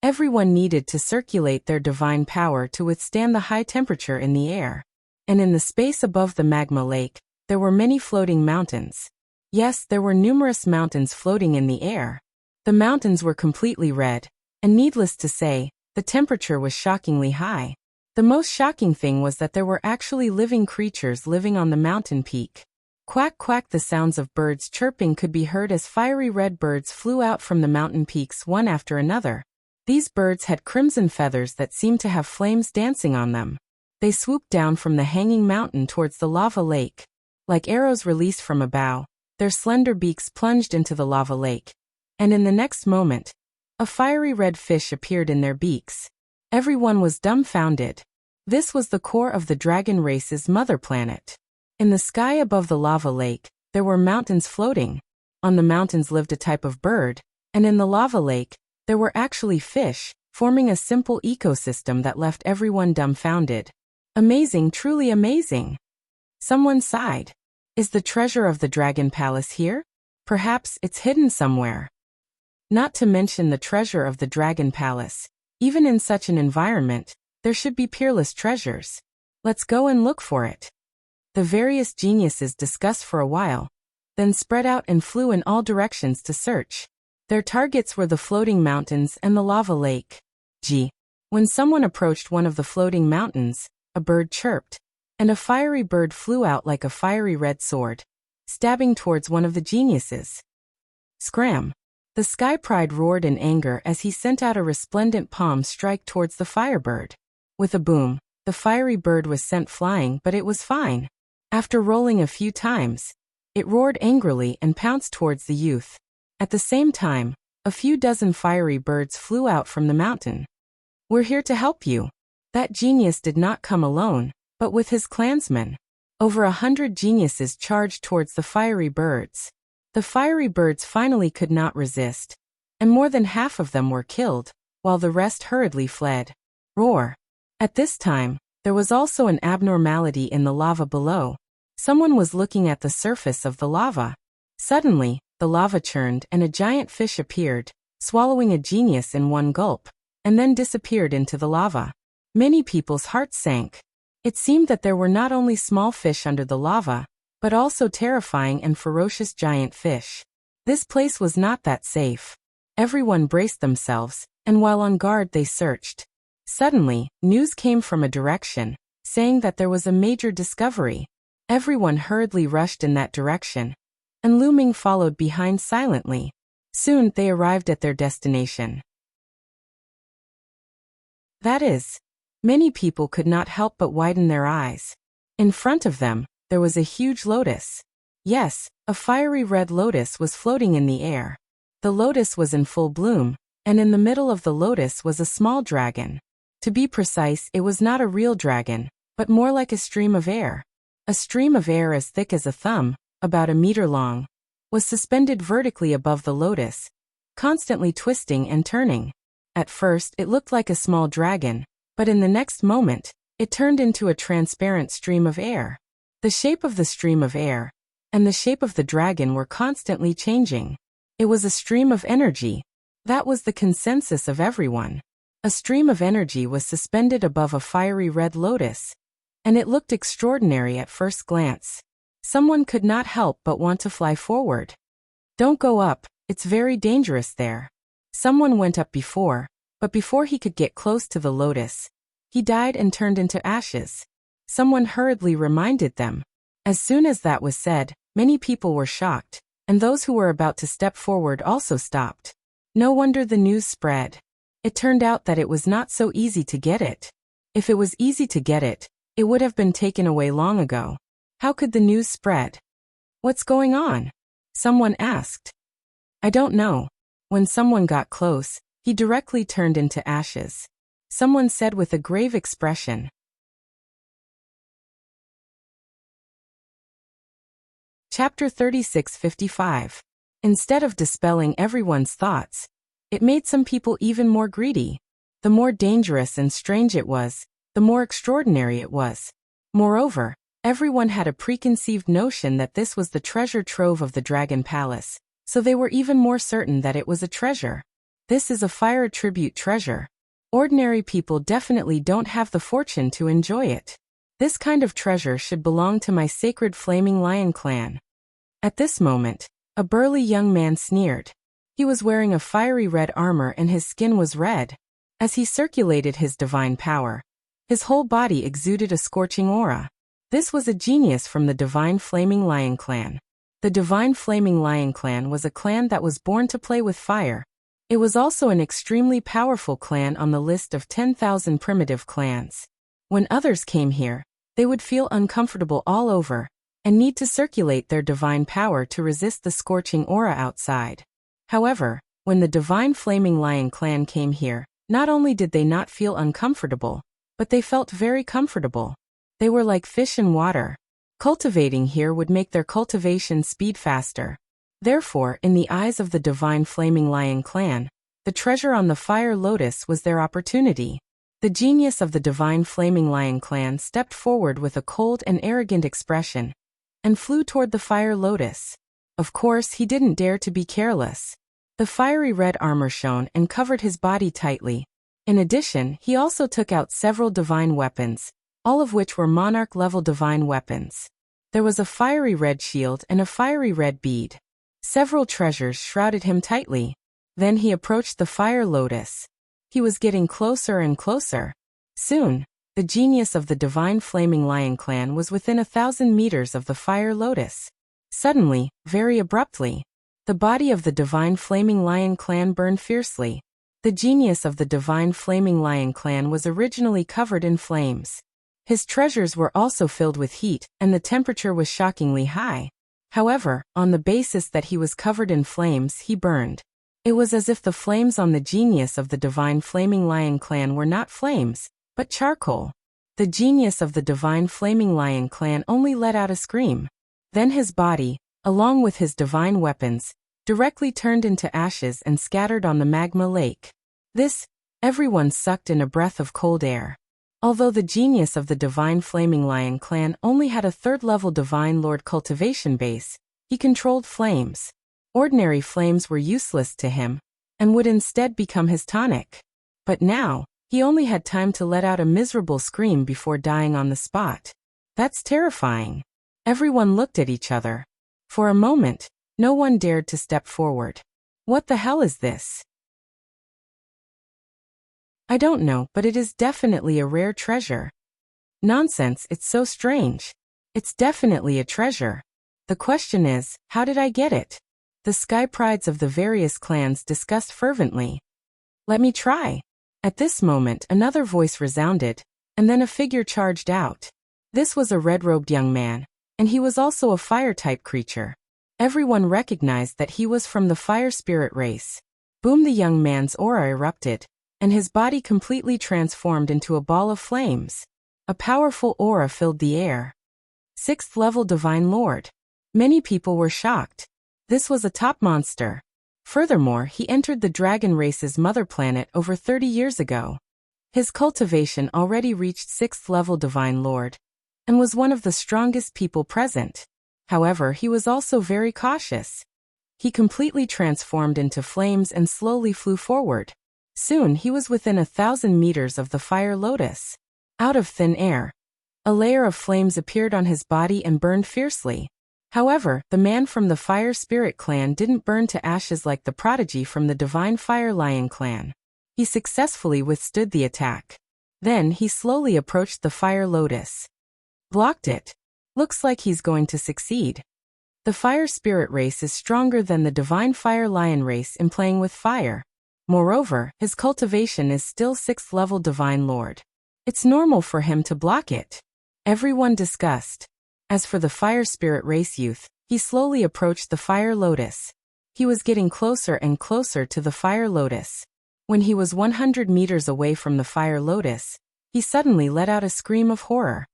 Everyone needed to circulate their divine power to withstand the high temperature in the air. And in the space above the magma lake, there were many floating mountains. Yes, there were numerous mountains floating in the air. The mountains were completely red, and needless to say, the temperature was shockingly high. The most shocking thing was that there were actually living creatures living on the mountain peak. Quack quack, the sounds of birds chirping could be heard as fiery red birds flew out from the mountain peaks one after another. These birds had crimson feathers that seemed to have flames dancing on them. They swooped down from the hanging mountain towards the lava lake. Like arrows released from a bow, their slender beaks plunged into the lava lake. And in the next moment, a fiery red fish appeared in their beaks. Everyone was dumbfounded. This was the core of the dragon race's mother planet. In the sky above the lava lake, there were mountains floating. On the mountains lived a type of bird, and in the lava lake, there were actually fish, forming a simple ecosystem that left everyone dumbfounded. Amazing, truly amazing. Someone sighed. Is the treasure of the Dragon Palace here? Perhaps it's hidden somewhere. Not to mention the treasure of the Dragon Palace. Even in such an environment, there should be peerless treasures. Let's go and look for it. The various geniuses discussed for a while. then spread out and flew in all directions to search. Their targets were the floating mountains and the lava lake. When someone approached one of the floating mountains, a bird chirped, and a fiery bird flew out like a fiery red sword, stabbing towards one of the geniuses. Scram! The sky pride roared in anger as he sent out a resplendent palm strike towards the firebird. With a boom, the fiery bird was sent flying, but it was fine. After rolling a few times, it roared angrily and pounced towards the youth. At the same time, a few dozen fiery birds flew out from the mountain. "We're here to help you." That genius did not come alone, but with his clansmen. Over 100 geniuses charged towards the fiery birds. The fiery birds finally could not resist, and more than half of them were killed, while the rest hurriedly fled. Roar! At this time, there was also an abnormality in the lava below. Someone was looking at the surface of the lava. Suddenly, the lava churned and a giant fish appeared, swallowing a genius in one gulp, and then disappeared into the lava. Many people's hearts sank. It seemed that there were not only small fish under the lava, but also terrifying and ferocious giant fish. This place was not that safe. Everyone braced themselves, and while on guard they searched. Suddenly, news came from a direction, saying that there was a major discovery. Everyone hurriedly rushed in that direction, and Looming followed behind silently. Soon they arrived at their destination. That is, many people could not help but widen their eyes. In front of them, there was a huge lotus. Yes, a fiery red lotus was floating in the air. The lotus was in full bloom, and in the middle of the lotus was a small dragon. To be precise, it was not a real dragon, but more like a stream of air. A stream of air as thick as a thumb, about a meter long, was suspended vertically above the lotus, constantly twisting and turning. At first it looked like a small dragon, but in the next moment, it turned into a transparent stream of air. The shape of the stream of air and the shape of the dragon were constantly changing. It was a stream of energy. That was the consensus of everyone. A stream of energy was suspended above a fiery red lotus, and it looked extraordinary at first glance. Someone could not help but want to fly forward. "Don't go up, it's very dangerous there." Someone went up before, but before he could get close to the lotus, he died and turned into ashes. Someone hurriedly reminded them. As soon as that was said, many people were shocked, and those who were about to step forward also stopped. No wonder the news spread. It turned out that it was not so easy to get it. If it was easy to get it, it would have been taken away long ago. How could the news spread? "What's going on?" someone asked. "I don't know." When someone got close, he directly turned into ashes. Someone said with a grave expression. Chapter 36:55. Instead of dispelling everyone's thoughts, it made some people even more greedy. The more dangerous and strange it was, the more extraordinary it was. Moreover, everyone had a preconceived notion that this was the treasure trove of the Dragon Palace, so they were even more certain that it was a treasure. This is a fire tribute treasure. Ordinary people definitely don't have the fortune to enjoy it. This kind of treasure should belong to my sacred Flaming Lion clan. At this moment, a burly young man sneered. He was wearing a fiery red armor and his skin was red. As he circulated his divine power, his whole body exuded a scorching aura. This was a genius from the Divine Flaming Lion clan. The Divine Flaming Lion clan was a clan that was born to play with fire. It was also an extremely powerful clan on the list of 10,000 primitive clans. When others came here, they would feel uncomfortable all over, and need to circulate their divine power to resist the scorching aura outside. However, when the Divine Flaming Lion clan came here, not only did they not feel uncomfortable, but they felt very comfortable. They were like fish in water. Cultivating here would make their cultivation speed faster. Therefore, in the eyes of the Divine Flaming Lion clan, the treasure on the Fire Lotus was their opportunity. The genius of the Divine Flaming Lion clan stepped forward with a cold and arrogant expression, and flew toward the Fire Lotus. Of course, he didn't dare to be careless. The fiery red armor shone and covered his body tightly. In addition, he also took out several divine weapons, all of which were monarch-level divine weapons. There was a fiery red shield and a fiery red bead. Several treasures shrouded him tightly. Then he approached the fire lotus. He was getting closer and closer. Soon, the genius of the divine flaming lion clan was within 1,000 meters of the fire lotus. Suddenly, very abruptly, the body of the divine flaming lion clan burned fiercely. The genius of the divine flaming lion clan was originally covered in flames. His treasures were also filled with heat, and the temperature was shockingly high. However, on the basis that he was covered in flames, he burned. It was as if the flames on the genius of the divine flaming lion clan were not flames, but charcoal. The genius of the divine flaming lion clan only let out a scream. Then his body, along with his divine weapons, directly turned into ashes and scattered on the magma lake. Everyone sucked in a breath of cold air. Although the genius of the divine flaming lion clan only had a 3rd-level divine lord cultivation base, he controlled flames. Ordinary flames were useless to him, and would instead become his tonic. But now, he only had time to let out a miserable scream before dying on the spot. That's terrifying. Everyone looked at each other. For a moment, no one dared to step forward. What the hell is this? I don't know, but it is definitely a rare treasure. Nonsense, it's so strange. It's definitely a treasure. The question is, how did I get it? The sky prides of the various clans discussed fervently. Let me try. At this moment, another voice resounded, and then a figure charged out. This was a red-robed young man, and he was also a fire-type creature. Everyone recognized that he was from the fire spirit race. Boom! The young man's aura erupted, and his body completely transformed into a ball of flames. A powerful aura filled the air. 6th-level Divine Lord. Many people were shocked. This was a top monster. Furthermore, he entered the dragon race's mother planet over 30 years ago. His cultivation already reached 6th-level Divine Lord, and was one of the strongest people present. However, he was also very cautious. He completely transformed into flames and slowly flew forward. Soon he was within 1,000 meters of the fire lotus. Out of thin air, a layer of flames appeared on his body and burned fiercely. However, the man from the Fire Spirit clan didn't burn to ashes like the prodigy from the Divine Fire Lion clan. He successfully withstood the attack. Then he slowly approached the fire lotus. Blocked it. Looks like he's going to succeed. The Fire Spirit race is stronger than the Divine Fire Lion race in playing with fire. Moreover, his cultivation is still 6th-level Divine Lord. It's normal for him to block it. Everyone discussed. As for the Fire Spirit race youth, he slowly approached the Fire Lotus. He was getting closer and closer to the Fire Lotus. When he was 100 meters away from the Fire Lotus, he suddenly let out a scream of horror.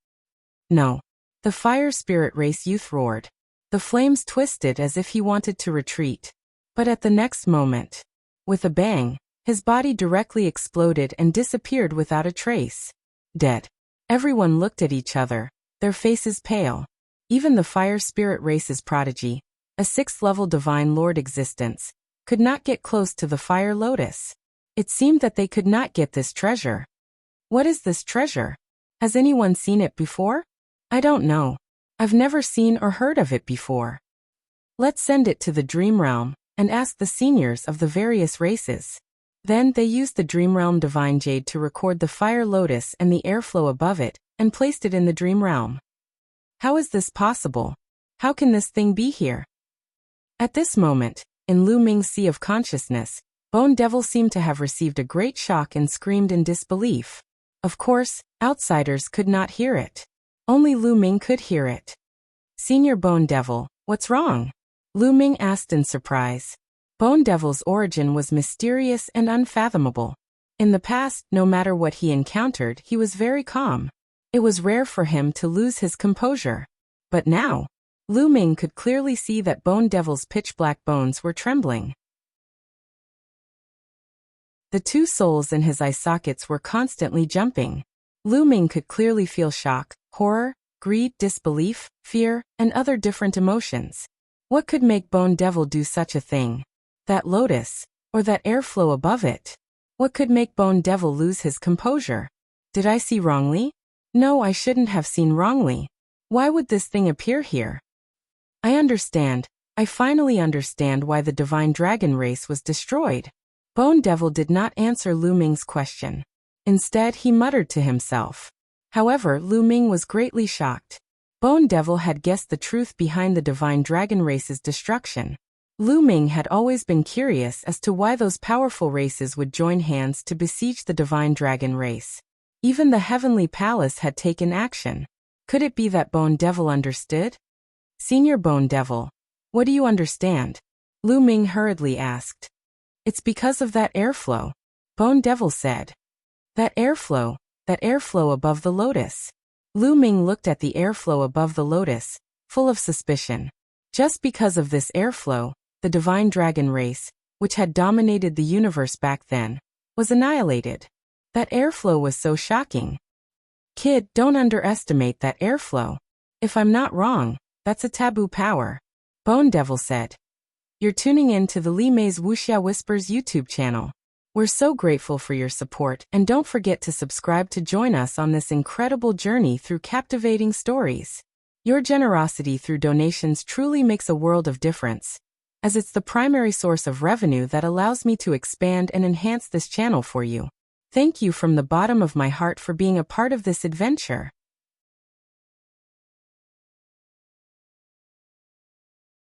No. The Fire Spirit race youth roared. The flames twisted as if he wanted to retreat. But at the next moment, with a bang, his body directly exploded and disappeared without a trace. Dead. Everyone looked at each other, their faces pale. Even the Fire Spirit race's prodigy, a 6th-level Divine Lord existence, could not get close to the Fire Lotus. It seemed that they could not get this treasure. What is this treasure? Has anyone seen it before? I don't know. I've never seen or heard of it before. Let's send it to the Dream Realm and ask the seniors of the various races. Then they used the Dream Realm Divine Jade to record the Fire Lotus and the airflow above it, and placed it in the Dream Realm. How is this possible? How can this thing be here? At this moment, in Lu Ming's sea of consciousness, Bone Devil seemed to have received a great shock and screamed in disbelief. Of course, outsiders could not hear it. Only Lu Ming could hear it. Senior Bone Devil, what's wrong? Lu Ming asked in surprise. Bone Devil's origin was mysterious and unfathomable. In the past, no matter what he encountered, he was very calm. It was rare for him to lose his composure. But now, Lu Ming could clearly see that Bone Devil's pitch-black bones were trembling. The two souls in his eye sockets were constantly jumping. Lu Ming could clearly feel shock, horror, greed, disbelief, fear, and other different emotions. What could make Bone Devil do such a thing? That lotus, or that airflow above it? What could make Bone Devil lose his composure? Did I see wrongly? No, I shouldn't have seen wrongly. Why would this thing appear here? I understand. I finally understand why the divine dragon race was destroyed. Bone Devil did not answer Lu Ming's question. Instead, he muttered to himself. However, Lu Ming was greatly shocked. Bone Devil had guessed the truth behind the divine dragon race's destruction. Lu Ming had always been curious as to why those powerful races would join hands to besiege the divine dragon race. Even the heavenly palace had taken action. Could it be that Bone Devil understood? Senior Bone Devil, what do you understand? Lu Ming hurriedly asked. It's because of that airflow, Bone Devil said. That airflow above the lotus. Lu Ming looked at the airflow above the lotus, full of suspicion. Just because of this airflow, the divine dragon race, which had dominated the universe back then, was annihilated. That airflow was so shocking. Kid, don't underestimate that airflow. If I'm not wrong, that's a taboo power, Bone Devil said. You're tuning in to the Li Mei's Wuxia Whispers YouTube channel. We're so grateful for your support, and don't forget to subscribe to join us on this incredible journey through captivating stories. Your generosity through donations truly makes a world of difference, as it's the primary source of revenue that allows me to expand and enhance this channel for you. Thank you from the bottom of my heart for being a part of this adventure.